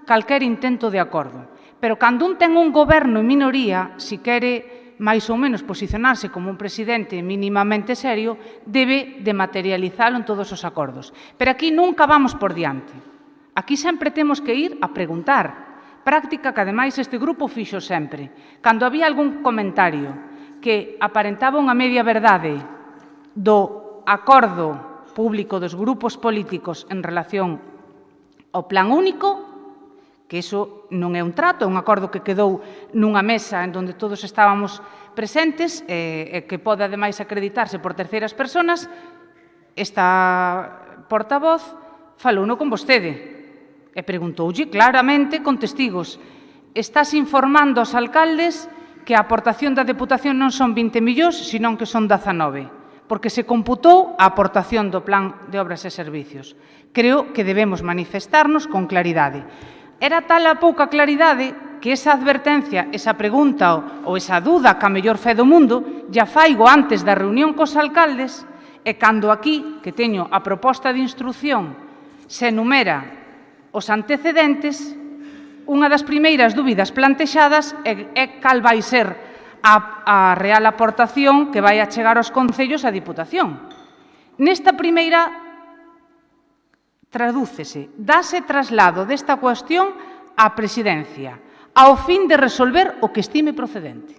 calquer intento de acordo. Pero cando un ten un goberno en minoría, si quere máis ou menos posicionarse como un presidente mínimamente serio, debe de materializalo en todos os acordos. Pero aquí nunca vamos por diante. Aquí sempre temos que ir a preguntar. Práctica que, ademais, este grupo fixo sempre. Cando había algún comentario que aparentaba unha media verdade do acordo público dos grupos políticos en relación ao plan único, que iso non é un trato, é un acordo que quedou nunha mesa en donde todos estábamos presentes e que pode, ademais, acreditarse por terceiras persoas, esta portavoz falouno con vostede e preguntoulle claramente con testigos: estás informando aos alcaldes que a aportación da Deputación non son 20 millóns, senón que son 19, porque se computou a aportación do Plan de Obras e Servicios. Creo que debemos manifestarnos con claridade. Era tal a pouca claridade que esa advertencia, esa pregunta ou esa duda que a mellor fe do mundo ya faigo antes da reunión cos alcaldes, e cando aquí, que teño a proposta de instrucción, se enumera os antecedentes, unha das primeiras dúbidas plantexadas é cal vai ser a real aportación que vai a chegar aos concellos a Diputación. Nesta primeira tradúcese, dáse traslado desta cuestión á Presidencia, ao fin de resolver o que estime procedente.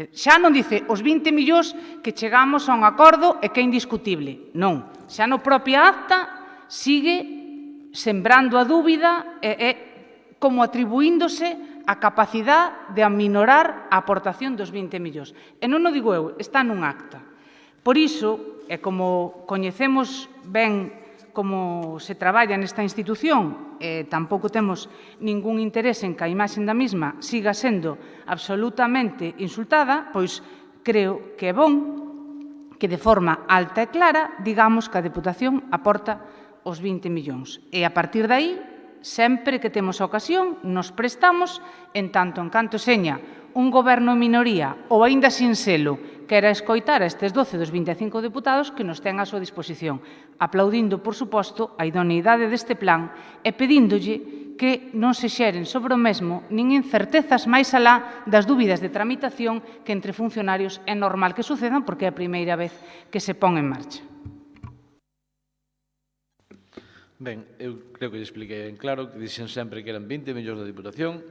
Xa non dice os 20 millóns que chegamos a un acordo e que é indiscutible. Non, xa no propia acta sigue sembrando a dúbida e como atribuíndose a capacidade de aminorar a aportación dos 20 millóns. E non o digo eu, está nun acta. Por iso, e como coñecemos ben como se traballa nesta institución, tampouco temos ningún interese en que a imaxe da mesma siga sendo absolutamente insultada, pois creo que é bon que de forma alta e clara digamos que a Deputación aporta os 20 millóns. E a partir de aí, sempre que temos a ocasión, nos prestamos en tanto en canto seña un goberno en minoría ou aínda sin selo quera escoitar a estes 12 dos 25 deputados que nos ten a súa disposición, aplaudindo, por suposto, a idoneidade deste plan e pedíndolle que non se xeren sobre o mesmo nin incertezas máis alá das dúbidas de tramitación que entre funcionarios é normal que sucedan porque é a primeira vez que se pon en marcha. Ben, eu creo que lle expliquei en claro que dixen sempre que eran 20 millóns da Diputación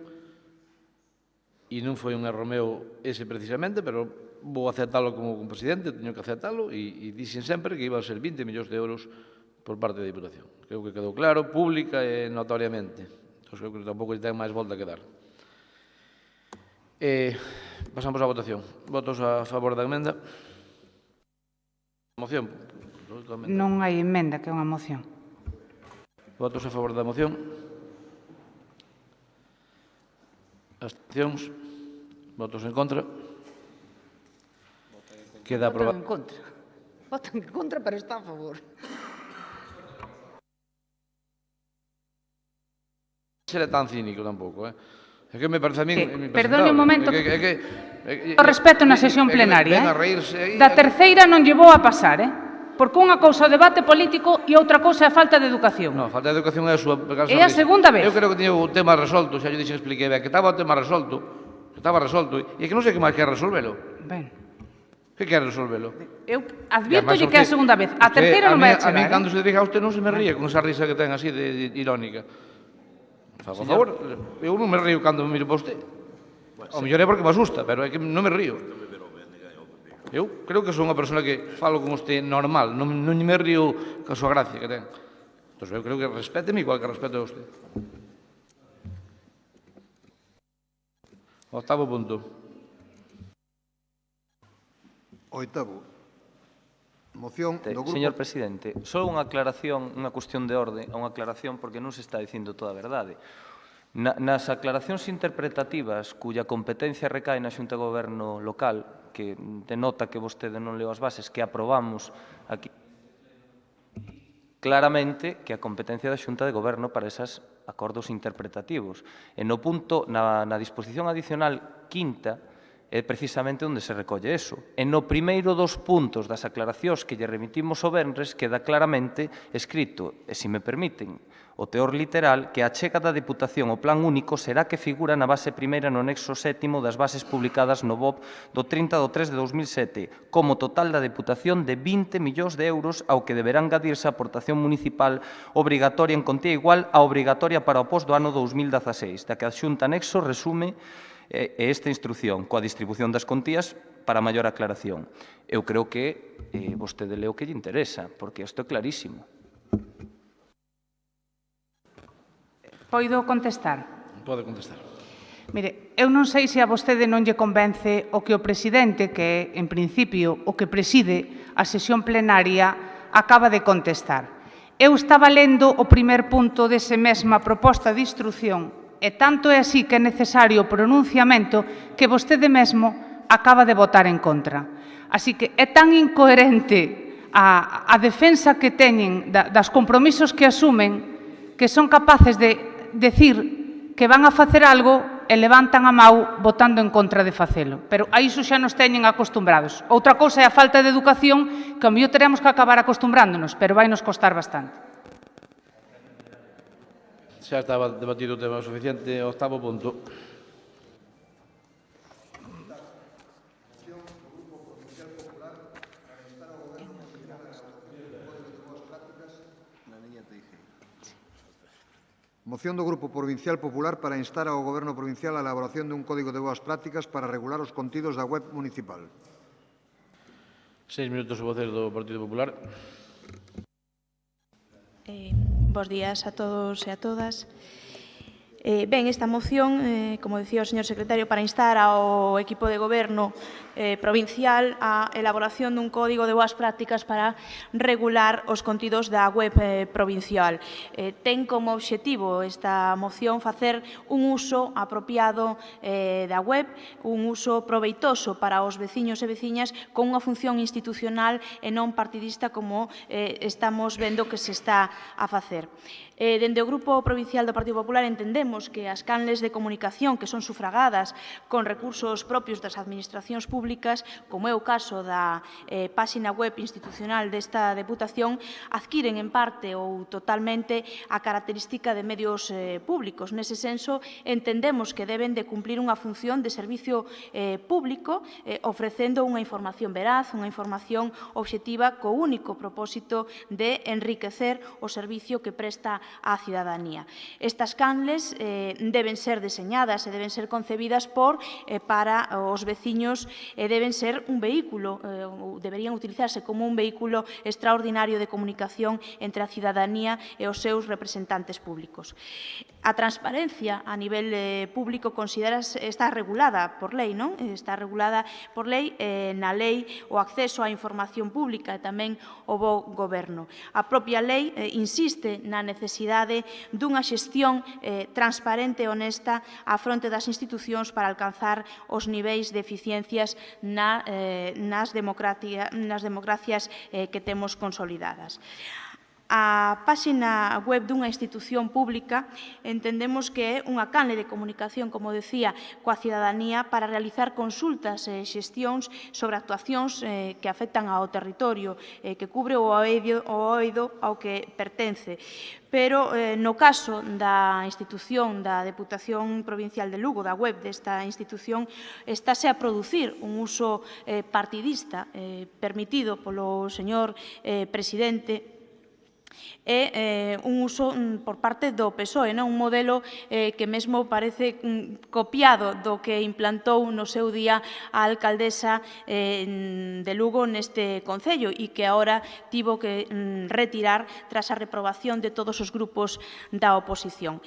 e non foi un erro meu ese precisamente, pero vou aceptalo como presidente, teño que aceptalo e dixen sempre que iba a ser 20 millóns de euros por parte da Diputación. Creo que quedou claro, pública e notoriamente. Entón, creo que tampouco ten máis volta que dar. Pasamos á votación. Votos a favor da emenda. Moción. Non hai emenda, que é unha moción. Votos a favor da moción. Abstencións. Votos en contra. Queda aprobado. Votan en contra. Votan en contra, pero está a favor. Será tan cínico tampouco, É que me parece a mí... Perdone un momento. O respeto na sesión plenaria. Da terceira non llevou a pasar, Porque unha cousa é o debate político e outra cousa é a falta de educación. Non, a falta de educación é a súa... É a segunda vez. Eu creo que tiña o tema resolto, xa lle dixen, expliquei ben, que estaba o tema resolto, e que non sei que máis quer resolvelo. Ben. Que quer resolvelo? Eu advirtolle que é a segunda vez. A terceira non vai a chegar. A mí, cando se dirige a usted, non se me ríe con esa risa que ten así de irónica. Fago a favor. Eu non me río cando me miro para usted. O mellor é porque me asusta, pero é que non me río. Eu creo que son unha persona que falo con usted normal, non me río ca súa gracia que ten. Entón, eu creo que respéteme igual que respeto a usted. Octavo punto. Oitavo. Moción do grupo... Señor presidente, só unha aclaración, unha cuestión de orde, unha aclaración porque non se está dicindo toda a verdade. Nas aclaracións interpretativas cuya competencia recae na Xunta de Goberno local, que denota que vostede non leu as bases, que aprobamos aquí, claramente que a competencia da Xunta de Goberno para esos acordos interpretativos. E no punto, na disposición adicional quinta, é precisamente onde se recolle eso. E no primeiro dos puntos das aclaracións que lle remitimos o venres queda claramente escrito, e se me permiten, o teor literal, que a achega da Deputación ao Plan Único será que figura na base primeira no anexo sétimo das bases publicadas no BOP do 30 de 3 de 2007, como total da Deputación de 20 millóns de euros ao que deberá engadirse a aportación municipal obrigatoria en contía igual a obrigatoria para o pos do ano 2016, da que a Xunta anexo resume esta instrucción coa distribución das contías para maior aclaración. Eu creo que vostede leu que lle interesa, porque isto é clarísimo. Poido contestar? Pode contestar. Mire, eu non sei se a vostede non lle convence o que o presidente, que é, en principio, o que preside a sesión plenaria, acaba de contestar. Eu estaba lendo o primer punto dese mesma proposta de instrucción e tanto é así que é necesario o pronunciamento que vostede mesmo acaba de votar en contra. Así que é tan incoherente a defensa que teñen das compromisos que asumen que son capaces de decir que van a facer algo e levantan a mau votando en contra de facelo. Pero a iso xa nos teñen acostumbrados. Outra cousa é a falta de educación que ao mellor teremos que acabar acostumbrándonos, pero vai nos costar bastante. Xa estaba debatido o tema suficiente. Octavo punto. Moción do Grupo Provincial Popular para instar ao Goberno Provincial a elaboración dun código de boas prácticas para regular os contidos da web municipal. 6 minutos o voceiro do Partido Popular. Bos días a todos e a todas. Ben, esta moción, como decía o señor secretario, para instar ao equipo de goberno provincial a elaboración dun código de boas prácticas para regular os contidos da web provincial. Ten como obxectivo esta moción facer un uso apropiado da web, un uso proveitoso para os veciños e veciñas con unha función institucional e non partidista como estamos vendo que se está a facer. Dende o Grupo Provincial do Partido Popular entendemos que as canles de comunicación que son sufragadas con recursos propios das administracións públicas, como é o caso da páxina web institucional desta Deputación, adquiren en parte ou totalmente a característica de medios públicos. Nese senso, entendemos que deben de cumplir unha función de servicio público ofrecendo unha información veraz, unha información obxectiva co único propósito de enriquecer o servicio que presta á cidadanía. Estas canles deben ser deseñadas e deben ser concebidas para os veciños e deben ser un vehículo, deberían utilizarse como un vehículo extraordinario de comunicación entre a cidadanía e os seus representantes públicos. A transparencia a nivel público está regulada por lei, non? Está regulada por lei, na lei o acceso á información pública e tamén o bo goberno. A propia lei insiste na necesidade dunha xestión transparente e honesta á fronte das institucións para alcanzar os niveis de eficiencias nas democracias que temos consolidadas. A páxina web dunha institución pública entendemos que é unha canle de comunicación, como decía, coa cidadanía para realizar consultas e xestións sobre actuacións que afectan ao territorio, que cubre o eido ao que pertence. Pero no caso da institución da Deputación Provincial de Lugo, da web desta institución, estáse a producir un uso partidista permitido polo señor presidente é un uso por parte do PSOE, un modelo que mesmo parece copiado do que implantou no seu día a alcaldesa de Lugo neste concello e que agora tivo que retirar tras a reprobación de todos os grupos da oposición.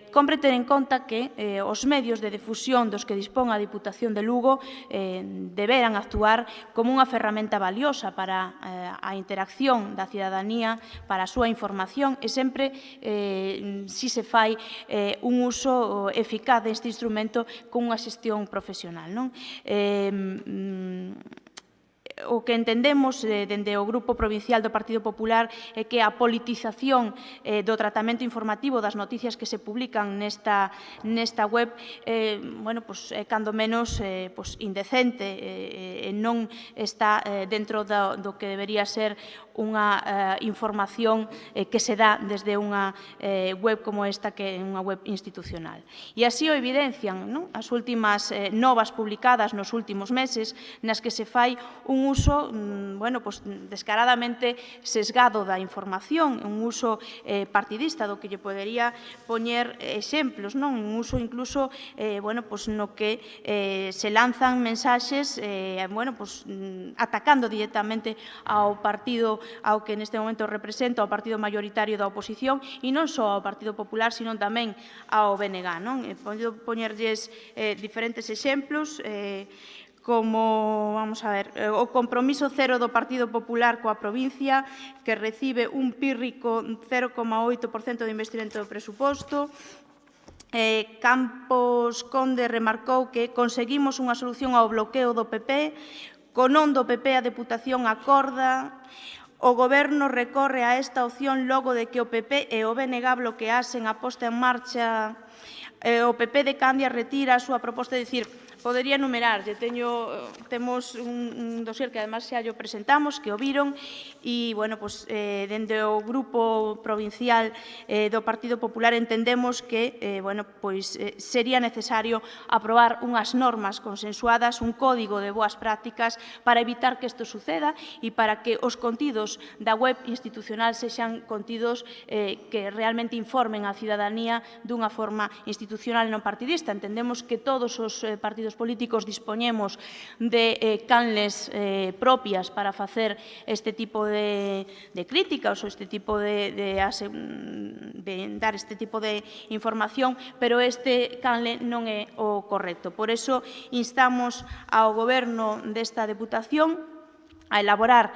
Compre ter en conta que os medios de difusión dos que dispón a Diputación de Lugo deberán actuar como unha ferramenta valiosa para a interacción da cidadanía, para a súa información e sempre si se fai un uso eficaz deste instrumento con unha xestión profesional. O que entendemos dende o Grupo Provincial do Partido Popular é que a politización do tratamento informativo das noticias que se publican nesta web é cando menos indecente e non está dentro do que debería ser unha información que se dá desde unha web como esta, que é unha web institucional. E así o evidencian as últimas novas publicadas nos últimos meses, nas que se fai un uso descaradamente sesgado da información, un uso partidista do que lle podería poñer exemplos, un uso incluso no que se lanzan mensaxes atacando directamente ao partido ao que neste momento representa, ao partido mayoritario da oposición, e non só ao Partido Popular, sino tamén ao BNG. Podo poñerlles diferentes exemplos, como, vamos a ver, o compromiso cero do Partido Popular coa provincia, que recibe un pírrico 0,8% de investimento do presuposto. Campos Conde remarcou que conseguimos unha solución ao bloqueo do PP, co non do PP a Deputación acorda. O Goberno recorre a esta opción logo de que o PP e o BNG bloqueasen a posta en marcha. O PP de Candia retira a súa proposta, de dicir, podería enumerar, temos un dossier que además xa o presentamos, que o viron, e, dende o Grupo Provincial do Partido Popular entendemos que, sería necesario aprobar unhas normas consensuadas, un código de boas prácticas para evitar que isto suceda e para que os contidos da web institucional sexan contidos que realmente informen a cidadanía dunha forma institucional e non partidista. Entendemos que todos os partidos políticos dispoñemos de canles propias para facer este tipo de críticas ou este tipo de dar este tipo de información, pero este canle non é o correcto. Por iso instamos ao Goberno desta Deputación a elaborar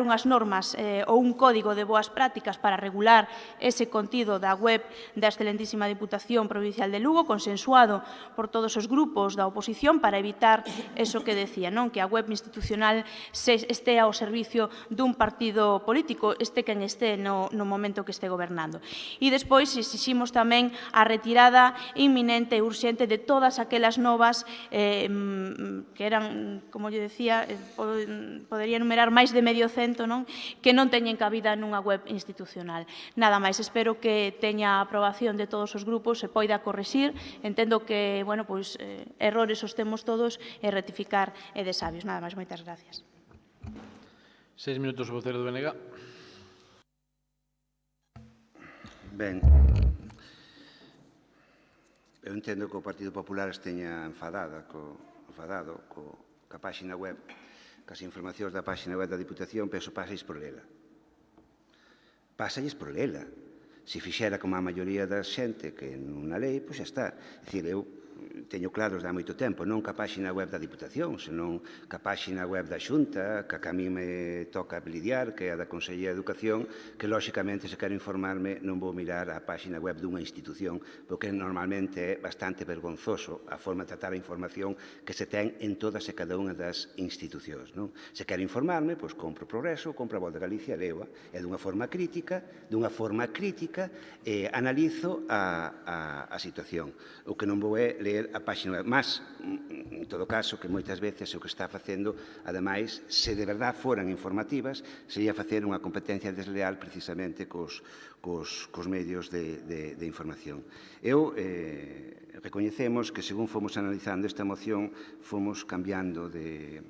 unhas normas ou un código de boas prácticas para regular ese contido da web da excelentísima Diputación Provincial de Lugo, consensuado por todos os grupos da oposición, para evitar eso que decía, que a web institucional este ao servicio dun partido político, quen este no momento que este gobernando. E despois exiximos tamén a retirada inminente e urxente de todas aquelas novas que eran, como lle decía, podería enumerar máis de medio cento, que non teñen cabida nunha web institucional. Nada máis, espero que teña a aprobación de todos os grupos e poida corrixir. Entendo que, errores os temos todos e rectificar é de sabios. Nada máis, moitas gracias. 6 minutos o vocero do BNG. Ben, eu entendo que o Partido Popular esteña enfadado coa páxina web, cas informacións da páxina web da Diputación, penso pasáis por lela. Pásalles por lela. Se fixera como a maioría da xente que nunha lei, pois xa está. É dicir, eu teño claros de há moito tempo, non ca páxina web da Diputación, senón ca páxina web da Xunta, que a mí me toca lidiar, que é a da Consellería de Educación, que, lóxicamente, se quero informarme, non vou mirar a páxina web dunha institución, porque normalmente é bastante vergonzoso a forma de tratar a información que se ten en todas e cada unha das institucións. Se quero informarme, pois compro Progreso, compro a Voz de Galicia, leoa, e dunha forma crítica, analizo a situación. O que non vou é ler a páxina web, mas, en todo caso, que moitas veces o que está facendo, ademais, se de verdad foran informativas, sería facer unha competencia desleal precisamente cos medios de información. Recoñecemos que, según fomos analizando esta moción, fomos cambiando de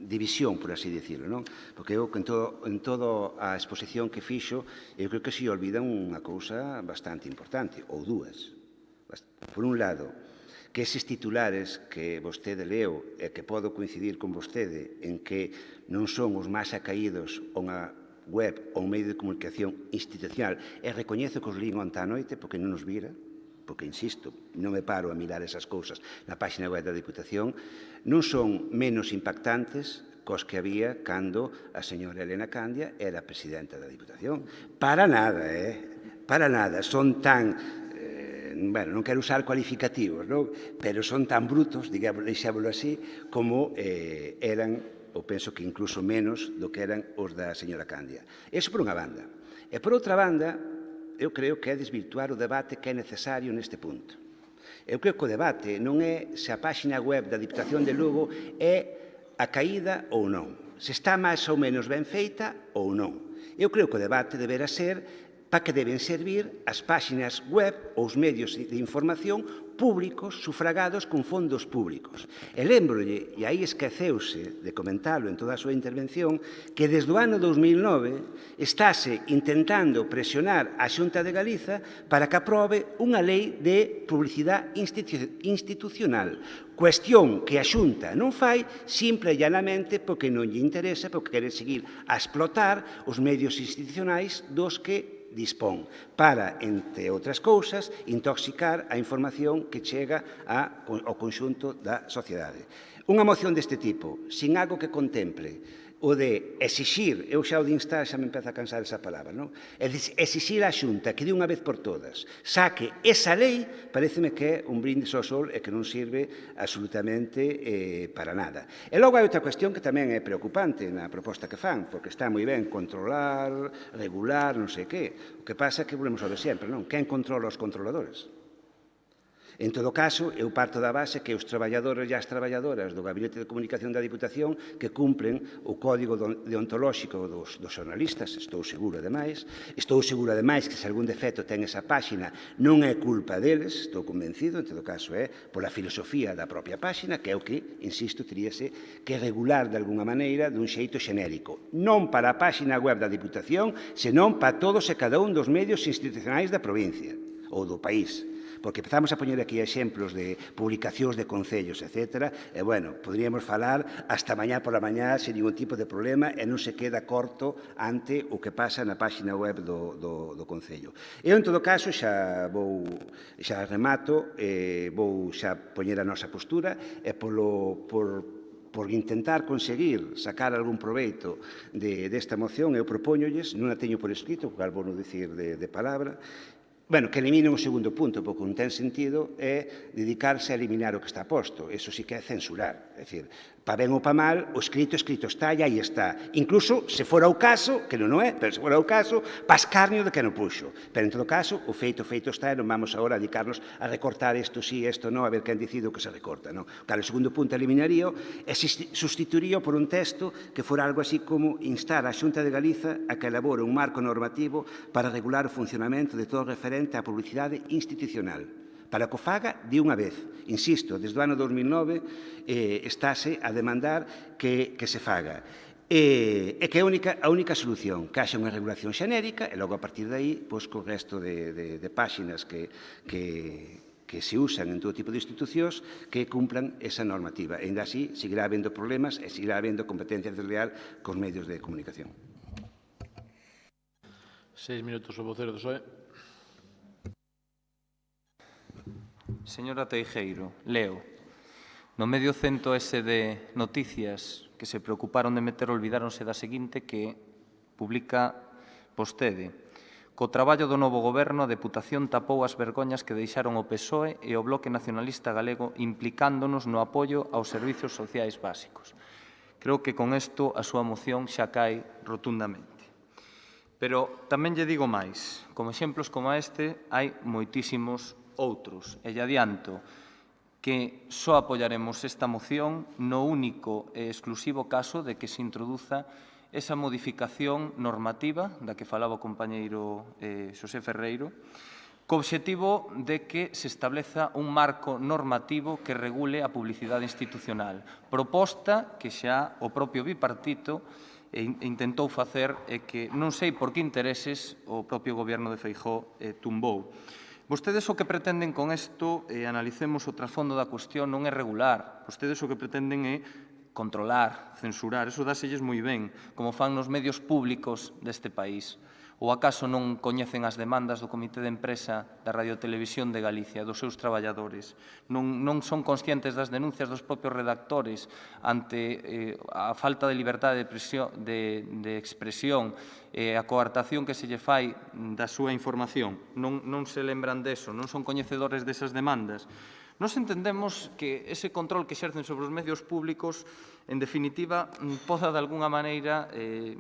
división, por así decirlo, non? Porque eu, en toda a exposición que fixo, eu creo que se olvidan unha cousa bastante importante, ou dúas. Por un lado, que eses titulares que vostede leu e que podo coincidir con vostede en que non son os máis acaídos a unha web ou un medio de comunicación institucional, e recoñezo que os lín onte á noite porque non nos vira, porque, insisto, non me paro a mirar esas cousas na página web da Diputación, non son menos impactantes cos que había cando a señora Elena Candia era presidenta da Diputación. Para nada, para nada. Son tan, bueno, non quero usar cualificativos, non? Pero son tan brutos, deixámoslo así, como eran, ou penso que incluso menos do que eran os da señora Candia. Eso por unha banda. E por outra banda, eu creo que é desvirtuar o debate que é necesario neste punto. Eu creo que o debate non é se a páxina web da Diputación de Lugo é a caída ou non, se está máis ou menos ben feita ou non. Eu creo que o debate deberá ser para que deben servir as páxinas web ou os medios de información públicos, sufragados con fondos públicos. E lembrolle, e aí esqueceuse de comentalo en toda a súa intervención, que desde o ano 2009 estáse intentando presionar a Xunta de Galiza para que aprobe unha lei de publicidade institucional, cuestión que a Xunta non fai simple e llanamente porque non lle interesa, porque quere seguir a explotar os medios institucionais dos que dispón para, entre outras cousas, intoxicar a información que chega ao conxunto da sociedade. Unha moción deste tipo, sin algo que contemple o de exixir, eu xa o de instar xa me empeza a cansar esa palabra, non? Exixir á Xunta que de unha vez por todas saque esa lei, pareceme que é un brindis ao sol e que non sirve absolutamente para nada. E logo hai outra cuestión que tamén é preocupante na proposta que fan, porque está moi ben controlar, regular, non sei que. O que pasa é que volvemos ao de sempre, non? Quen controla os controladores? En todo caso, eu parto da base que os traballadores e as traballadoras do Gabinete de Comunicación da Diputación que cumplen o código deontolóxico dos xornalistas, estou seguro ademais que se algún defecto ten esa páxina non é culpa deles, estou convencido, en todo caso é pola filosofía da propia páxina, que é o que, insisto, teríase que regular de alguna maneira dun xeito xenérico, non para a páxina web da Diputación, senón para todos e cada un dos medios institucionais da provincia ou do país. Porque empezamos a poñer aquí exemplos de publicacións de concellos, etc. E, bueno, poderíamos falar hasta mañá pola mañá sin ningún tipo de problema e non se queda corto ante o que pasa na páxina web do Concello. Eu, en todo caso, xa remato, vou xa poñer a nosa postura e por intentar conseguir sacar algún proveito desta moción, eu propóñolles, non a teño por escrito, cal vou non dicir de palabra, bueno, que eliminen o segundo punto, porque non ten sentido é dedicarse a eliminar o que está posto. Eso sí que é censurar. É dicir, para ben ou para mal, o escrito está e aí está. Incluso, se fora o caso, que non é, pero se fora o caso, para escarnio de que non puxo. Pero, en todo caso, o feito está e non vamos agora a dedicarnos a recortar isto sí, isto non, a ver quen decido que se recorta. Non? Claro, o segundo punto eliminaría e sustituiría por un texto que fora algo así como instar a Xunta de Galiza a que elabore un marco normativo para regular o funcionamento de todo referente á publicidade institucional, para que o faga de unha vez. Insisto, desde o ano 2009 estáse a demandar que se faga. E que é a única solución, que haxa unha regulación xenérica e logo a partir de aí, pois, co resto de páxinas que se usan en todo tipo de institucións que cumplan esa normativa. E ainda así, seguirá habendo problemas e seguirá habendo competencia desleal cos medios de comunicación. 6 minutos o vocero do PSOE. Señora Teijeiro, leo. No medio cento ese de noticias que se preocuparon de meter olvidáronse da seguinte que publica vostede. Co traballo do novo goberno, a Deputación tapou as vergoñas que deixaron o PSOE e o Bloque Nacionalista Galego implicándonos no apoio aos servizos sociais básicos. Creo que con isto a súa moción xa cae rotundamente. Pero tamén lle digo máis. Como exemplos como este, hai moitísimos outros. E lle adianto que só apoiaremos esta moción no único e exclusivo caso de que se introduza esa modificación normativa da que falaba o compañeiro Xosé Ferreiro co obxectivo de que se estableza un marco normativo que regule a publicidade institucional. Proposta que xa o propio bipartito intentou facer e que non sei por que intereses o propio goberno de Feijóo tumbou. Vostedes o que pretenden con isto, analicemos o trasfondo da cuestión, non é regular. Vostedes o que pretenden é controlar, censurar. Eso dáselles moi ben, como fan nos medios públicos deste país. Ou acaso non coñecen as demandas do Comité de Empresa da Radio Televisión de Galicia, dos seus traballadores? Non son conscientes das denuncias dos propios redactores ante a falta de liberdade de expresión e a coartación que se lle fai da súa información? Non se lembran deso? Non son coñecedores desas demandas? Nos entendemos que ese control que exercen sobre os medios públicos, en definitiva, poda de alguna maneira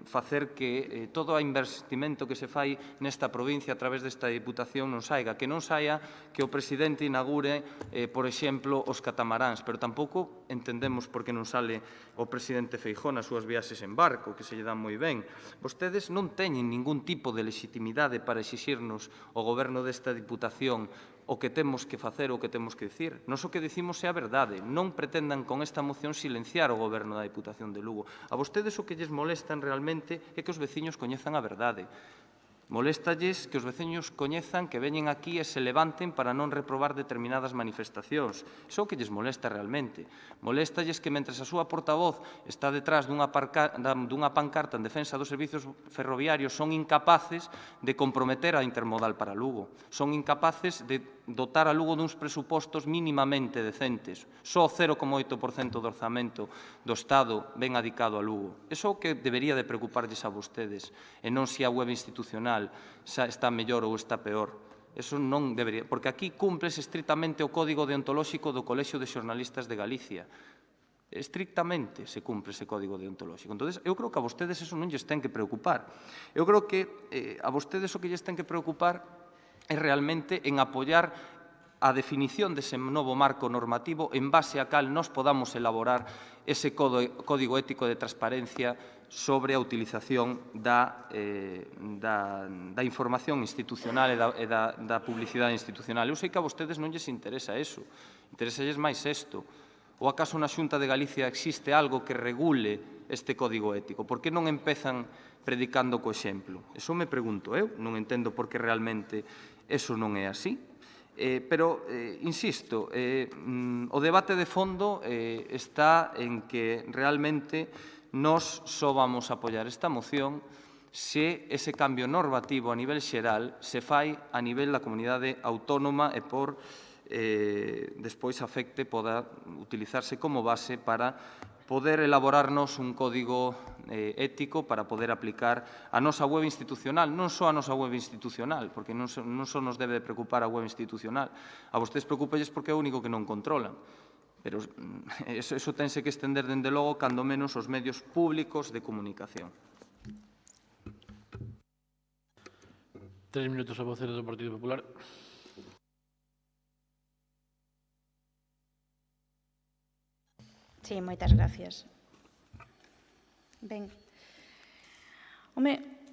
facer que todo o investimento que se fai nesta provincia a través desta Diputación non saiga, que non saia que o presidente inaugure, por exemplo, os catamaráns, pero tampouco entendemos por que non sale o presidente Feijóo nas súas viaxes en barco, que se lle dan moi ben. Vostedes non teñen ningún tipo de legitimidade para exixirnos o goberno desta Diputación o que temos que facer ou o que temos que dicir. Nos o que dicimos é a verdade. Non pretendan con esta moción silenciar o goberno da Diputación de Lugo. A vostedes o que lles molestan realmente é que os veciños coñezan a verdade. Moléstalles que os veciños coñezan que veñen aquí e se levanten para non reprobar determinadas manifestacións. Iso é o que lles molesta realmente. Moléstalles que, mentres a súa portavoz está detrás dunha pancarta en defensa dos servizos ferroviarios, son incapaces de comprometer a intermodal para Lugo. Son incapaces de dotar a Lugo duns presupostos mínimamente decentes. Só o 0,8% do orzamento do Estado ven adicado a Lugo. Iso é o que debería de preocuparlles a vostedes, e non se a web institucional xa está mellor ou está peor. Eso non debería, porque aquí cúmplese estrictamente o código deontolóxico do Colexio de Xornalistas de Galicia. Estrictamente se cumpre ese código deontolóxico. Entón, eu creo que a vostedes eso non lles ten que preocupar. Eu creo que a vostedes o que lles ten que preocupar é realmente en apoiar a definición dese novo marco normativo en base a cal nos podamos elaborar ese código ético de transparencia sobre a utilización da información institucional e da publicidade institucional. Eu sei que a vostedes non lles interesa eso, interesalles máis isto. Ou acaso na Xunta de Galicia existe algo que regule este código ético? Por que non empezan predicando co exemplo? Eso me pregunto eu, non entendo por que realmente eso non é así. Pero, insisto, o debate de fondo está en que realmente nós só vamos a apoiar esta moción se ese cambio normativo a nivel xeral se fai a nivel da comunidade autónoma e por despois afecte poda utilizarse como base para poder elaborarnos un código ético para poder aplicar a nosa web institucional, non só a nosa web institucional, porque non só nos debe preocupar a web institucional. A vostedes preocúpalles porque é o único que non controlan. Pero eso tense que estender, dende logo, cando menos os medios públicos de comunicación. 3 minutos a voceiro do Partido Popular. Sí, moitas gracias. Ben,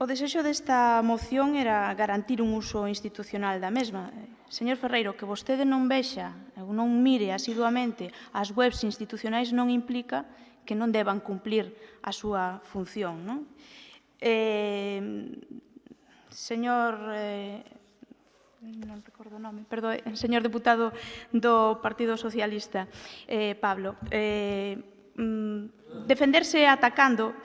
o desexo desta moción era garantir un uso institucional da mesma. Señor Ferreiro, que vostede non vexa ou non mire asiduamente as webs institucionais non implica que non deban cumplir a súa función, non? Señor... non recordo o nome, perdón, señor deputado do Partido Socialista, Pablo, defenderse atacando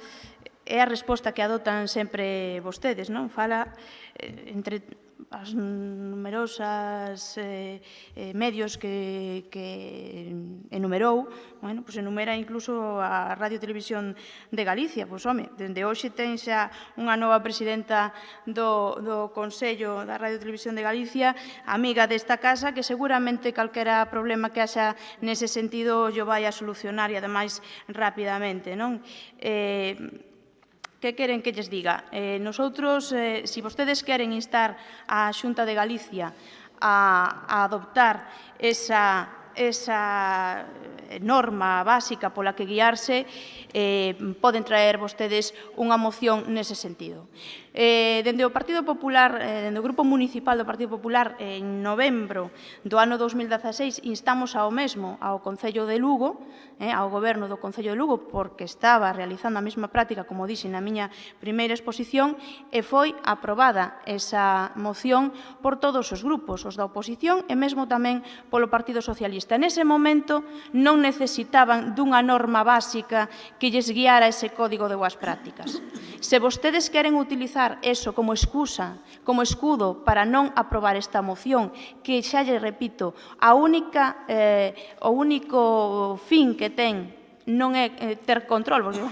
é a resposta que adoptan sempre vostedes, non? Fala entre as numerosas medios que enumerou, bueno, pois enumera incluso a Radio Televisión de Galicia. Pois, home, dende hoxe ten xa unha nova presidenta do Consello da Radio Televisión de Galicia, amiga desta casa, que seguramente calquera problema que haxa nese sentido yo vai a solucionar e, ademais, rapidamente, non? Que queren que lles diga? Nosotros, se vostedes queren instar a Xunta de Galicia a adoptar esa esa norma básica pola que guiarse, poden traer vostedes unha moción nese sentido. Dende o Partido Popular, dende o Grupo Municipal do Partido Popular, en novembro do ano 2016, instamos ao mesmo, ao Concello de Lugo, ao Goberno do Concello de Lugo, porque estaba realizando a mesma práctica, como dixen na miña primeira exposición, e foi aprobada esa moción por todos os grupos, os da oposición e mesmo tamén polo Partido Socialista. Nese momento non necesitaban dunha norma básica que lles guiara ese código de boas prácticas. Se vostedes queren utilizar eso como excusa, como escudo para non aprobar esta moción, que xa lle repito, o único fin que ten non é ter control, porque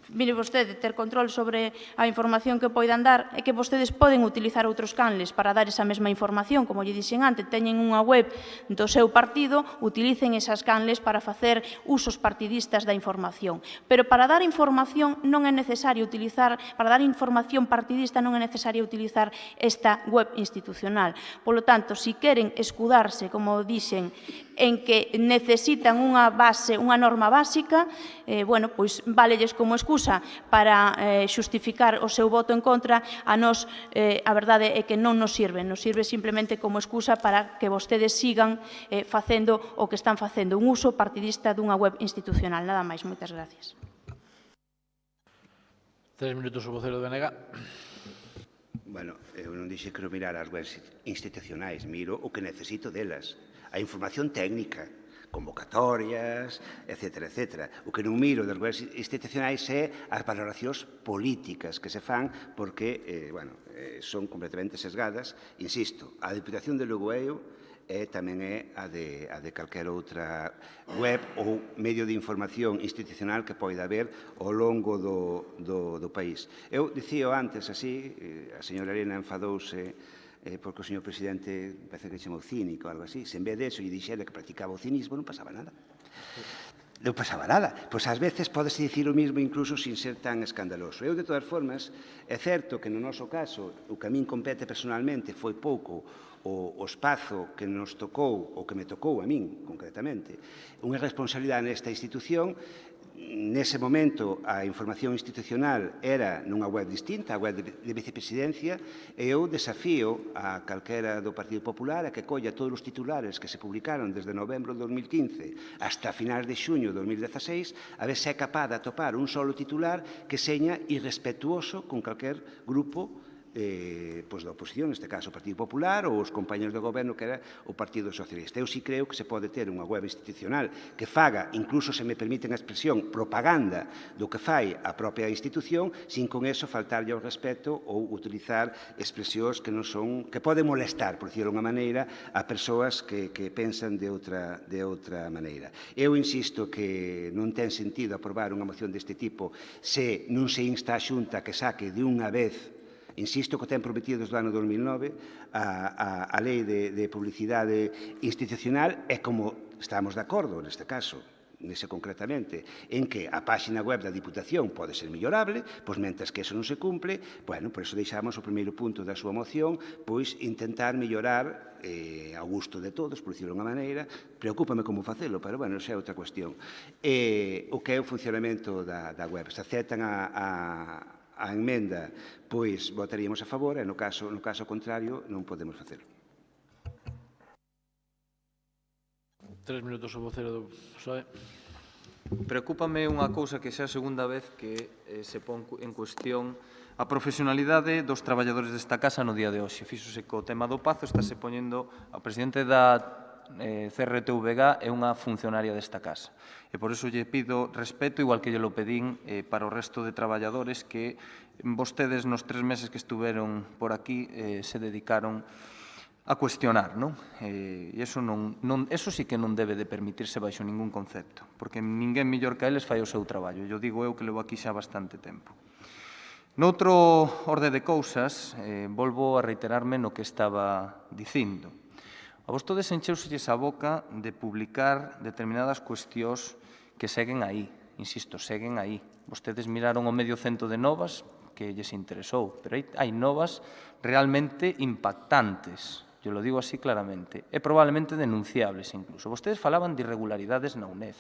mire vostede, ter control sobre a información que poidan dar é que vostedes poden utilizar outros canles para dar esa mesma información, como lle dixen antes, teñen unha web do seu partido, utilicen esas canles para facer usos partidistas da información. Pero para dar información non é necesario utilizar, para dar información partidista non é necesario utilizar esta web institucional. Polo tanto, se queren escudarse, como dixen, en que necesitan unha base, unha norma básica, bueno, pois válelles como excusa para xustificar o seu voto en contra. A nós, a verdade é que non nos sirve simplemente como excusa para que vostedes sigan facendo o que están facendo, un uso partidista dunha web institucional. Nada máis, moitas gracias. 3 minutos o vocero do BNG. Bueno, eu non dixo que non mirar as webs institucionais, miro o que necesito delas. A información técnica, convocatorias, etc. etc. O que non miro das webs institucionais é as valoracións políticas que se fan porque, son completamente sesgadas. Insisto, a Diputación de Lugo tamén é a de calquera outra web ou medio de información institucional que poida haber ao longo do país. Eu dicía antes así, a señora Elena enfadouse porque o señor presidente parece que chamou cínico ou algo así. Se en vez de eso lle dixera que practicaba o cinismo, non pasaba nada. Non pasaba nada. Pois ás veces podese dicir o mismo incluso sin ser tan escandaloso. Eu, de todas formas, é certo que no noso caso o que a min compete personalmente foi pouco o espazo que nos tocou, ou que me tocou a min, concretamente, unha responsabilidade nesta institución. Nese momento, a información institucional era nunha web distinta, a web de vicepresidencia, e eu desafío a calquera do Partido Popular a que colla todos os titulares que se publicaron desde novembro de 2015 hasta finais de xuño de 2016, a ver se é capaz de atopar un solo titular que seña irrespetuoso con calquer grupo da oposición, neste caso o Partido Popular ou os compañeros do goberno que era o Partido Socialista. Eu sí creo que se pode ter unha web institucional que faga, incluso se me permiten a expresión, propaganda do que fai a propia institución, sin con eso faltarlle ao respeto ou utilizar expresións que non son, que poden molestar, por dicirlo de unha maneira, a persoas que pensan de outra maneira. Eu insisto que non ten sentido aprobar unha moción deste tipo se non se insta a Xunta que saque de unha vez. Insisto que ten prometido desde o ano 2009 a lei de publicidade institucional e como estamos de acordo neste caso, nese concretamente, en que a páxina web da Diputación pode ser mellorable, pois mentres que eso non se cumple, bueno, por eso deixamos o primeiro punto da súa moción, pois intentar mellorar ao gusto de todos, por dicirlo de unha maneira. Preocúpame como facelo, pero, bueno, xa é outra cuestión. O que é o funcionamento da web. Se aceptan a emenda, pois votaríamos a favor, e no caso contrario non podemos facelo. 3 minutos o vocero do PSOE. Preocúpame unha cousa que xa é a segunda vez que se pon en cuestión a profesionalidade dos traballadores desta casa no día de hoxe. Fíxose co tema do Pazo, estáse poñendo a presidente da CRTVG é unha funcionaria desta casa. E por iso lle pido respeto, igual que lle lo pedín para o resto de traballadores que vostedes nos 3 meses que estuveron por aquí se dedicaron a cuestionar, non? E eso sí que non debe de permitirse baixo ningún concepto, porque ninguén mellor que eles fai o seu traballo. Eu digo eu que levo aquí xa bastante tempo. Noutro orde de cousas, volvo a reiterarme no que estaba dicindo. A vostedes encheuselles a boca de publicar determinadas cuestións que seguen aí, insisto, seguen aí. Vostedes miraron o medio cento de novas que lles interesou, pero hai novas realmente impactantes. yo lo digo así claramente, e probablemente denunciables incluso. Vostedes falaban de irregularidades na UNED,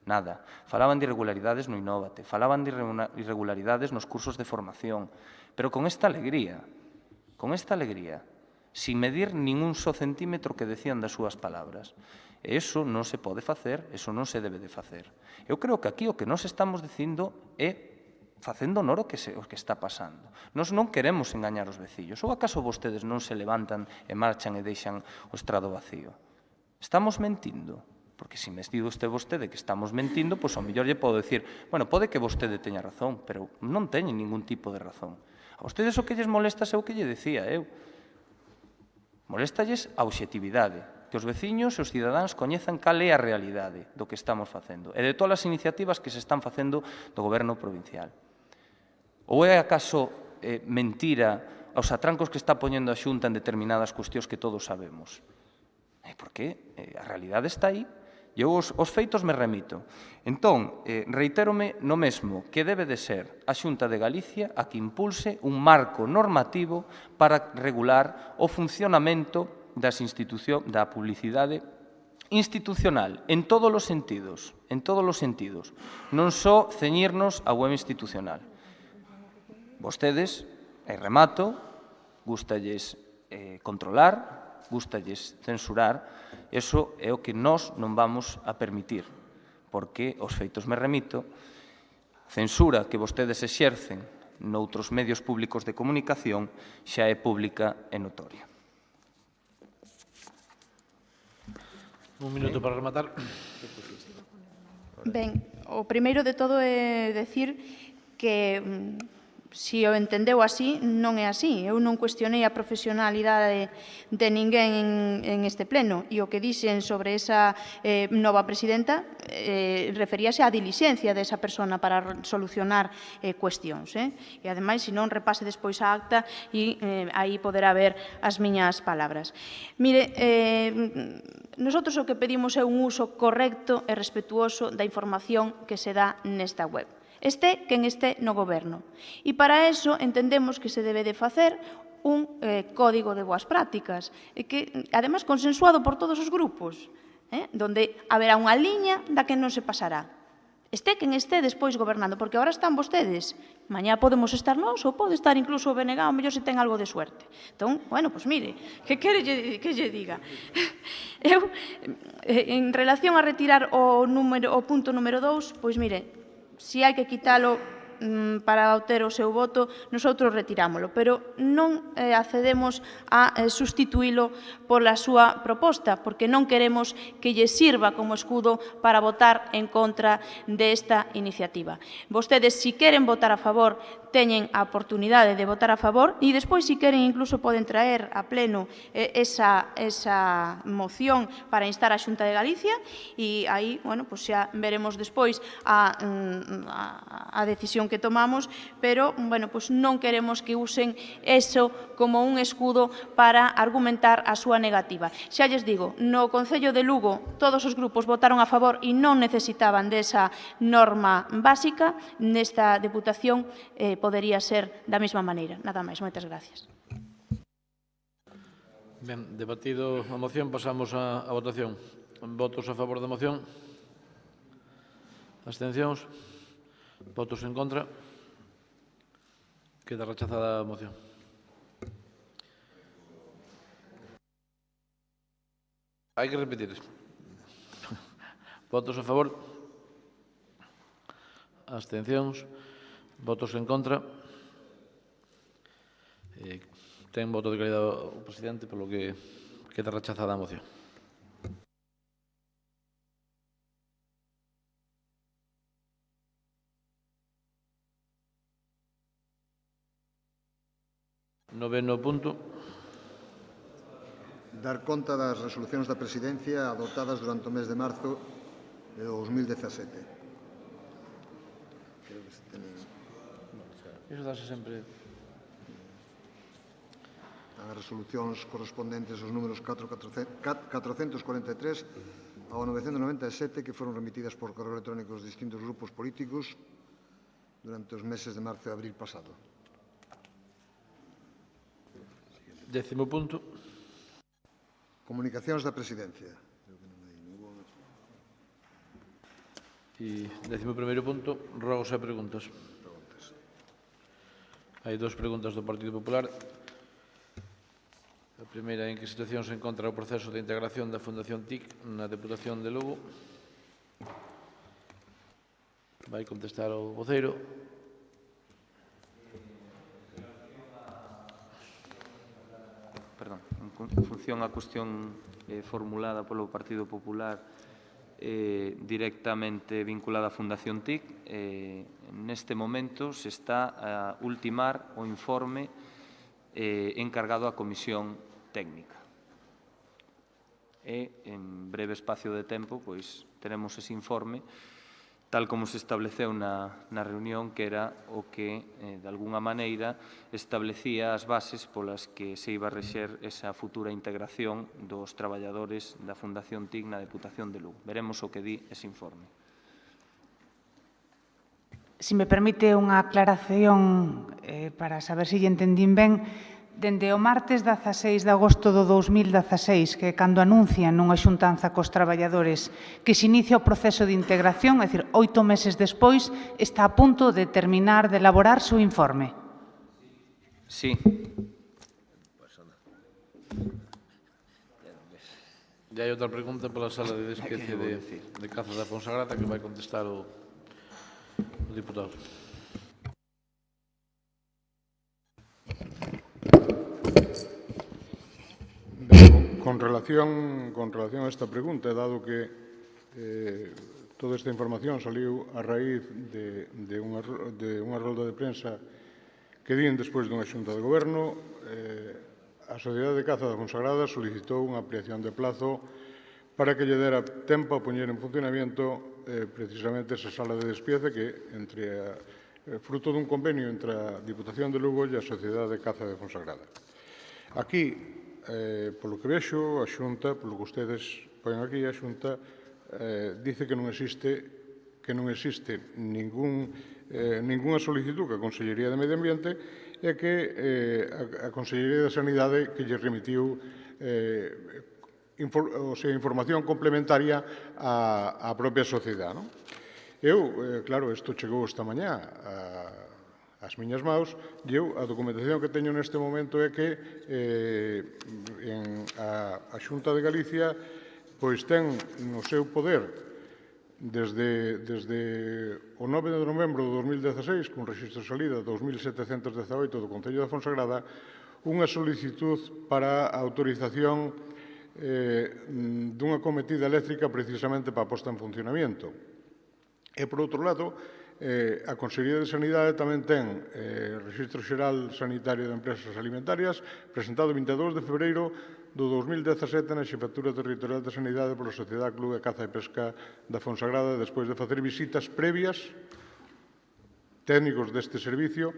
nada. Falaban de irregularidades no Innovate, falaban de irregularidades nos cursos de formación, pero con esta alegría, sin medir ningún só centímetro que decían das súas palabras. E iso non se pode facer, iso non se debe de facer. Eu creo que aquí o que nos estamos dicindo é facendo honor o que está pasando. Nós non queremos engañar os veciños. Ou acaso vostedes non se levantan e marchan e deixan o estrado vacío? Estamos mentindo? Porque se me digo vostede que estamos mentindo, pois ao mellor lle podo dicir, bueno, pode que vostede teña razón, pero non teñen ningún tipo de razón. A vostedes o que lles molesta é o que lle decía eu. Molestalles a obxectividade, que os veciños e os cidadáns coñezan cal é a realidade do que estamos facendo e de todas as iniciativas que se están facendo do Goberno provincial. Ou é acaso mentira aos atrancos que está poñendo a Xunta en determinadas cuestións que todos sabemos? Porque a realidade está aí e eu os feitos me remito. Entón, reitérome no mesmo que debe de ser a Xunta de Galicia a que impulse un marco normativo para regular o funcionamento da publicidade institucional en todos os sentidos, non só ceñirnos a web institucional. Vostedes, e remato, gústalles controlar, gústalles censurar, eso é o que nós non vamos a permitir, porque os feitos me remito, censura que vostedes exercen noutros medios públicos de comunicación xa é pública e notoria. Un minuto para rematar. Ben, o primeiro de todo é decir que se o entendeu así, non é así. Eu non cuestionei a profesionalidade de ninguén en este pleno e o que dixen sobre esa nova presidenta referíase á dilixencia desa persona para solucionar cuestións. E, ademais, se non, repase despois a acta e aí poderá ver as miñas palabras. Mire, nosotros o que pedimos é un uso correcto e respetuoso da información que se dá nesta web. Este quen este no goberno. E para eso entendemos que se debe de facer un código de boas prácticas, que, además, consensuado por todos os grupos, donde haberá unha liña da que non se pasará. Este quen este despois gobernando, porque agora están vostedes, mañá podemos estar nós, ou pode estar incluso o BNG, ao mellor se ten algo de suerte. Entón, bueno, pois mire, que quere que lle diga? Eu, en relación a retirar o punto número 2, pois mire, se hai que quitalo para obter o seu voto, nosotros retirámolo, pero non accedemos a sustituílo pola súa proposta, porque non queremos que lle sirva como escudo para votar en contra desta iniciativa. Vostedes, se queren votar a favor, teñen a oportunidade de votar a favor e despois, se queren, incluso poden traer a pleno esa moción para instar a Xunta de Galicia e aí, bueno, pois xa veremos despois a decisión que tomamos, pero, bueno, pois non queremos que usen eso como un escudo para argumentar a súa negativa. Xa lles digo, no Concello de Lugo todos os grupos votaron a favor e non necesitaban desa norma básica, nesta Deputación podería ser da mesma maneira. Nada máis, moitas gracias. Ben, debatido a moción, pasamos a votación. Votos a favor da moción? Abstencións? Votos en contra? Queda rechazada a moción. Hai que repetir. Votos a favor? Abstencións? Votos en contra? Ten voto de calidad o presidente, polo que queda rechazada a moción. Noveno punto. Dar conta das resolucións da Presidencia adoptadas durante o mes de marzo de 2017. Creo que se teñen... Iso dáse sempre... As resolucións correspondentes aos números 443 ao 997 que foron remitidas por correo electrónico aos distintos grupos políticos durante os meses de marzo e abril pasado. Décimo punto. Comunicacións da Presidencia. E 11º punto, rogos e preguntas. Hai dos preguntas do Partido Popular. A primeira, en que situación se encontra o proceso de integración da Fundación TIC na Deputación de Lugo? Vai contestar o voceiro. Perdón, en función á cuestión formulada polo Partido Popular directamente vinculada á Fundación TIC, neste momento se está a ultimar o informe encargado á Comisión Técnica. E, en breve espacio de tempo, pois, teremos ese informe tal como se estableceu na reunión, que era o que, de alguna maneira, establecía as bases polas que se iba a rexer esa futura integración dos traballadores da Fundación TIC na Deputación de Lugo. Veremos o que di ese informe. Se me permite unha aclaración para saber se lle entendín ben, dende o martes 16 de agosto do 2016, que cando anuncian nunha xuntanza cos traballadores que se inicia o proceso de integración, é dicir, 8 meses despois, está a punto de terminar de elaborar o informe. Sí. E hai outra pregunta pola sala de despecie de Caza da Fonsagrada que vai contestar o diputado. Con relación a esta pregunta, dado que toda esta información saliu a raíz de unha rolda de prensa que din despois dunha xunta de goberno, a Sociedade de Caza da Fonsagrada solicitou unha ampliación de plazo para que lle dera tempo a poñer en funcionamento precisamente esa sala de despiece que fruto dun convenio entre a Diputación de Lugo e a Sociedade de Caza de Fonsagrada. Aquí, polo que vexo, a Xunta, polo que ustedes poen aquí, a Xunta dice que non existe ningunha solicitud que a Consellería de Medio Ambiente e que a Consellería de Sanidade que lle remitiu información complementaria á propia sociedade. Eu, claro, isto chegou esta mañá as miñas maus, e eu, a documentación que teño neste momento é que a Xunta de Galicia pois ten no seu poder desde o 9 de novembro de 2016, con registro de salida 2718 do Concello da Fonsagrada, unha solicitud para a autorización dunha cometida eléctrica precisamente para a posta en funcionamento. E, por outro lado, a Consellería de Sanidade tamén ten Registro Xeral Sanitario de Empresas Alimentarias presentado o 22 de febreiro do 2017 na Xefatura Territorial de Sanidade pola Sociedade Club de Caza e Pesca da Fonsagrada despois de facer visitas previas técnicos deste servicio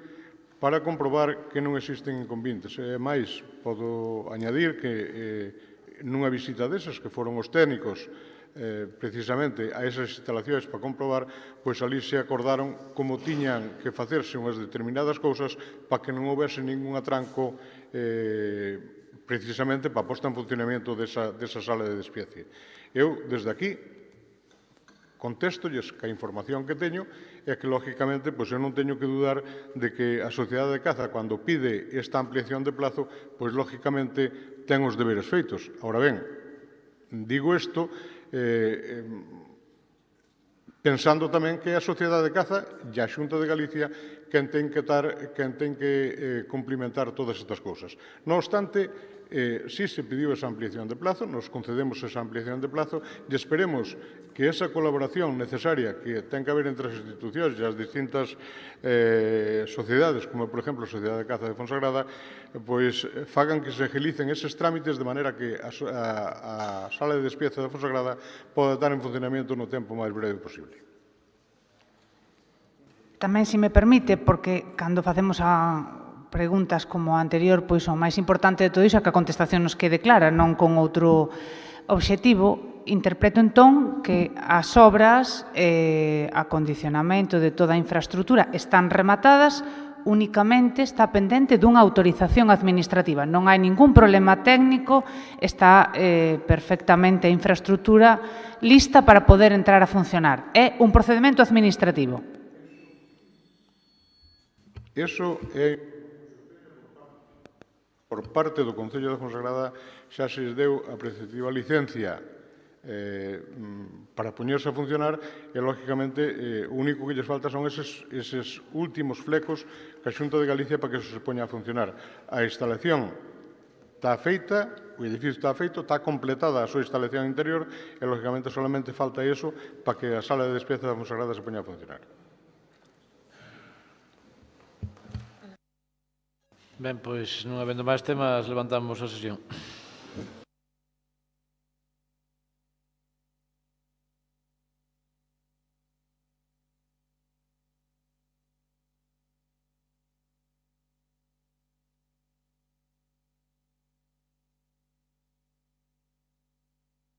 para comprobar que non existen inconvenientes. E máis, podo añadir que nunha visita desas que foron os técnicos precisamente a esas instalacións para comprobar, pois ali se acordaron como tiñan que facerse unhas determinadas cousas para que non houbese ningún atranco precisamente para a posta en funcionamento desa sala de despiece. Eu, desde aquí, contestolles que a información que teño é que, lógicamente, pois eu non teño que dudar de que a Sociedade de Caza, cando pide esta ampliación de plazo, pois, lógicamente, ten os deberes feitos. Ahora ben, digo isto pensando tamén que a Sociedade de Caza e a Xunta de Galicia quen ten que cumplimentar todas estas cousas. Non obstante, si se pediu esa ampliación de plazo, nos concedemos esa ampliación de plazo e esperemos que esa colaboración necesaria que ten que haber entre as institucións e as distintas sociedades, como por exemplo a Sociedade de Caza de Fonsagrada, pois fagan que se agilicen eses trámites de maneira que a sala de despiece da Fonsagrada poda estar en funcionamento no tempo máis breve posible. Tamén, se me permite, porque cando facemos preguntas como a anterior, pois o máis importante de todo iso é que a contestación nos quede clara, non con outro obxectivo. Interpreto entón que as obras, acondicionamento de toda a infraestrutura están rematadas únicamente está pendente dunha autorización administrativa. Non hai ningún problema técnico, está perfectamente a infraestructura lista para poder entrar a funcionar. É un procedimento administrativo. Iso é por parte do Concello de Fonsagrada xa se deu a preceptiva licencia para poñerse a funcionar e, lógicamente, o único que lles falta son eses últimos flecos que a Xunta de Galicia para que se poña a funcionar. A instalación está feita, o edificio está feito, está completada a súa instalación interior e, lógicamente, solamente falta iso para que a sala de despeza da Fonsagrada se poña a funcionar. Ben, pois, non habendo máis temas, levantamos a sesión.